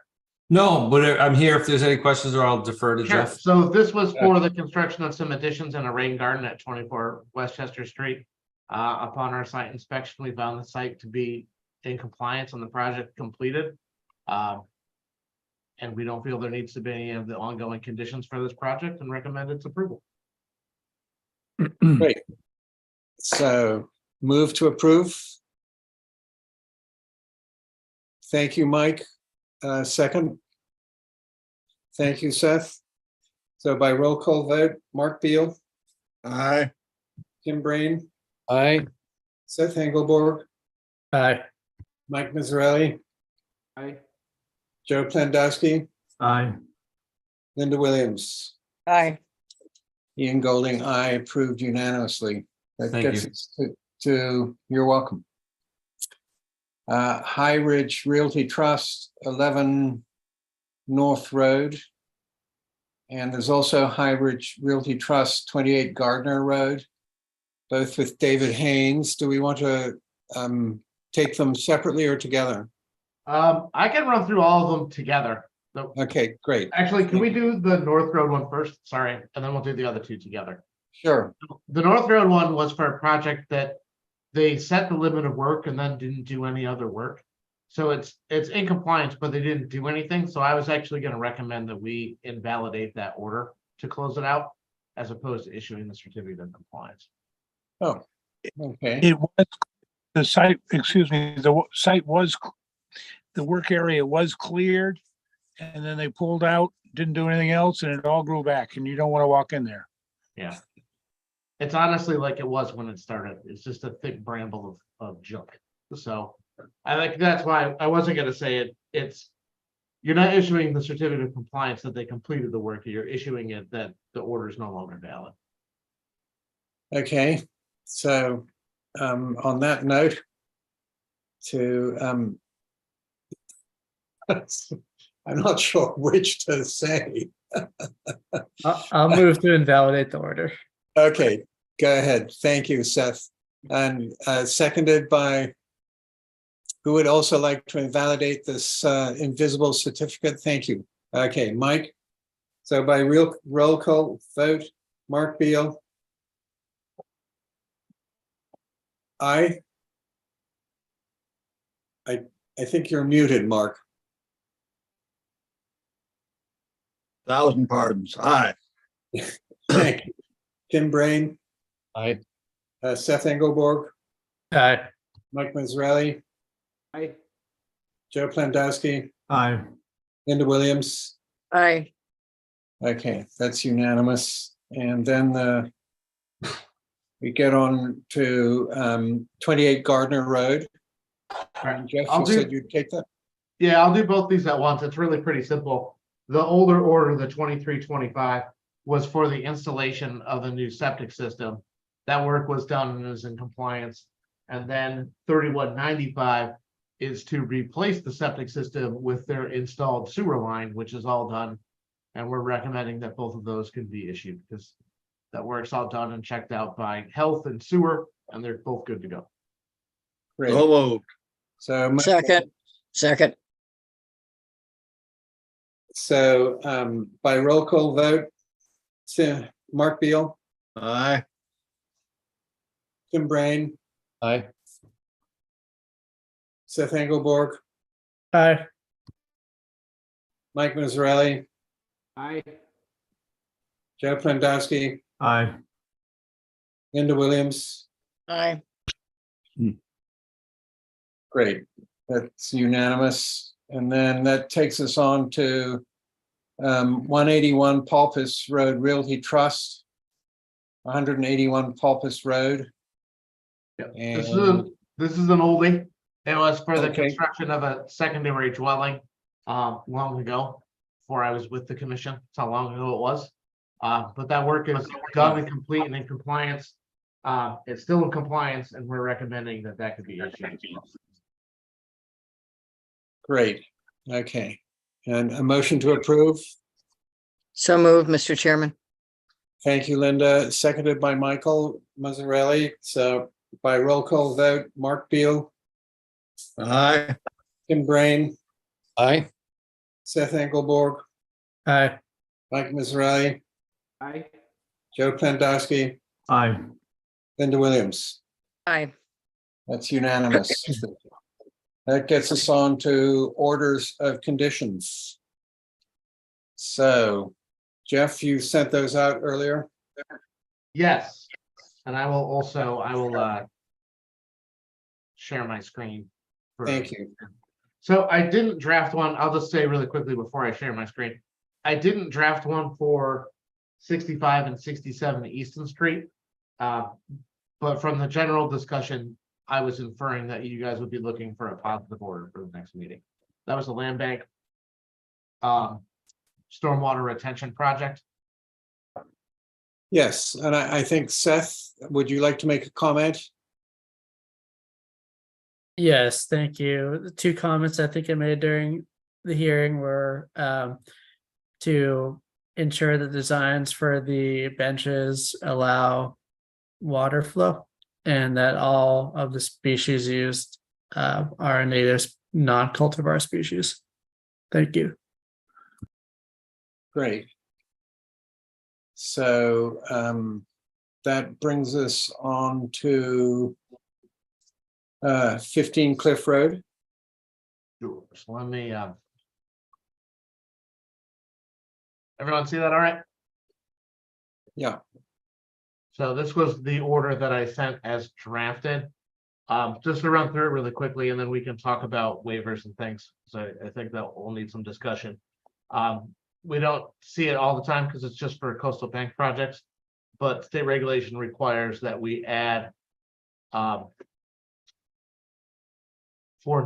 No, but I'm here if there's any questions, or I'll defer to Sure. Jeff. So this was for the construction of some additions and a rain garden at 24 Westchester Street. Upon our site inspection, we found the site to be in compliance and the project completed. And we don't feel there needs to be any of the ongoing conditions for this project and recommend its approval. Great. So move to approve. Thank you, Mike. Second. Thank you, Seth. So by roll call vote, Mark Beal, Aye. Tim Brain, Aye. Seth Engelborg, Aye. Mike Mazzarelli, Aye. Joe Pandowski, Aye. Linda Williams, Aye. Ian Golding, aye, approved unanimously. That Thank gets you. us to you're welcome. High Ridge Realty Trust, 11 North Road. And there's also High Ridge Realty Trust, 28 Gardner Road, both with David Haynes. Do we want to take them separately or together? I can run through all of them together. So Okay, great. actually, can we do the North Road one first? Sorry, and then we'll do the other two together. Sure. The North Road one was for a project that they set the limit of work and then didn't do any other work. So it's in compliance, but they didn't do anything. So I was actually gonna recommend that we invalidate that order to close it out as opposed to issuing the certificate of compliance. Oh, okay. It was, the site, excuse me, the site was, the work area was cleared. And then they pulled out, didn't do anything else, and it all grew back, and you don't want to walk in there. Yeah. It's honestly like it was when it started. It's just a thick bramble of junk. So I think that's why I wasn't gonna say it. It's, you're not issuing the certificate of compliance that they completed the work. You're issuing it that the order is no longer valid. Okay, so on that note, to I'm not sure which to say. I'll move to invalidate the order. Okay, go ahead. Thank you, Seth. And seconded by, who would also like to invalidate this invisible certificate? Thank you. Okay, Mike. So by roll call vote, Mark Beal. I think you're muted, Mark. 1,000 pardons. Aye. Thank you. Tim Brain. Aye. Seth Engelborg. Aye. Mike Mazzarelli. Aye. Joe Plandowski. Aye. Linda Williams. Aye. Okay, that's unanimous. And then we get on to 28 Gardner Road. Jeff, I'll you said you'd take that? Yeah, I'll do both these at once. It's really pretty simple. The older order, the 2325, was for the installation of the new septic system. That work was done and is in compliance. And then 3195 is to replace the septic system with their installed sewer line, which is all done. And we're recommending that both of those can be issued because that work's all done and checked out by health and sewer, and they're both good to go. Great. So moved. So Second. So by roll call vote, Mark Beal, Aye. Tim Brain, Aye. Seth Engelborg, Aye. Mike Mazzarelli, Aye. Joe Plandowski, Aye. Linda Williams. Aye. Great, that's unanimous. And then that takes us on to 181 Pulpus Road Realty Trust, 181 Pulpus Road. This is And this is an oldie. It was for the Okay. construction of a secondary dwelling long ago, before I was with the commission. That's how long ago it was. But that work is done and complete and in compliance. It's still in compliance, and we're recommending that that could be issued. great, okay. And a motion to approve. So moved, Mr. Chairman. Thank you, Linda. Seconded by Michael Mazzarelli. So by roll call vote, Mark Beal, Aye. Tim Brain, Aye. Seth Engelborg, Aye. Mike Mazzarelli, Aye. Joe Plandowski, Aye. Linda Williams. Aye. That's unanimous. That gets us on to orders of conditions. So, Jeff, you sent those out earlier? Yes, and I will share my screen. Thank you. So I didn't draft one. I'll just say really quickly before I share my screen. I didn't draft one for 65 and 67 Easton Street. But from the general discussion, I was inferring that you guys would be looking for a positive order for the next meeting. That was the land bank stormwater retention project. Yes, and I think Seth, would you like to make a comment? Yes, thank you. The two comments I think I made during the hearing were to ensure the designs for the benches allow water flow and that all of the species used are native non-cultivar species. Thank you. Great. So that brings us on to 15 Cliff Road. Sure. So let me, everyone see that all right? Yeah. So this was the order that I sent as drafted. Just to run through it really quickly, and then we can talk about waivers and things. So I think that will need some discussion. We don't see it all the time because it's just for coastal bank projects, but state regulation requires that we add for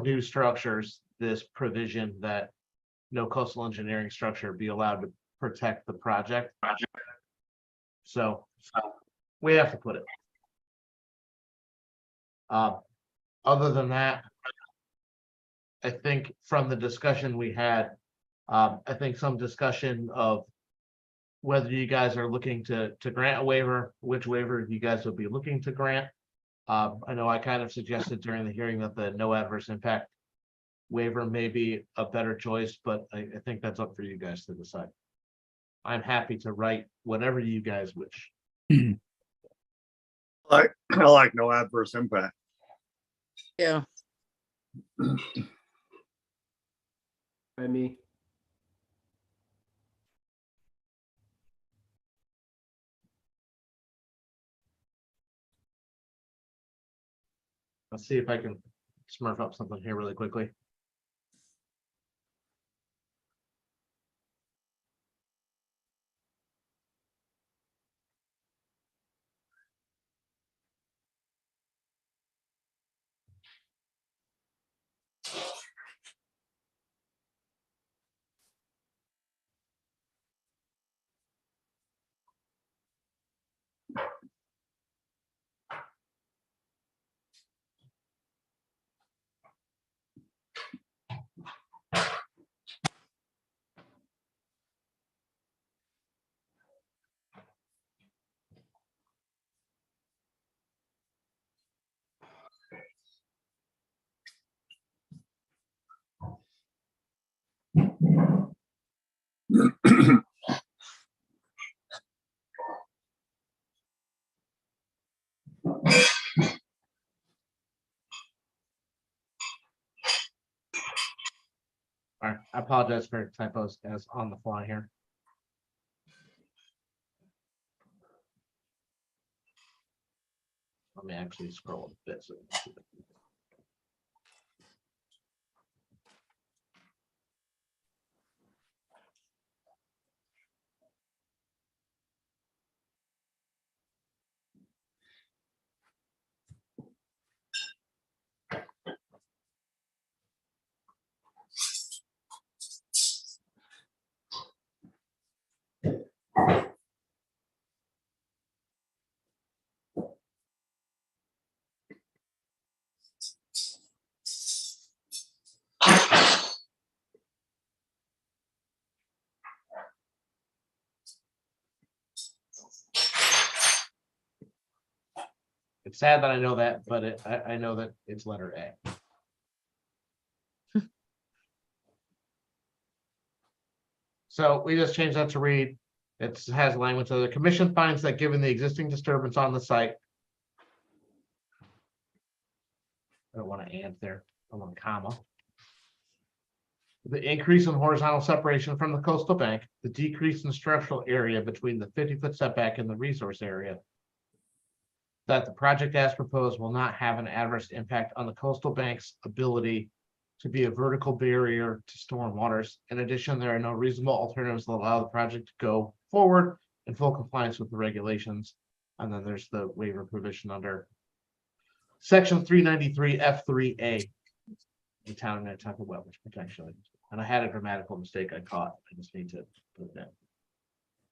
new structures, this provision that no coastal engineering structure be allowed to protect the project. So we have to put it. Other than that, I think from the discussion we had, I think some discussion of whether you guys are looking to grant a waiver, which waiver you guys would be looking to grant. I know I kind of suggested during the hearing that the no adverse impact waiver may be a better choice, but I think that's up for you guys to decide. I'm happy to write whatever you guys wish. I like no adverse impact. Yeah, By me. Let's see if I can smurf up something here really quickly. All right, I apologize for typos as on the fly here. Let me actually scroll a bit. So you can see it. It's sad that I know that, but I know that it's letter A. So we just changed that to read. It has language. So the commission finds that given the existing disturbance on the site. I don't want to and there. I want a comma. The increase in horizontal separation from the coastal bank, the decrease in structural area between the 50-foot setback and the resource area. That the project as proposed will not have an adverse impact on the coastal bank's ability to be a vertical barrier to storm waters. In addition, there are no reasonable alternatives that allow the project to go forward in full compliance with the regulations. And then there's the waiver provision under section 393 F3A, the town of Nantucket wetlands protection. And I had a grammatical mistake I caught. I just need to put it in.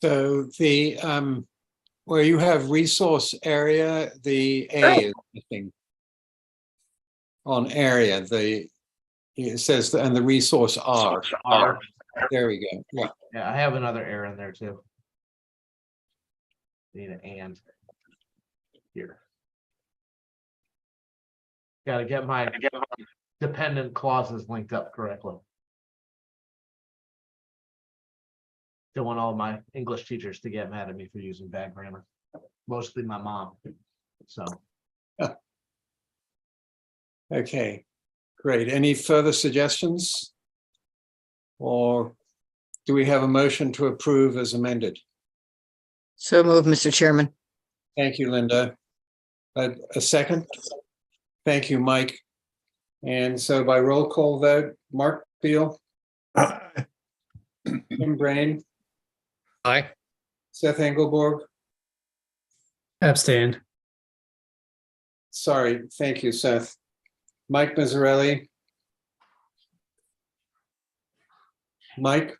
So the where you have resource area, the A is missing. On area, it says, and the resource R. There we go. Yeah. Yeah, I have another error in there too. Need an and here. Got to get my dependent clauses linked up correctly. Don't want all my English teachers to get mad at me for using bad grammar. Mostly my mom. So Okay. Great. Any further suggestions? Or do we have a motion to approve as amended? So move, Mr. Chairman. Thank you, Linda. A second? Thank you, Mike. And so by roll call vote, Mark Beal, Tim Brain, Aye. Seth Engelborg. Abstain. Sorry, thank you, Seth. Mike Mazzarelli. Mike?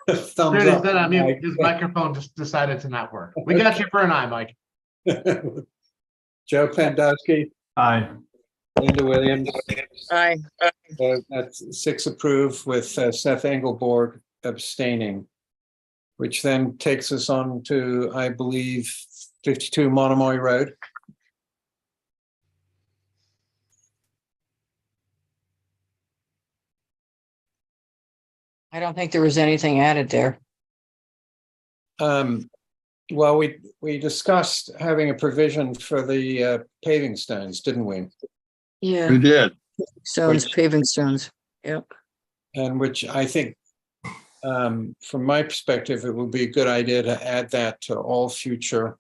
Thumbs There, up. then I mean, Mike. his microphone just decided to not work. We got you for an eye, Mike. Joe Pandowski, Aye. Linda Williams. Aye. That's 6 approved with Seth Engelborg abstaining, which then takes us on to, I believe, 52 Monomoy Road. I don't think there was anything added there. Well, we discussed having a provision for the paving stones, didn't we? Yeah, We did. stones, paving stones. Yep. And which I think, from my perspective, it would be a good idea to add that to all future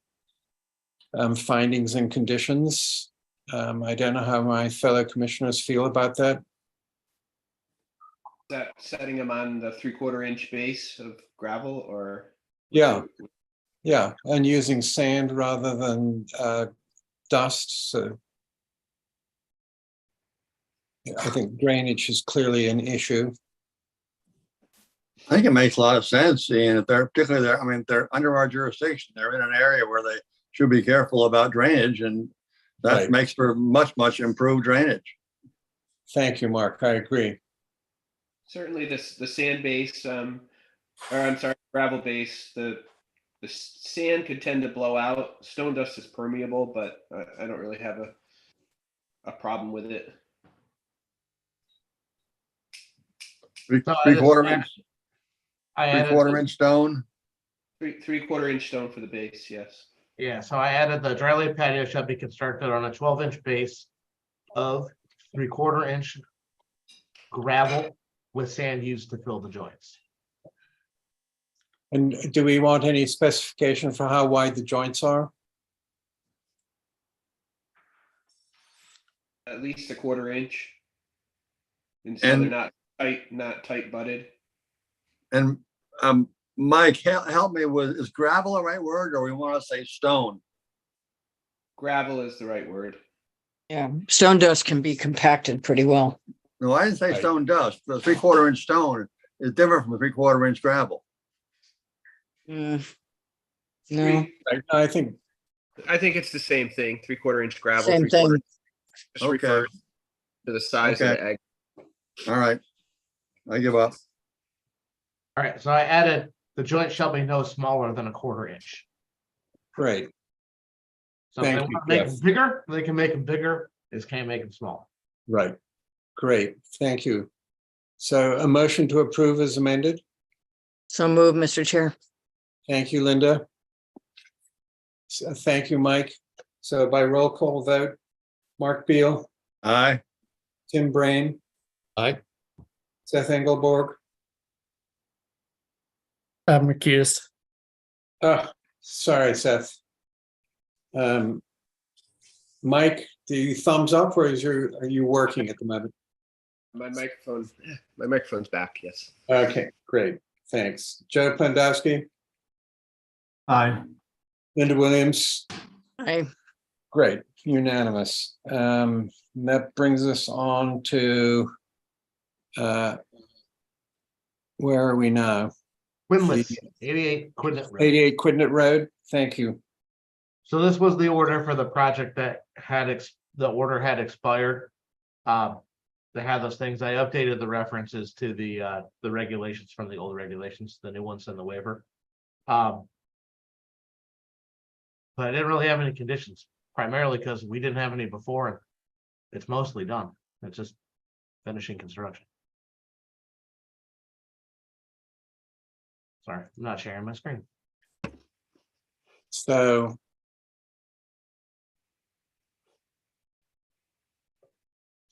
findings and conditions. I don't know how my fellow commissioners feel about that. That setting them on the 3/4 inch base of gravel or? Yeah, yeah, and using sand rather than dust. So I think drainage is clearly an issue. I think it makes a lot of sense, seeing if they're particularly there, I mean, they're under our jurisdiction. They're in an area where they should be careful about drainage, and that Right. makes for much, much improved drainage. Thank you, Mark. I agree. Certainly the sand base, or I'm sorry, gravel base, the sand could tend to blow out. Stone dust is permeable, but I don't really have a problem with it. So I Three-quarter just- inch, I added, three-quarter inch stone. 3/4 inch stone for the base, yes. yeah, so I added the dry lay patio shall be constructed on a 12-inch base of 3/4 inch gravel with sand used to fill the joints. And do we want any specification for how wide the joints are? At least 1/4 inch. And so they're not tight butted. And Mike, help me with, is gravel the right word, or we want to say stone? Gravel is the right word. Yeah, stone dust can be compacted pretty well. No, I didn't say Right. stone dust. The 3/4 inch stone is different from the 3/4 inch gravel. No, I think, I think it's the same thing, 3/4 inch gravel. same 3/4 thing. Just Okay. refers to the size of Okay. the egg. All right. I give up. All right, so I added the joint shall be no smaller than 1/4 inch. great. So if they Thank you, want to make them Jeff. bigger, they can make them bigger. They just can't make them small. Right. Great. Thank you. So a motion to approve is amended. So move, Mr. Chair. Thank you, Linda. Thank you, Mike. So by roll call vote, Mark Beal, Aye. Tim Brain, Aye. Seth Engelborg. I'm recused. Sorry, Seth. Mike, do you thumbs up or are you working at the moment? My microphone's back, yes. Okay, great. Thanks. Joe Pandowski, Aye. Linda Williams. Aye. Great, unanimous. That brings us on to where are we now? Quinless, 88 Quinlet Road. 88 Quidnet Road. Thank you. So this was the order for the project that the order had expired. They had those things. I updated the references to the regulations from the old regulations, the new ones in the waiver. But I didn't really have any conditions, primarily because we didn't have any before, and it's mostly done. It's just finishing construction. Sorry, I'm not sharing my screen. So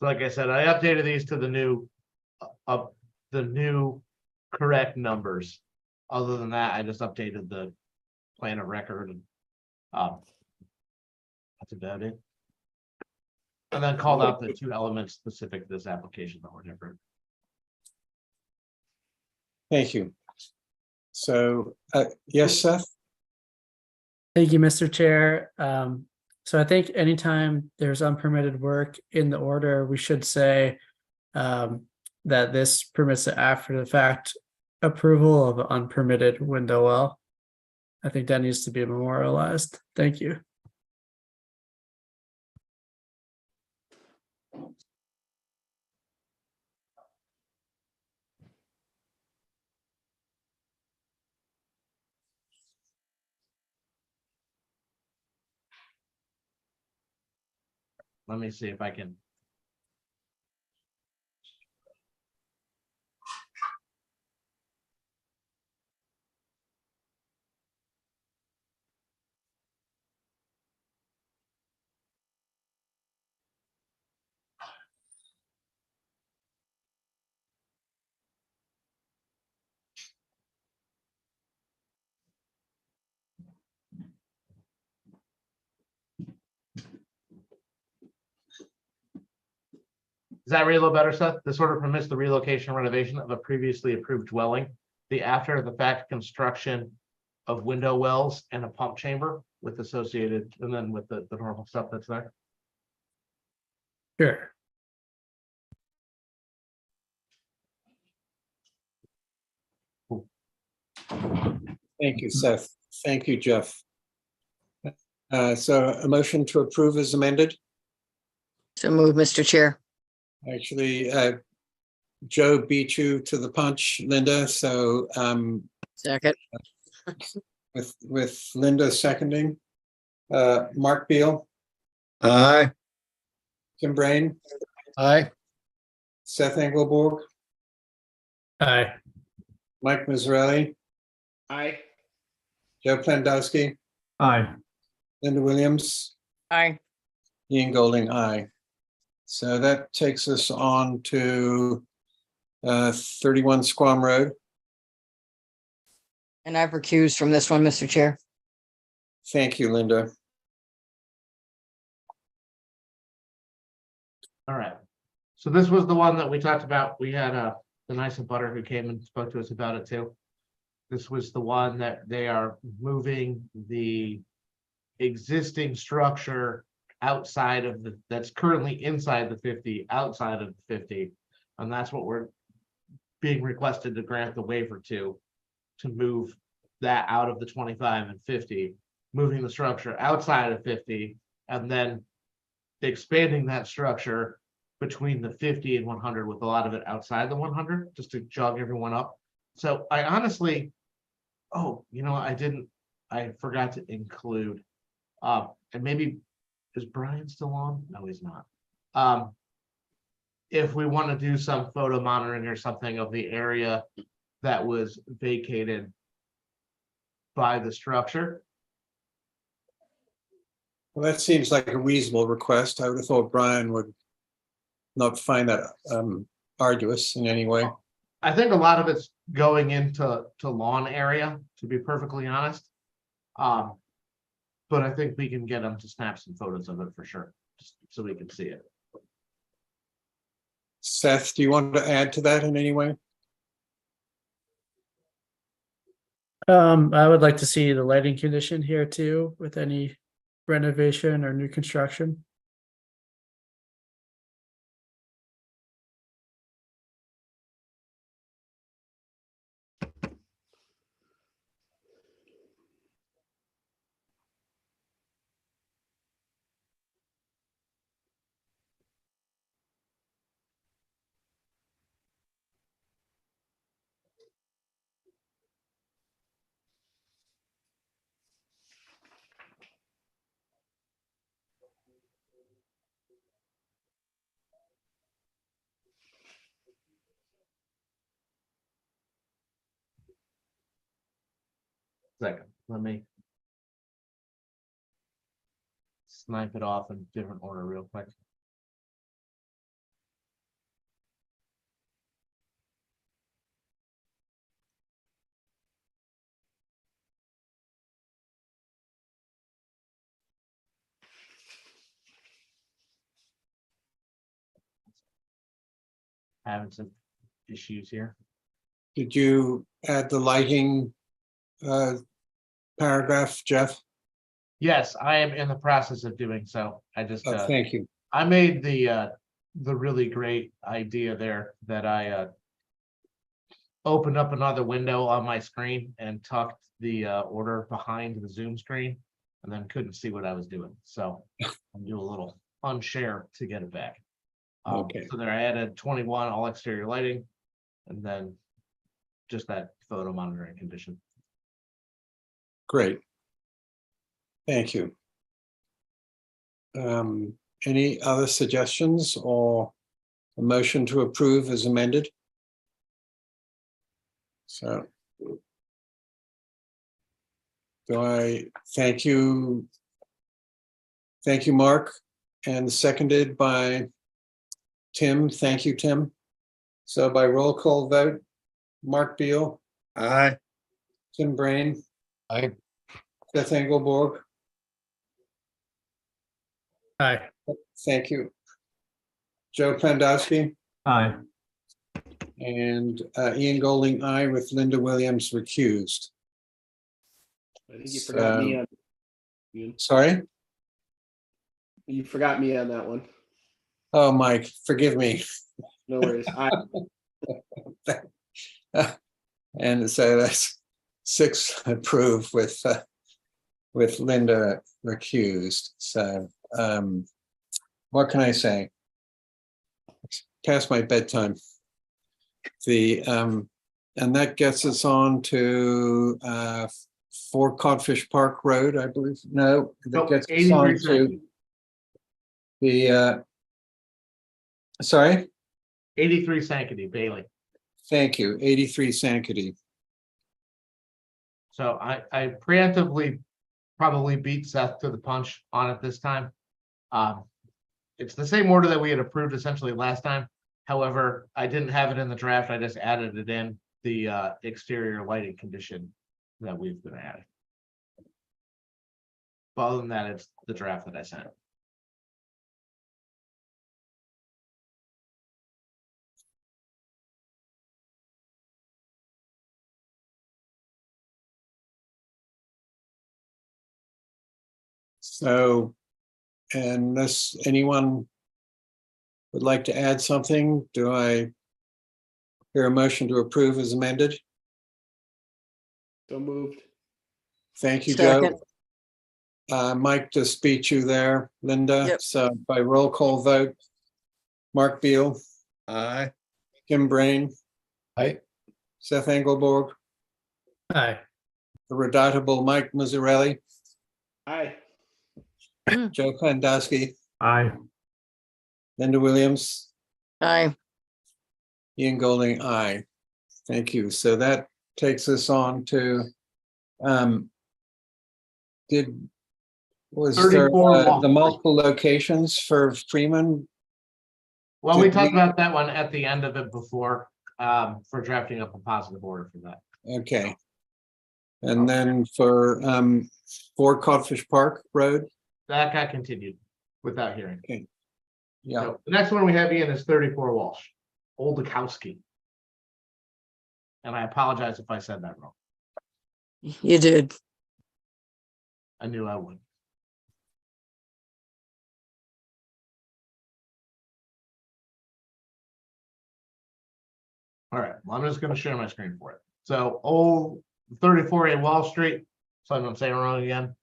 So like I said, I updated these to the new correct numbers. Other than that, I just updated the plan of record and that's about it. And then called out the two elements specific to this application that were different. Thank you. So, yes, Seth? Thank you, Mr. Chair. So I think anytime there's unpermitted work in the order, we should say that this permits the after the fact approval of an unpermitted window well. I think that needs to be memorialized. Thank you. Let me see if I can. Does that read a little better, Seth? This order permits the relocation and renovation of a previously approved dwelling. The after the fact construction of window wells and a pump chamber with associated, and then with the normal stuff that's there. Sure. Thank you, Seth. Thank you, Jeff. So a motion to approve is amended. So move, Mr. Chair. Actually, Joe beat you to the punch, Linda. So Second. with Linda seconding, Mark Beal, Aye. Tim Brain, Aye. Seth Engelborg, Aye. Mike Mazzarelli, Aye. Joe Plandowski, Aye. Linda Williams, Aye. Ian Golding, aye. So that takes us on to 31 Squam Road. And I've recused from this one, Mr. Chair. Thank you, Linda. All right. So this was the one that we talked about. We had the nice butter who came and spoke to us about it too. This was the one that they are moving the existing structure outside of that's currently inside the 50, outside of the 50. And that's what we're being requested to grant the waiver to move that out of the 25 and 50, moving the structure outside of 50, and then expanding that structure between the 50 and 100 with a lot of it outside the 100, just to jog everyone up. So I honestly, I forgot to include, and maybe, is Brian still on? No, he's not. If we want to do some photo monitoring or something of the area that was vacated by the structure. Well, that seems like a reasonable request. I would have thought Brian would not find that arduous in any way. I think a lot of it's going into lawn area, to be perfectly honest. But I think we can get them to snap some photos of it for sure, just so we can see it. Seth, do you want to add to that in any way? I would like to see the lighting condition here too, with any renovation or new construction. Second, let me snipe it off in different order real quick. having some issues here. Did you add the lighting paragraph, Jeff? Yes, I am in the process of doing so. I just, Oh, thank you. I made the really great idea there that I opened up another window on my screen and tucked the order behind the Zoom screen and then couldn't see what I was doing. So I'll do a little unshare to get it back. Okay. So there I added 21 all exterior lighting and then just that photo monitoring condition. Great. Thank you. Any other suggestions or a motion to approve as amended? So do I thank you? Thank you, Mark, and seconded by Tim. Thank you, Tim. So by roll call vote, Mark Beal, Aye. Tim Brain, Aye. Beth Engelborg, Aye. thank you. Joe Pandowski Aye. and Ian Golding, aye, with Linda Williams recused. I think you forgot me So- on. Ian. Sorry? You forgot me on that one. Oh, Mike, forgive me. No worries. And so that's 6 approved with Linda recused. So what can I say? It's past my bedtime. The and that gets us on to 4 Codfish Park Road, I believe. No, that Nope, gets us 83 on to Sankey. the sorry? 83 Sankey, Bailey. Thank you. 83 Sankaty. So I preemptively probably beat Seth to the punch on it this time. It's the same order that we had approved essentially last time. However, I didn't have it in the draft. I just added it in the exterior lighting condition that we've been adding. But other than that, it's the draft that I sent. So unless anyone would like to add something, do I hear a motion to approve as amended? So moved. Thank you, Joe. Second. Mike just beat you there, Linda. Yep. So by roll call vote, Mark Beal, Aye. Kim Brain, Aye. Seth Engelborg, Aye. the redoubtable Mike Mazzarelli, Aye. Joe Pandowski, Aye. Linda Williams, Aye. Ian Golding, aye. Thank you. So that takes us on to was there 34 the Walker. multiple locations for Freeman? Well, we Did talked we- about that one at the end of it before, for drafting up a positive order for that. Okay. And then for 4 Codfish Park Road? That got continued without hearing. Okay. Yeah, So the next one we have Ian is 34 Walsh, Oldakowski. And I apologize if I said that wrong. You did. I knew I would. All right, well, I'm just gonna share my screen for it. So old 34A Wall Street, so I'm saying it wrong again.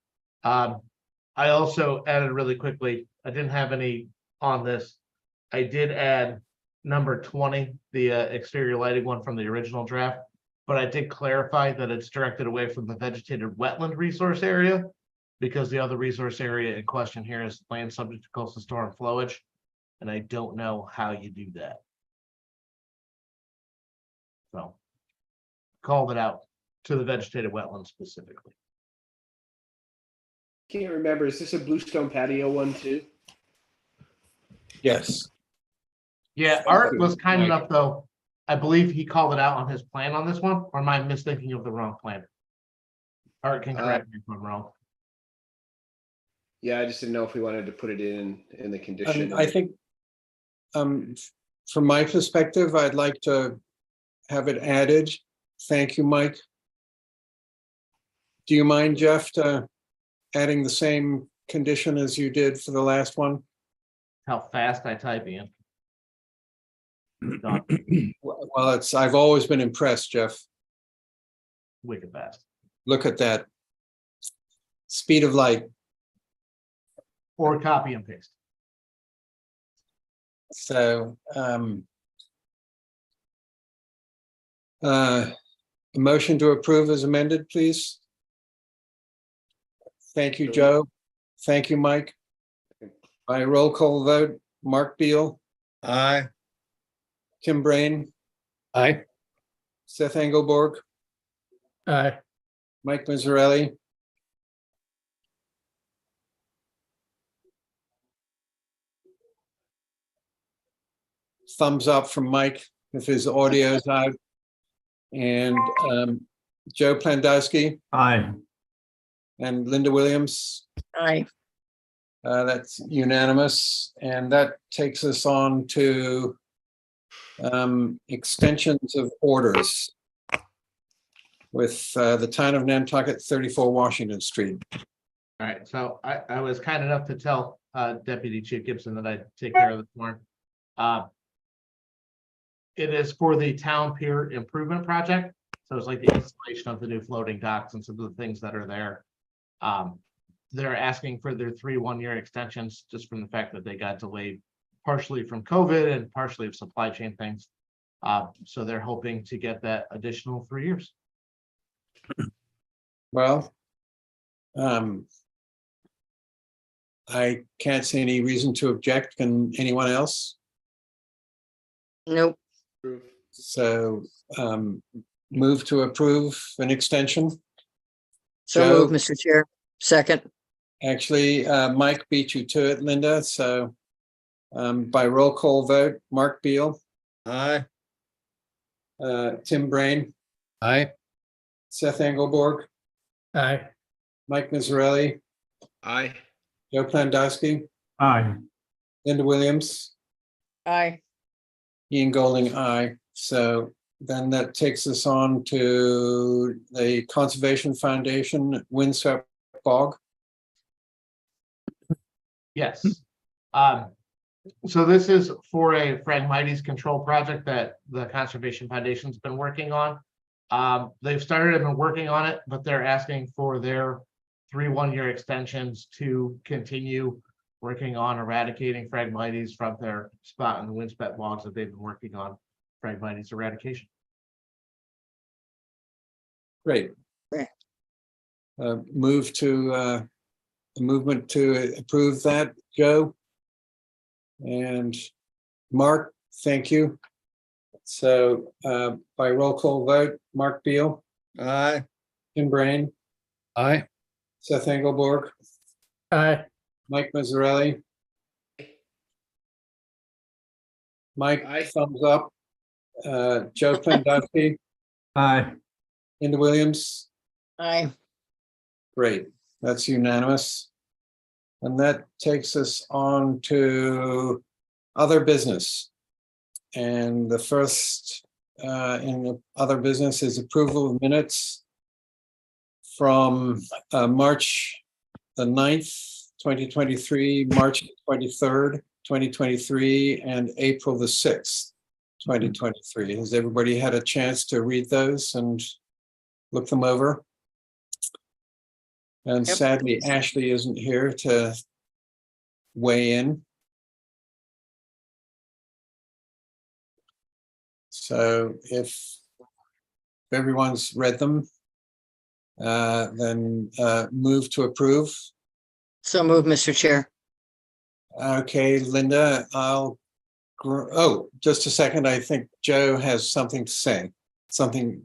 I also added really quickly, I didn't have any on this. I did add number 20, the exterior lighting one from the original draft. But I did clarify that it's directed away from the vegetated wetland resource area. Because the other resource area in question here is land subject to coastal storm flowage. And I don't know how you do that. So called it out to the vegetated wetlands specifically. Can't remember. Is this a Bluestone patio one too? yes. Yeah, Art was kind enough though. I believe he called it out on his plan on this one, or am I misthinking of the wrong plan? Art can correct me if I'm wrong. Yeah, I just didn't know if we wanted to put it in the condition. I think from my perspective, I'd like to have it added. Thank you, Mike. Do you mind, Jeff, adding the same condition as you did for the last one? How fast I type in. Done. Well, I've always been impressed, Jeff. Wicked fast. Look at that. Speed of light. Or copy and paste. So, a motion to approve as amended, please. Thank you, Joe. Thank you, Mike. By roll call vote, Mark Beal, Aye. Tim Brain, Aye. Seth Engelborg, Aye. Mike Mazzarelli. Thumbs up from Mike if his audio's out. And Joe Plandowski Aye. and Linda Williams. Aye. That's unanimous. And that takes us on to extensions of orders with the town of Nantucket, 34 Washington Street. All right, so I was kind enough to tell Deputy Chief Gibson that I'd take care of this morning. It is for the town pier improvement project. So it's like the installation of the new floating docks and some of the things that are there. They're asking for their 3 one-year extensions just from the fact that they got delayed partially from COVID and partially of supply chain things. So they're hoping to get that additional 3 years. Well, I can't see any reason to object. Can anyone else? Nope. So move to approve an extension. So Joe? moved, Mr. Chair. Second. Actually, Mike beat you to it, Linda. So by roll call vote, Mark Beal, Aye. Tim Brain, Aye. Seth Engelborg, Aye. Mike Mazzarelli, Aye. Joe Plandowski, Aye. Linda Williams, Aye. Ian Golding, aye. So then that takes us on to the Conservation Foundation Windswept Bog. Yes. So this is for a Phragmites control project that the Conservation Foundation's been working on. They've started and been working on it, but they're asking for their 3 one-year extensions to continue working on eradicating Phragmites from their spot in the windswept bogs that they've been working on Phragmites eradication. Great. Great. Movement to approve that, Joe. And Mark, thank you. So by roll call vote, Mark Beal, Aye. Tim Brain, Aye. Seth Engelborg, Aye. Mike Mazzarelli. Mike, Aye. thumbs up. Joe Plandowski, Aye. Linda Williams. Aye. Great, that's unanimous. And that takes us on to other business. And the first in the other business is approval of minutes from March the 9th, 2023, March 23rd, 2023, and April the 6th, 2023. Has everybody had a chance to read those and look them over? And Yep. sadly, Ashley isn't here to weigh in. So if everyone's read them, then move to approve. So moved, Mr. Chair. Okay, Linda, oh, just a second. I think Joe has something to say.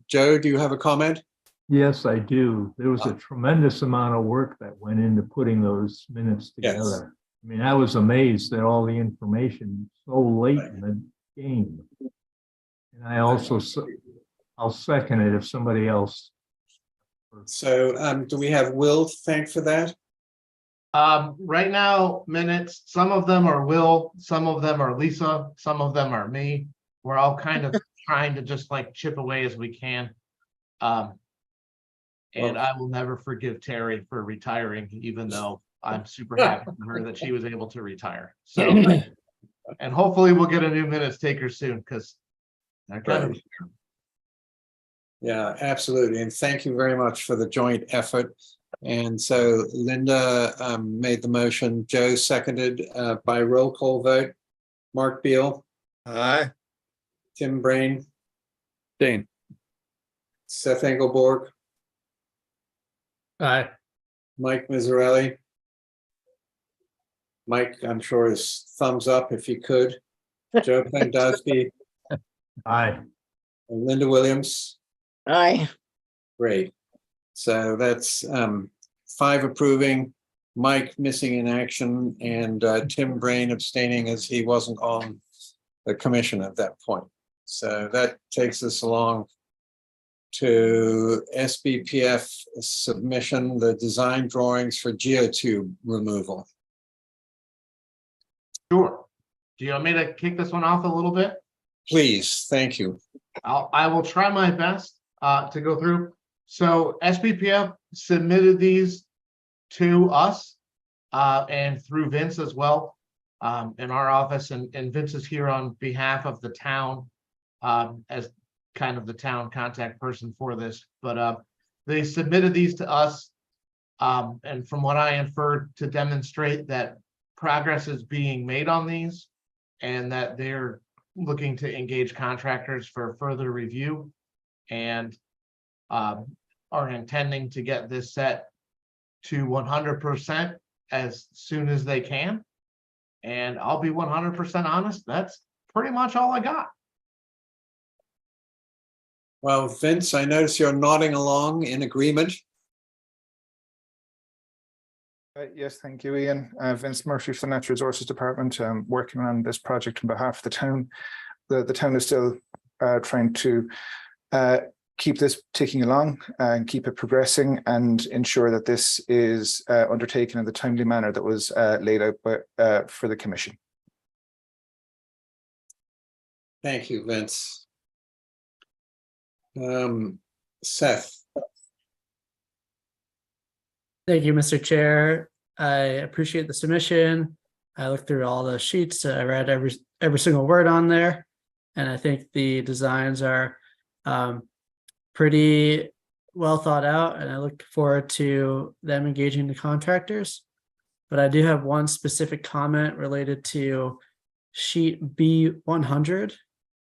Joe, do you have a comment? Yes, I do. There was a tremendous amount of work that went into putting those minutes together. I mean, I was amazed at all the information so late in the game. And I also, I'll second it if somebody else. So do we have Will to thank for that? Right now, minutes, some of them are Will, some of them are Lisa, some of them are me. We're all kind of trying to just like chip away as we can. And I will never forgive Terry for retiring, even though I'm super happy for her that she was able to retire. So, and hopefully we'll get a new minutes taker soon, because they're kind of. Yeah, absolutely. And thank you very much for the joint effort. And so Linda made the motion, Joe seconded by roll call vote. Mark Beal. Aye. Tim Brain. Dane. Seth Engelborg. Aye. Mike Mizzarelli. Mike, I'm sure is thumbs up if he could. Joe Pendowski. Aye. And Linda Williams. Aye. Great. So that's 5 approving, Mike missing in action, and Tim Brain abstaining as he wasn't on the commission at that point. So that takes us along to SBPF submission, the design drawings for geotube removal. Sure. Do you want me to kick this one off a little bit? Please, thank you. I will try my best to go through. So SBPF submitted these to us and through Vince as well in our office, and Vince is here on behalf of the town as kind of the town contact person for this, but they submitted these to us and from what I inferred, to demonstrate that progress is being made on these and that they're looking to engage contractors for further review and are intending to get this set to 100% as soon as they can. And I'll be 100% honest, that's pretty much all I got. Well, Vince, I notice you're nodding along in agreement. Yes, thank you, Ian. Vince Murphy from the Natural Resources Department, working on this project on behalf of the town. The town is still trying to keep this ticking along and keep it progressing and ensure that this is undertaken in the timely manner that was laid out by, for the commission. Thank you, Vince. Seth. Thank you, Mr. Chair. I appreciate the submission. I looked through all the sheets. I read every single word on there, and I think the designs are pretty well thought out, and I look forward to them engaging the contractors. But I do have one specific comment related to sheet B100.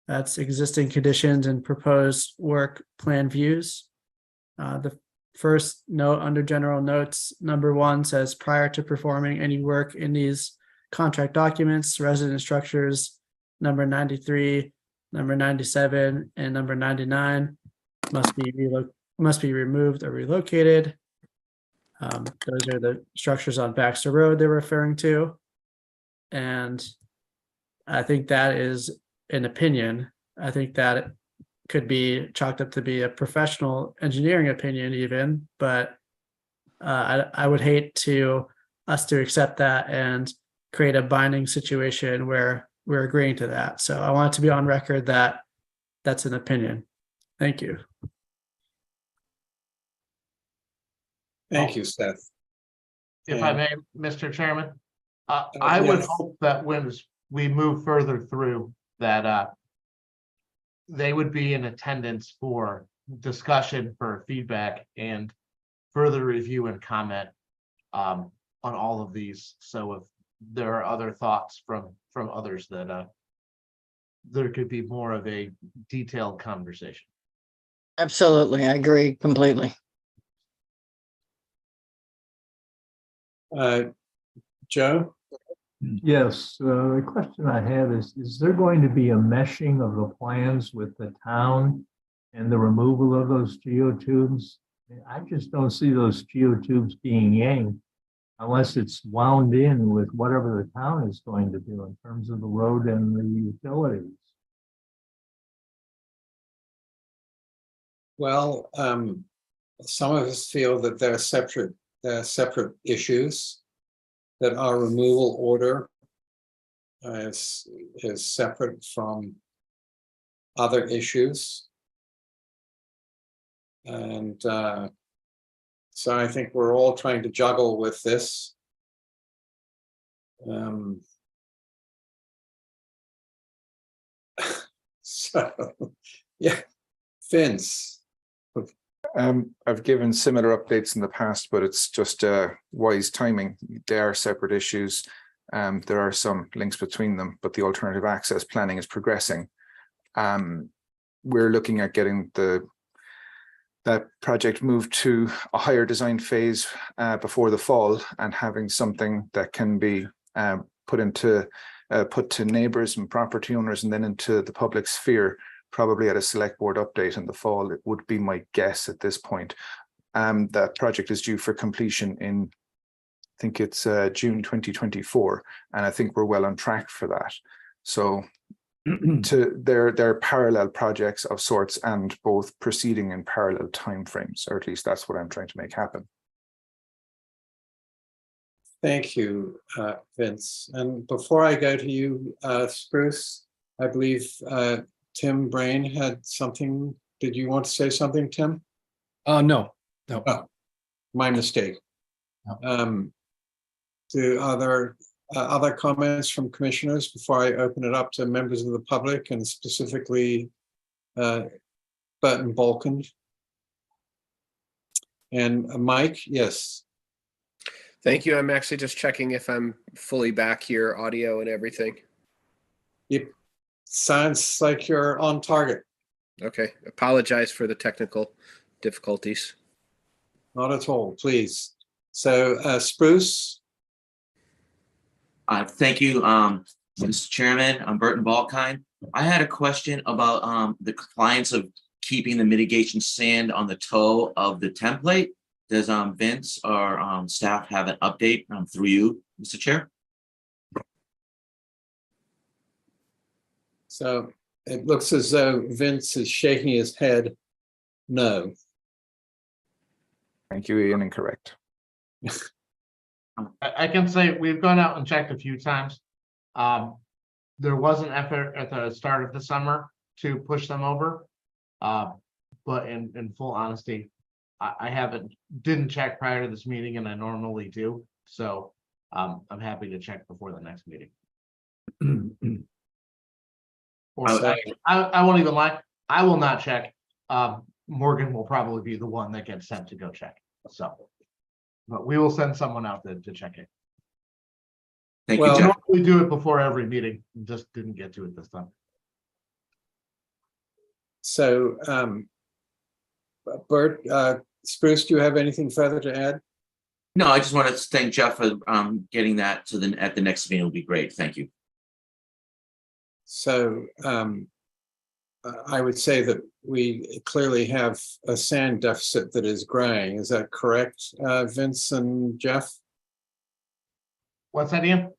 That's existing conditions and proposed work plan views. The first note under general notes, number 1 says, prior to performing any work in these contract documents, resident structures number 93, number 97, and number 99 must be removed or relocated. Those are the structures on Baxter Road they're referring to. And I think that is an opinion. I think that it could be chalked up to be a professional engineering opinion even, but I would hate us to accept that and create a binding situation where we're agreeing to that. So I want it to be on record that that's an opinion. Thank you. Thank you, Seth. If I may, Mr. Chairman, I would hope that when we move further through that they would be in attendance for discussion, for feedback, and further review and comment on all of these. So if there are other thoughts from others, that there could be more of a detailed conversation. Absolutely, I agree completely. Joe? Yes, the question I have is there going to be a meshing of the plans with the town and the removal of those geotubes? I just don't see those geotubes being yanked unless it's wound in with whatever the town is going to do in terms of the road and the utilities. Well, some of us feel that they're separate issues. that our removal order is separate from other issues. And so I think we're all trying to juggle with this. So, yeah, Vince. I've given similar updates in the past, but it's just wise timing. They are separate issues. There are some links between them, but the alternative access planning is progressing. We're looking at getting that project moved to a higher design phase before the fall, and having something that can be put to neighbors and property owners and then into the public sphere, probably at a select board update in the fall. It would be my guess at this point. That project is due for completion in, I think it's June 2024, and I think we're well on track for that. So they're parallel projects of sorts, and both proceeding in parallel timeframes, or at least that's what I'm trying to make happen. Thank you, Vince. And before I go to you, Spruce, I believe Tim Brain had something. Did you want to say something, Tim? No. Oh, my mistake. No. Are there other comments from commissioners before I open it up to members of the public, and specifically Burton Balkan? And Mike, yes. Thank you. I'm actually just checking if I'm fully back here, audio and everything. It sounds like you're on target. Okay. Apologize for the technical difficulties. Not at all, please. So Spruce. Thank you, Mr. Chairman. I'm Burton Balkine. I had a question about the compliance of keeping the mitigation sand on the toe of the template. Does Vince or staff have an update through you, Mr. Chair? So it looks as though Vince is shaking his head no. Thank you, Ian. Incorrect. I can say we've gone out and checked a few times. There was an effort at the start of the summer to push them over. But in full honesty, I didn't check prior to this meeting, and I normally do. So I'm happy to check before the next meeting. Or I won't even lie. I will not check. Morgan will probably be the one that gets sent to go check. So, but we will send someone out to check it. Thank Well, you, Jeff. We do it before every meeting. Just didn't get to it this time. So Bert, Spruce, do you have anything further to add? No, I just want to thank Jeff for getting that to at the next meeting will be great. Thank you. So I would say that we clearly have a sand deficit that is growing. Is that correct, Vince and Jeff? What's that, Ian?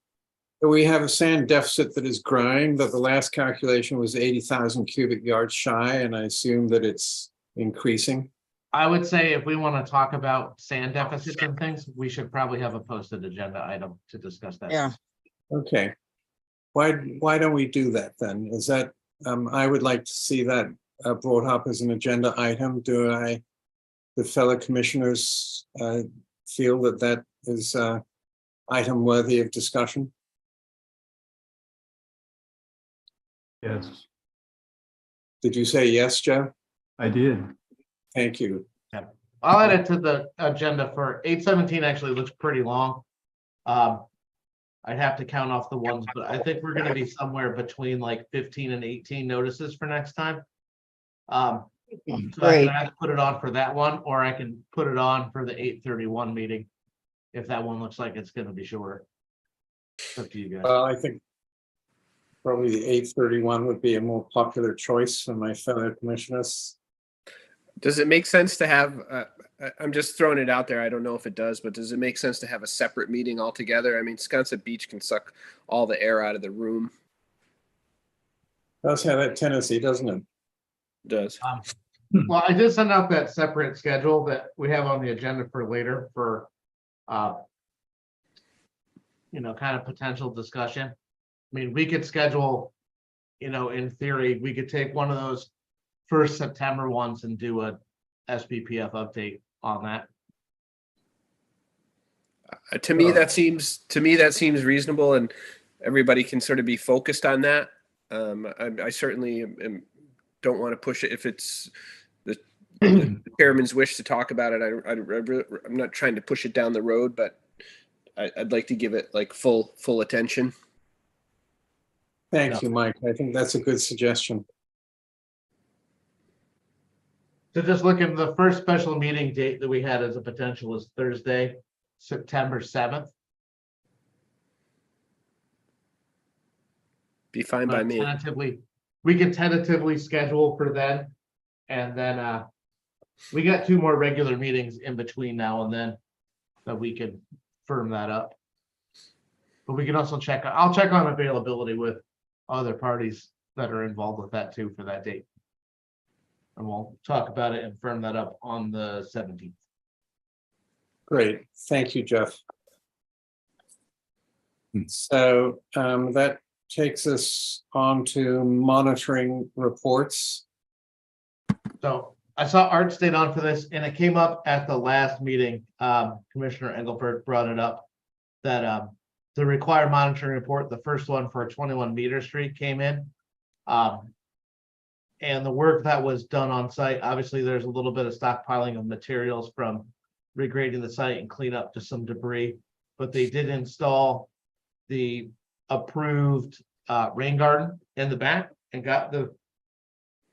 We have a sand deficit that is growing, that the last calculation was 80,000 cubic yards shy, and I assume that it's increasing. I would say if we want to talk about sand deficits and things, we should probably have a posted agenda item to discuss that. Yeah. Okay. Why don't we do that then? Is that I would like to see that brought up as an agenda item. Do the fellow commissioners feel that that is item worthy of discussion? Yes, Did you say yes, Joe? I did. Thank you. Yeah. I'll add it to the agenda for 817. Actually looks pretty long. I'd have to count off the ones, but I think we're going to be somewhere between like 15 and 18 notices for next time. So I can either put it on for that one, or I can put it on for the 831 meeting if that one looks like it's going to be shorter. It's up to you guys. I think probably the 831 would be a more popular choice for my fellow commissioners. Does it make sense to have, I'm just throwing it out there, I don't know if it does, but does it make sense to have a separate meeting altogether? I mean, Sconset Beach can suck all the air out of the room. Does have that tendency, doesn't it? It does. Well, I did send out that separate schedule that we have on the agenda for later for kind of potential discussion. I mean, we could schedule, in theory, we could take one of those first September ones and do a SPPF update on that. To me, that seems reasonable, and everybody can sort of be focused on that. I certainly don't want to push it if it's the chairman's wish to talk about it. I'm not trying to push it down the road, but I'd like to give it like full attention. Thank you, Mike. I think that's a good suggestion. So just looking, the first special meeting date that we had as a potential is Thursday, September 7th. Be fine by me. We can tentatively schedule for then. And then we got 2 more regular meetings in between now and then that we can firm that up. But we can also I'll check on availability with other parties that are involved with that too for that date. And we'll talk about it and firm that up on the 17th. Great. Thank you, Jeff. So that takes us on to monitoring reports. So I saw Art stayed on for this, and it came up at the last meeting. Commissioner Engelbert brought it up that the required monitoring report, the first one for 21 Meter Street came in. And the work that was done on site, obviously there's a little bit of stockpiling of materials from regrading the site and clean up to some debris, but they did install the approved rain garden in the back and got the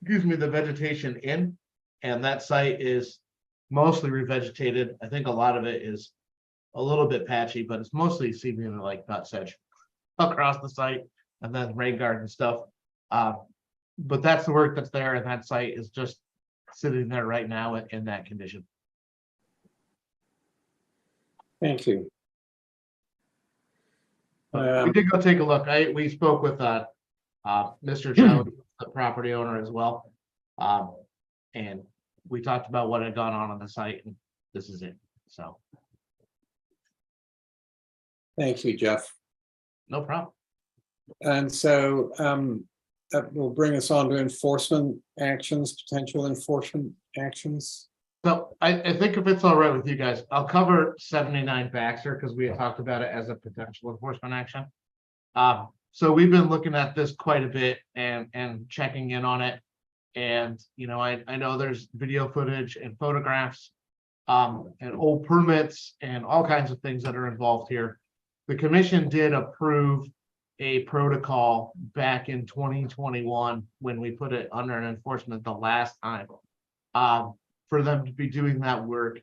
vegetation in, and that site is mostly revegetated. I think a lot of it is a little bit patchy, but it's mostly seemingly like nut sedge across the site, and then rain garden stuff. But that's the work that's there, and that site is just sitting there right now in that condition. Thank you. We did go take a look. We spoke with Mr. Jones, the property owner as well. And we talked about what had gone on the site, and this is it. So. Thank you, Jeff. No problem. And so that will bring us on to enforcement actions, potential enforcement actions. So I think if it's all right with you guys, I'll cover 79 Baxter because we had talked about it as a potential enforcement action. So we've been looking at this quite a bit and checking in on it. And, I know there's video footage and photographs and old permits and all kinds of things that are involved here. The commission did approve a protocol back in 2021 when we put it under an enforcement the last time for them to be doing that work.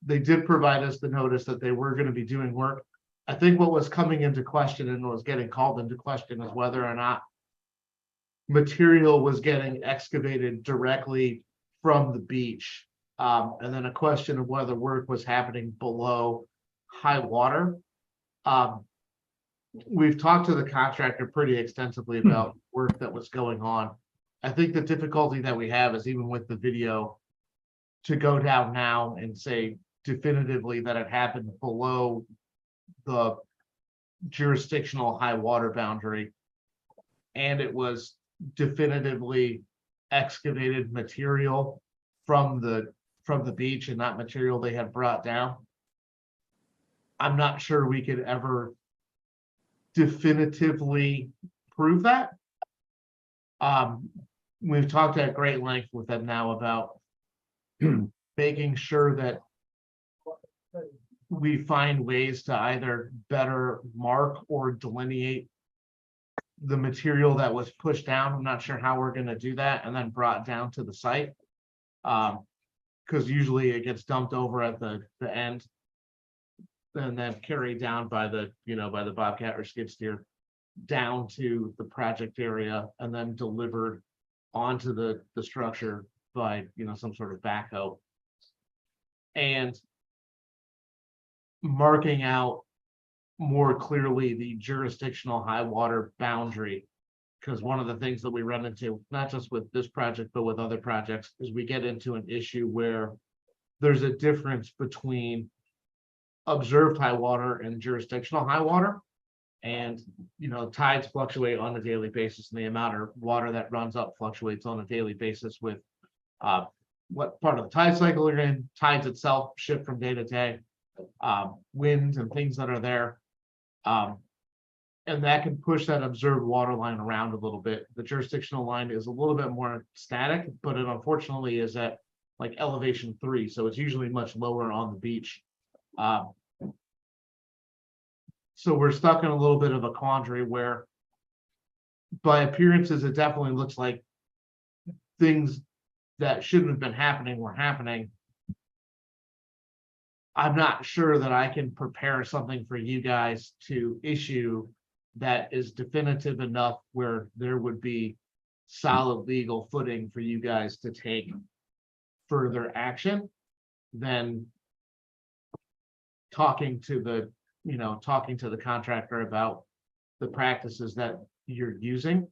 They did provide us the notice that they were going to be doing work. I think what was coming into question and was getting called into question is whether or not material was getting excavated directly from the beach. And then a question of whether work was happening below high water. We've talked to the contractor pretty extensively about work that was going on. I think the difficulty that we have is even with the video to go down now and say definitively that it happened below the jurisdictional high water boundary. And it was definitively excavated material from the beach and not material they had brought down. I'm not sure we could ever definitively prove that. We've talked at great length with them now about making sure that we find ways to either better mark or delineate the material that was pushed down. I'm not sure how we're going to do that and then brought down to the site. Because usually it gets dumped over at the end and then carried down by the Bobcat or skid steer down to the project area and then delivered onto the structure by some sort of backhoe. And marking out more clearly the jurisdictional high water boundary, because one of the things that we run into, not just with this project, but with other projects, is we get into an issue where there's a difference between observed high water and jurisdictional high water. And, tides fluctuate on a daily basis, and the amount of water that runs up fluctuates on a daily basis with what part of the tide cycle you're in. Tides itself shift from day to day, winds and things that are there. And that can push that observed water line around a little bit. The jurisdictional line is a little bit more static, but it unfortunately is at like elevation 3. So it's usually much lower on the beach. So we're stuck in a little bit of a quandary where by appearances, it definitely looks like things that shouldn't have been happening were happening. I'm not sure that I can prepare something for you guys to issue that is definitive enough where there would be solid legal footing for you guys to take further action than talking to the contractor about the practices that you're using.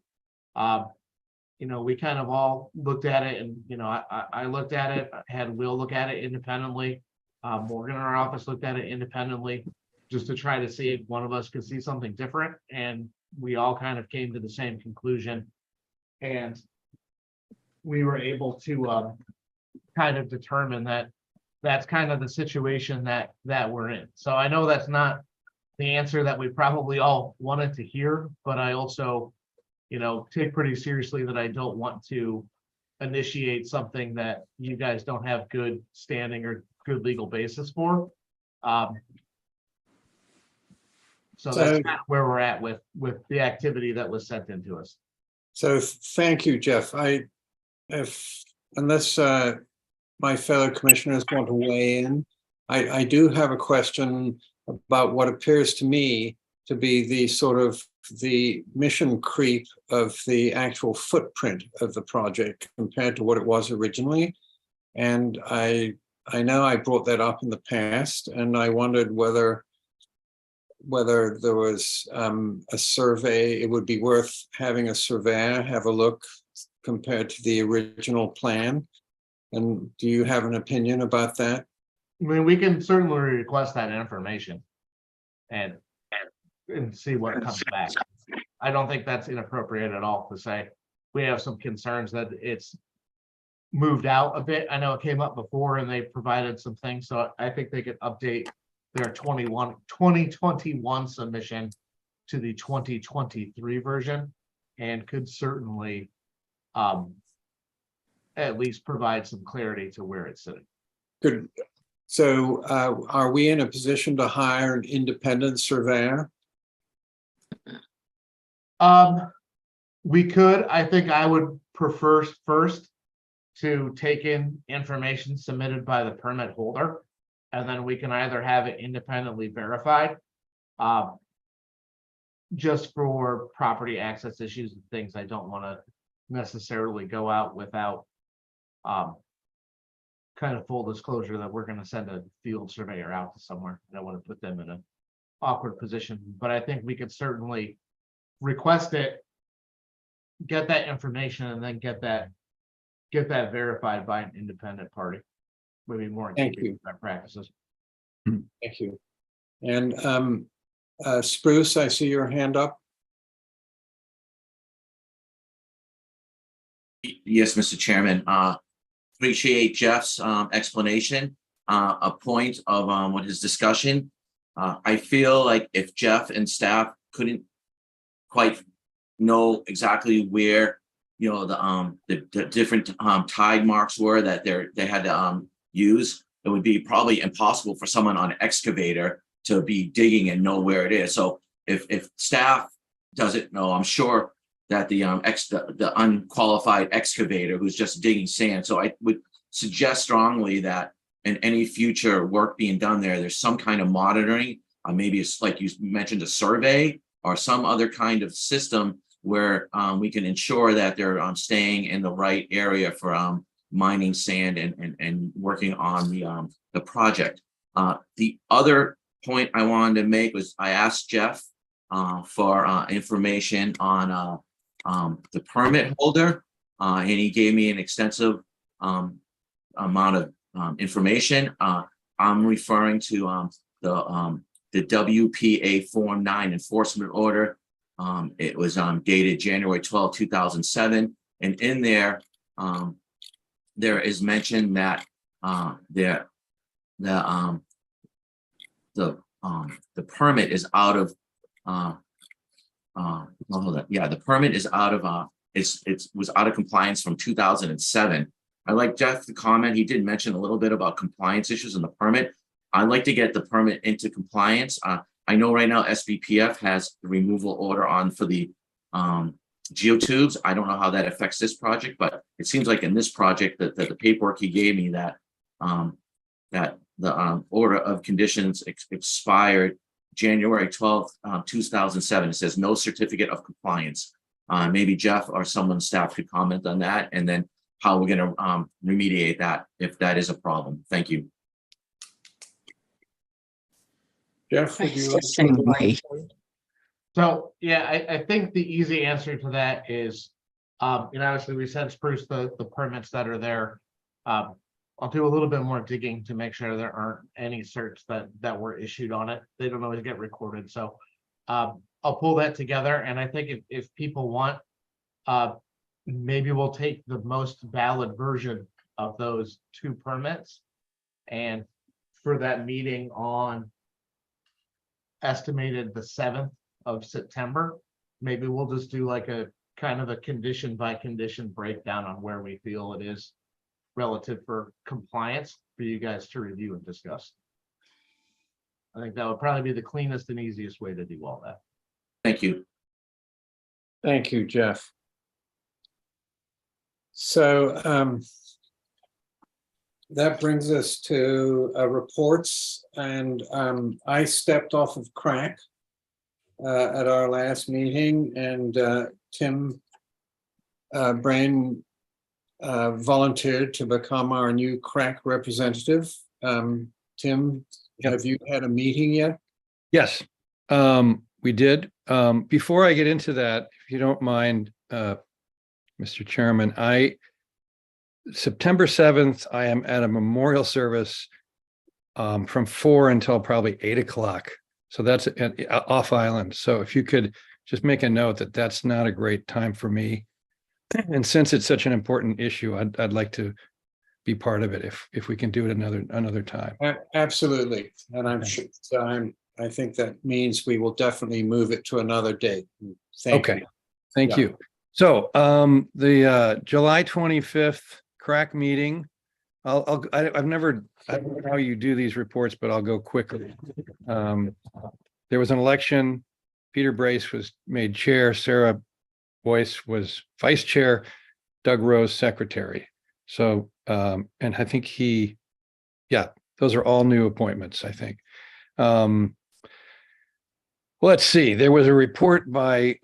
We kind of all looked at it, and I looked at it, I had Will look at it independently. Morgan in our office looked at it independently, just to try to see if one of us could see something different, and we all kind of came to the same conclusion. And we were able to kind of determine that that's kind of the situation that we're in. So I know that's not the answer that we probably all wanted to hear, but I also, take pretty seriously that I don't want to initiate something that you guys don't have good standing or good legal basis for. So that's kind of where we're at with the activity that was sent into us. So thank you, Jeff. Unless my fellow commissioners want to weigh in, I do have a question about what appears to me to be the mission creep of the actual footprint of the project compared to what it was originally. And I know I brought that up in the past, and I wondered whether there was a survey. It would be worth having a surveyor have a look compared to the original plan. And do you have an opinion about that? I mean, we can certainly request that information and see what comes back. I don't think that's inappropriate at all to say we have some concerns that it's moved out a bit. I know it came up before and they provided some things, so I think they could update their 2021 submission to the 2023 version, and could certainly at least provide some clarity to where it's sitting. Good. So are we in a position to hire an independent surveyor? We could. I think I would prefer first to take in information submitted by the permit holder, and then we can either have it independently verified, just for property access issues and things. I don't want to necessarily go out without kind of full disclosure that we're going to send a field surveyor out to somewhere. I don't want to put them in an awkward position, but I think we could certainly request it, get that information, and then get that verified by an independent party. Maybe more. Thank you. Practices. Thank you. And Spruce, I see your hand up. Yes, Mr. Chairman. Appreciate Jeff's explanation, a point of what his discussion. I feel like if Jeff and staff couldn't quite know exactly where the different tide marks were that they had to use, it would be probably impossible for someone on an excavator to be digging and know where it is. So if staff doesn't know, I'm sure that the unqualified excavator who's just digging sand. So I would suggest strongly that in any future work being done there's some kind of monitoring, maybe it's like you mentioned, a survey or some other kind of system where we can ensure that they're staying in the right area for mining sand and working on the project. The other point I wanted to make was I asked Jeff for information on the permit holder, and he gave me an extensive amount of information. I'm referring to the WPA Form 9 enforcement order. It was dated January 12, 2007. And in there, there is mentioned that the permit is out of well, hold on. Yeah, the permit is out of it was out of compliance from 2007. I'd like Jeff to comment. He did mention a little bit about compliance issues in the permit. I'd like to get the permit into compliance. I know right now SBPF has the removal order on for the geotubes. I don't know how that affects this project, but it seems like in this project that the paperwork he gave me that that the order of conditions expired January 12th, 2007. It says no certificate of compliance. Maybe Jeff or someone staff could comment on that, and then how we're going to remediate that if that is a problem. Thank you. Jeff, would you like Same way. So, yeah, I think the easy answer to that is, obviously we sent Spruce the permits that are there. I'll do a little bit more digging to make sure there aren't any certs that were issued on it. They don't always get recorded. So I'll pull that together. And I think if people want, maybe we'll take the most valid version of those 2 permits. And for that meeting on estimated the 7th of September, maybe we'll just do like a kind of a condition by condition breakdown on where we feel it is relative for compliance for you guys to review and discuss. I think that would probably be the cleanest and easiest way to do all that. Thank you. Thank you, Jeff. So that brings us to reports, and I stepped off of crack at our last meeting, and Tim Brain volunteered to become our new crack representative. Tim, have you had a meeting yet? Yes, we did. Before I get into that, if you don't mind, Mr. Chairman, September 7th, I am at a memorial service from 4 until probably 8 o'clock. So that's off island. So if you could just make a note that that's not a great time for me. And since it's such an important issue, I'd like to be part of it if we can do it another time. Absolutely. And I'm sure, I think that means we will definitely move it to another date. Thank you. Thank you. So the July 25th crack meeting, I don't know how you do these reports, but I'll go quickly. There was an election. Peter Brace was made chair. Sarah Boyce was vice chair. Doug Rose secretary. So and I think those are all new appointments, I think. Let's see. There was a report by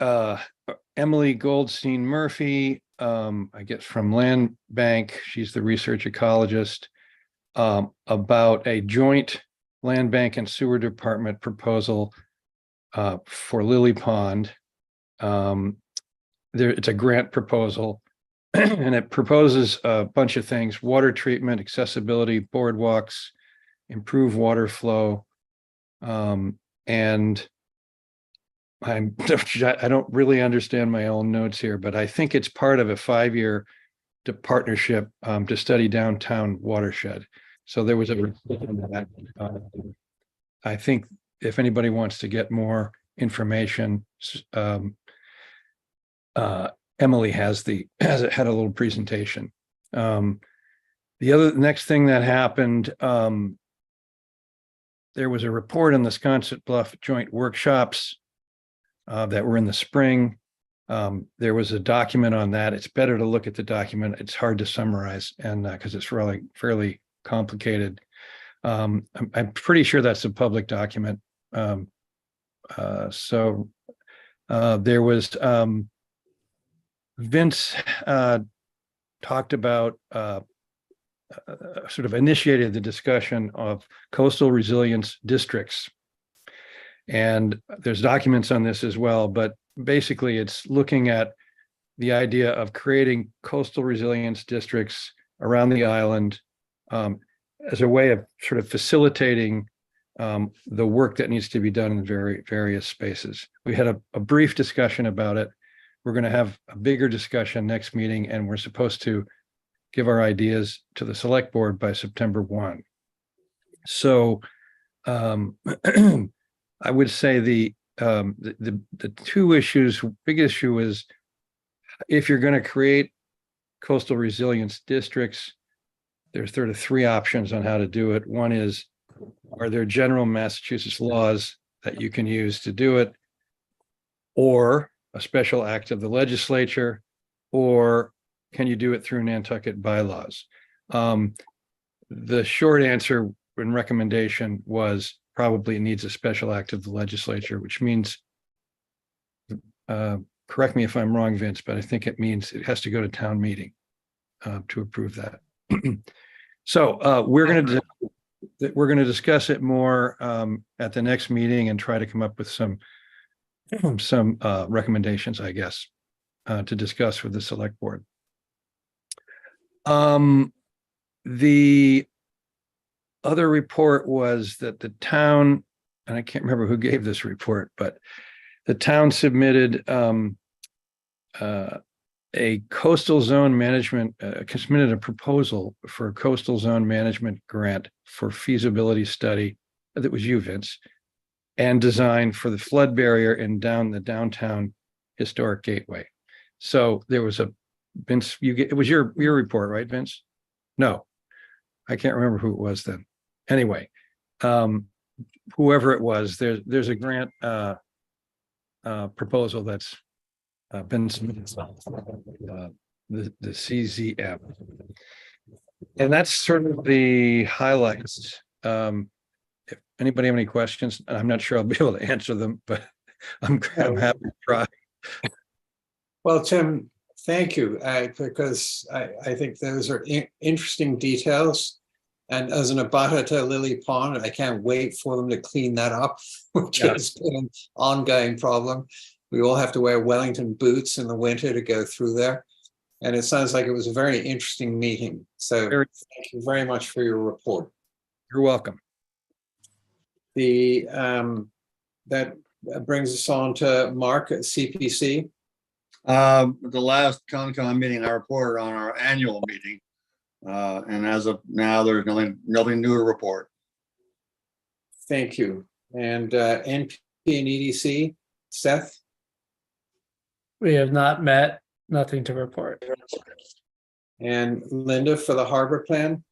Emily Goldstein Murphy, I guess from Land Bank. She's the research ecologist, about a joint Land Bank and Sewer Department proposal for Lily Pond. It's a grant proposal, and it proposes a bunch of things: water treatment, accessibility, boardwalks, improve water flow, and I don't really understand my own notes here, but I think it's part of a 5-year partnership to study downtown watershed. So there was I think if anybody wants to get more information, Emily had a little presentation. The next thing that happened, there was a report on the Sconset Bluff joint workshops that were in the spring. There was a document on that. It's better to look at the document. It's hard to summarize, and because it's really fairly complicated. I'm pretty sure that's a public document. So there was Vince talked about sort of initiated the discussion of coastal resilience districts. And there's documents on this as well, but basically it's looking at the idea of creating coastal resilience districts around the island as a way of sort of facilitating the work that needs to be done in various spaces. We had a brief discussion about it. We're going to have a bigger discussion next meeting, and we're supposed to give our ideas to the select board by September 1. So I would say the two issues, big issue is if you're going to create coastal resilience districts, there's sort of three options on how to do it. One is, are there general Massachusetts laws that you can use to do it, or a special act of the legislature, or can you do it through Nantucket bylaws? The short answer and recommendation was probably it needs a special act of the legislature, which means, correct me if I'm wrong, Vince, but I think it means it has to go to town meeting to approve that. So we're going to discuss it more at the next meeting and try to come up with some recommendations, I guess, to discuss with the select board. The other report was that the town, and I can't remember who gave this report, but the town submitted a coastal zone management, submitted a proposal for a coastal zone management grant for feasibility study. That was you, Vince, and design for the flood barrier and the downtown historic gateway. So there was a, Vince, it was your report, right, Vince? No, I can't remember who it was then. Anyway, whoever it was, there's a grant proposal that's been submitted, the CZM. And that's sort of the highlights. If anybody have any questions, I'm not sure I'll be able to answer them, but I'm happy to try. Well, Tim, thank you, because I think those are interesting details. And as an abutter to Lily Pond, I can't wait for them to clean that up, which has been an ongoing problem. We all have to wear Wellington boots in the winter to go through there. And it sounds like it was a very interesting meeting. So thank you very much for your report. You're welcome. That brings us on to Mark at CPC. The last Concom meeting, I reported on our annual meeting. And as of now, there's nothing new to report. Thank you. And NP and EDC, Seth? We have not met, nothing to report. And Linda for the harbor plan?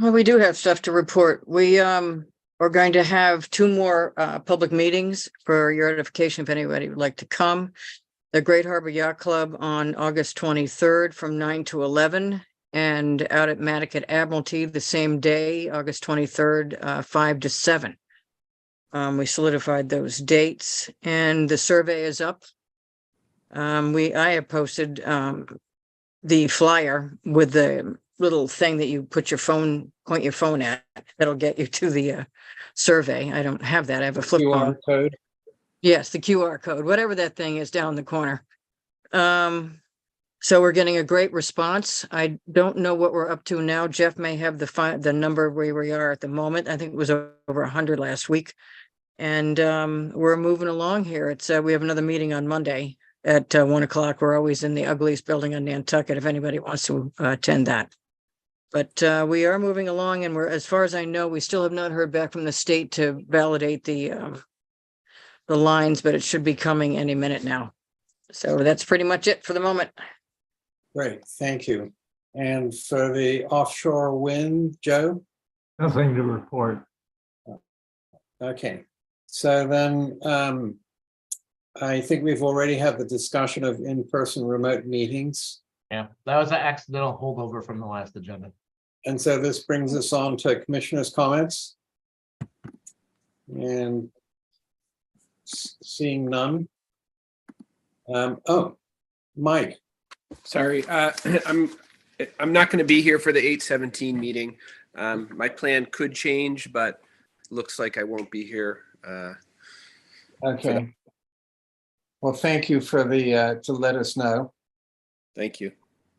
Well, we do have stuff to report. We are going to have 2 more public meetings for your edification if anybody would like to come. The Great Harbor Yacht Club on August 23rd from 9 to 11, and out at Nantucket Admiralty the same day, August 23rd, 5 to 7. We solidified those dates, and the survey is up. I have posted the flyer with the little thing that you point your phone at. That'll get you to the survey. I don't have that. I have a flip QR code. Yes, the QR code, whatever that thing is down the corner. So we're getting a great response. I don't know what we're up to now. Jeff may have the number where we are at the moment. I think it was over 100 last week. And we're moving along here. We have another meeting on Monday at 1 o'clock. We're always in the ugliest building on Nantucket if anybody wants to attend that. But we are moving along, and as far as I know, we still have not heard back from the state to validate the lines, but it should be coming any minute now. So that's pretty much it for the moment. Great, thank you. And for the offshore wind, Joe? Nothing to report. Okay, so then I think we've already had the discussion of in-person remote meetings. Yeah, that was an accidental holdover from the last agenda. And so this brings us on to commissioners' comments. And seeing none. Oh, Mike. Sorry, I'm not going to be here for the 8/17 meeting. My plan could change, but looks like I won't be here. Okay. Well, thank you for to let us know. Thank you.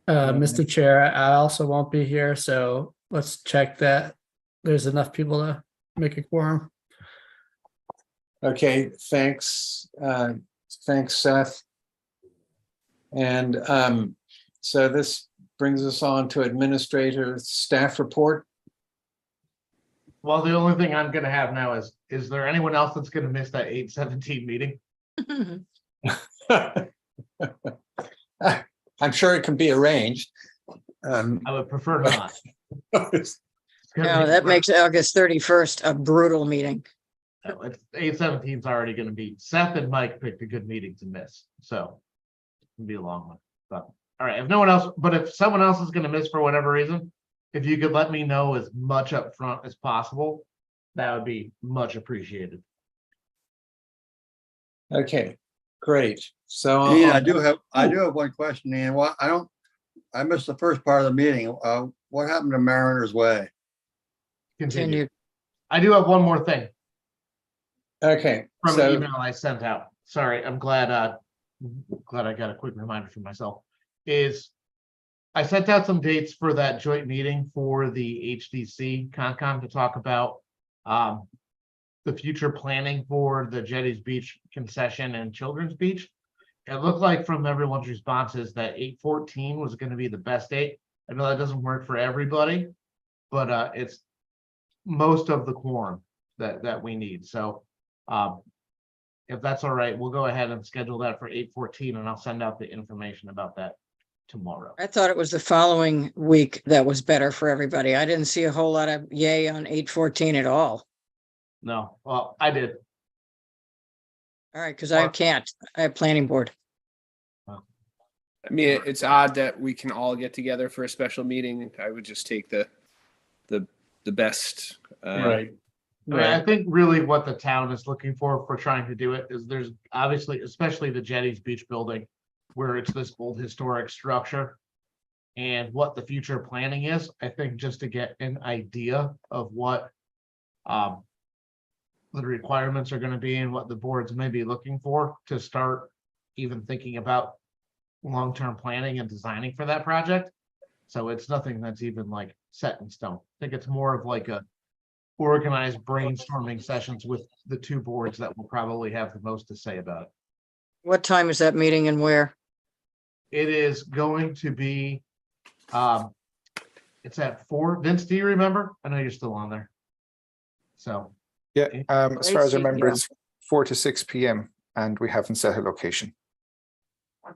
Mr. Chair, I also won't be here, so let's check that there's enough people to make a quorum. Okay, thanks. Thanks, Seth. And so this brings us on to administrator staff report. Well, the only thing I'm gonna have now is there anyone else that's gonna miss that 8:17 meeting? I'm sure it can be arranged. I would prefer not. No, that makes August 31st a brutal meeting. No, it's 8:17 is already gonna be, Seth and Mike picked a good meeting to miss, so. It'll be a long one, but, all right, if no one else, but if someone else is gonna miss for whatever reason, if you could let me know as much up front as possible, that would be much appreciated. Okay, great. So Ian, I do have one question, Ian. I missed the first part of the meeting. What happened to Mariner's Way? Continue. I do have one more thing okay, from so an email I sent out. Sorry, I'm glad I got a quick reminder for myself. Is I sent out some dates for that joint meeting for the HDC Concom to talk about the future planning for the Jetties Beach concession and Children's Beach. It looked like from everyone's responses that 8/14 was going to be the best date. I know that doesn't work for everybody, but it's most of the quorum that we need. So if that's all right, we'll go ahead and schedule that for 8/14, and I'll send out the information about that tomorrow. I thought it was the following week that was better for everybody. I didn't see a whole lot of yay on 8/14 at all. No, well, I did. All right, because I can't. I have planning board. I mean, it's odd that we can all get together for a special meeting. I would just take the best. Right. I mean, I think really what the town is looking for trying to do it is there's obviously, especially the Jetties Beach building, where it's this old historic structure. And what the future planning is, I think just to get an idea of what the requirements are going to be and what the boards may be looking for to start even thinking about long-term planning and designing for that project. So it's nothing that's even like set in stone. I think it's more of like a organized brainstorming sessions with the two boards that will probably have the most to say about it. What time is that meeting and where? It is going to be, it's at 4. Vince, do you remember? I know you're still on there. So. Yeah, as far as I remember, Yeah. it's 4 to 6 p.m. and we haven't set a location.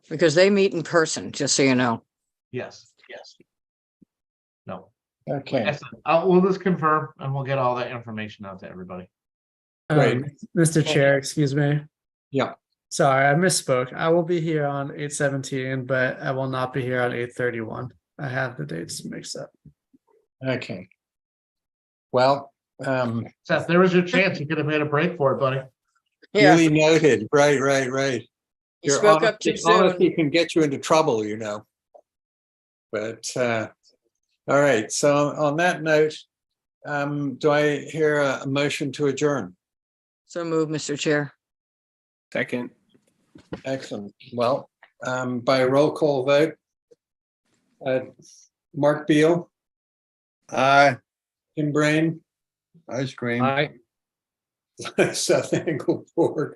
Because they meet in person, just so you know. Yes. No. okay, We'll just confirm and we'll get all that information out to everybody. Great. Mr. Chair, excuse me. yeah, Sorry, I misspoke. I will be here on 8/17, but I will not be here on 8/31. I have the dates mixed up. okay. Well, Seth, there was your chance. You could have made a break for it, buddy. Yeah, duly noted. Right. you spoke up too Honesty soon. can get you into trouble, you know. But all right. So on that note, do I hear a motion to adjourn? So move, Mr. Chair. Second. Excellent. Well, by a roll call vote, Mark Beal, Aye, Tim Brain, ice cream. Seth Engelborg,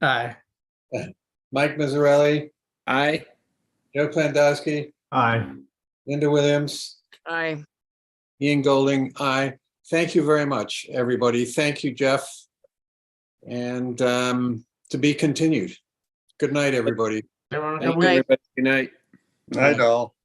Aye. Mike Mazzarelli, Aye. Joe Klandowski, Aye. Linda Williams, Aye. Ian Golding, aye. Thank you very much, everybody. Thank you, Jeff. And to be continued. Good night, everybody. Everyone, Good night. Good night. Night all.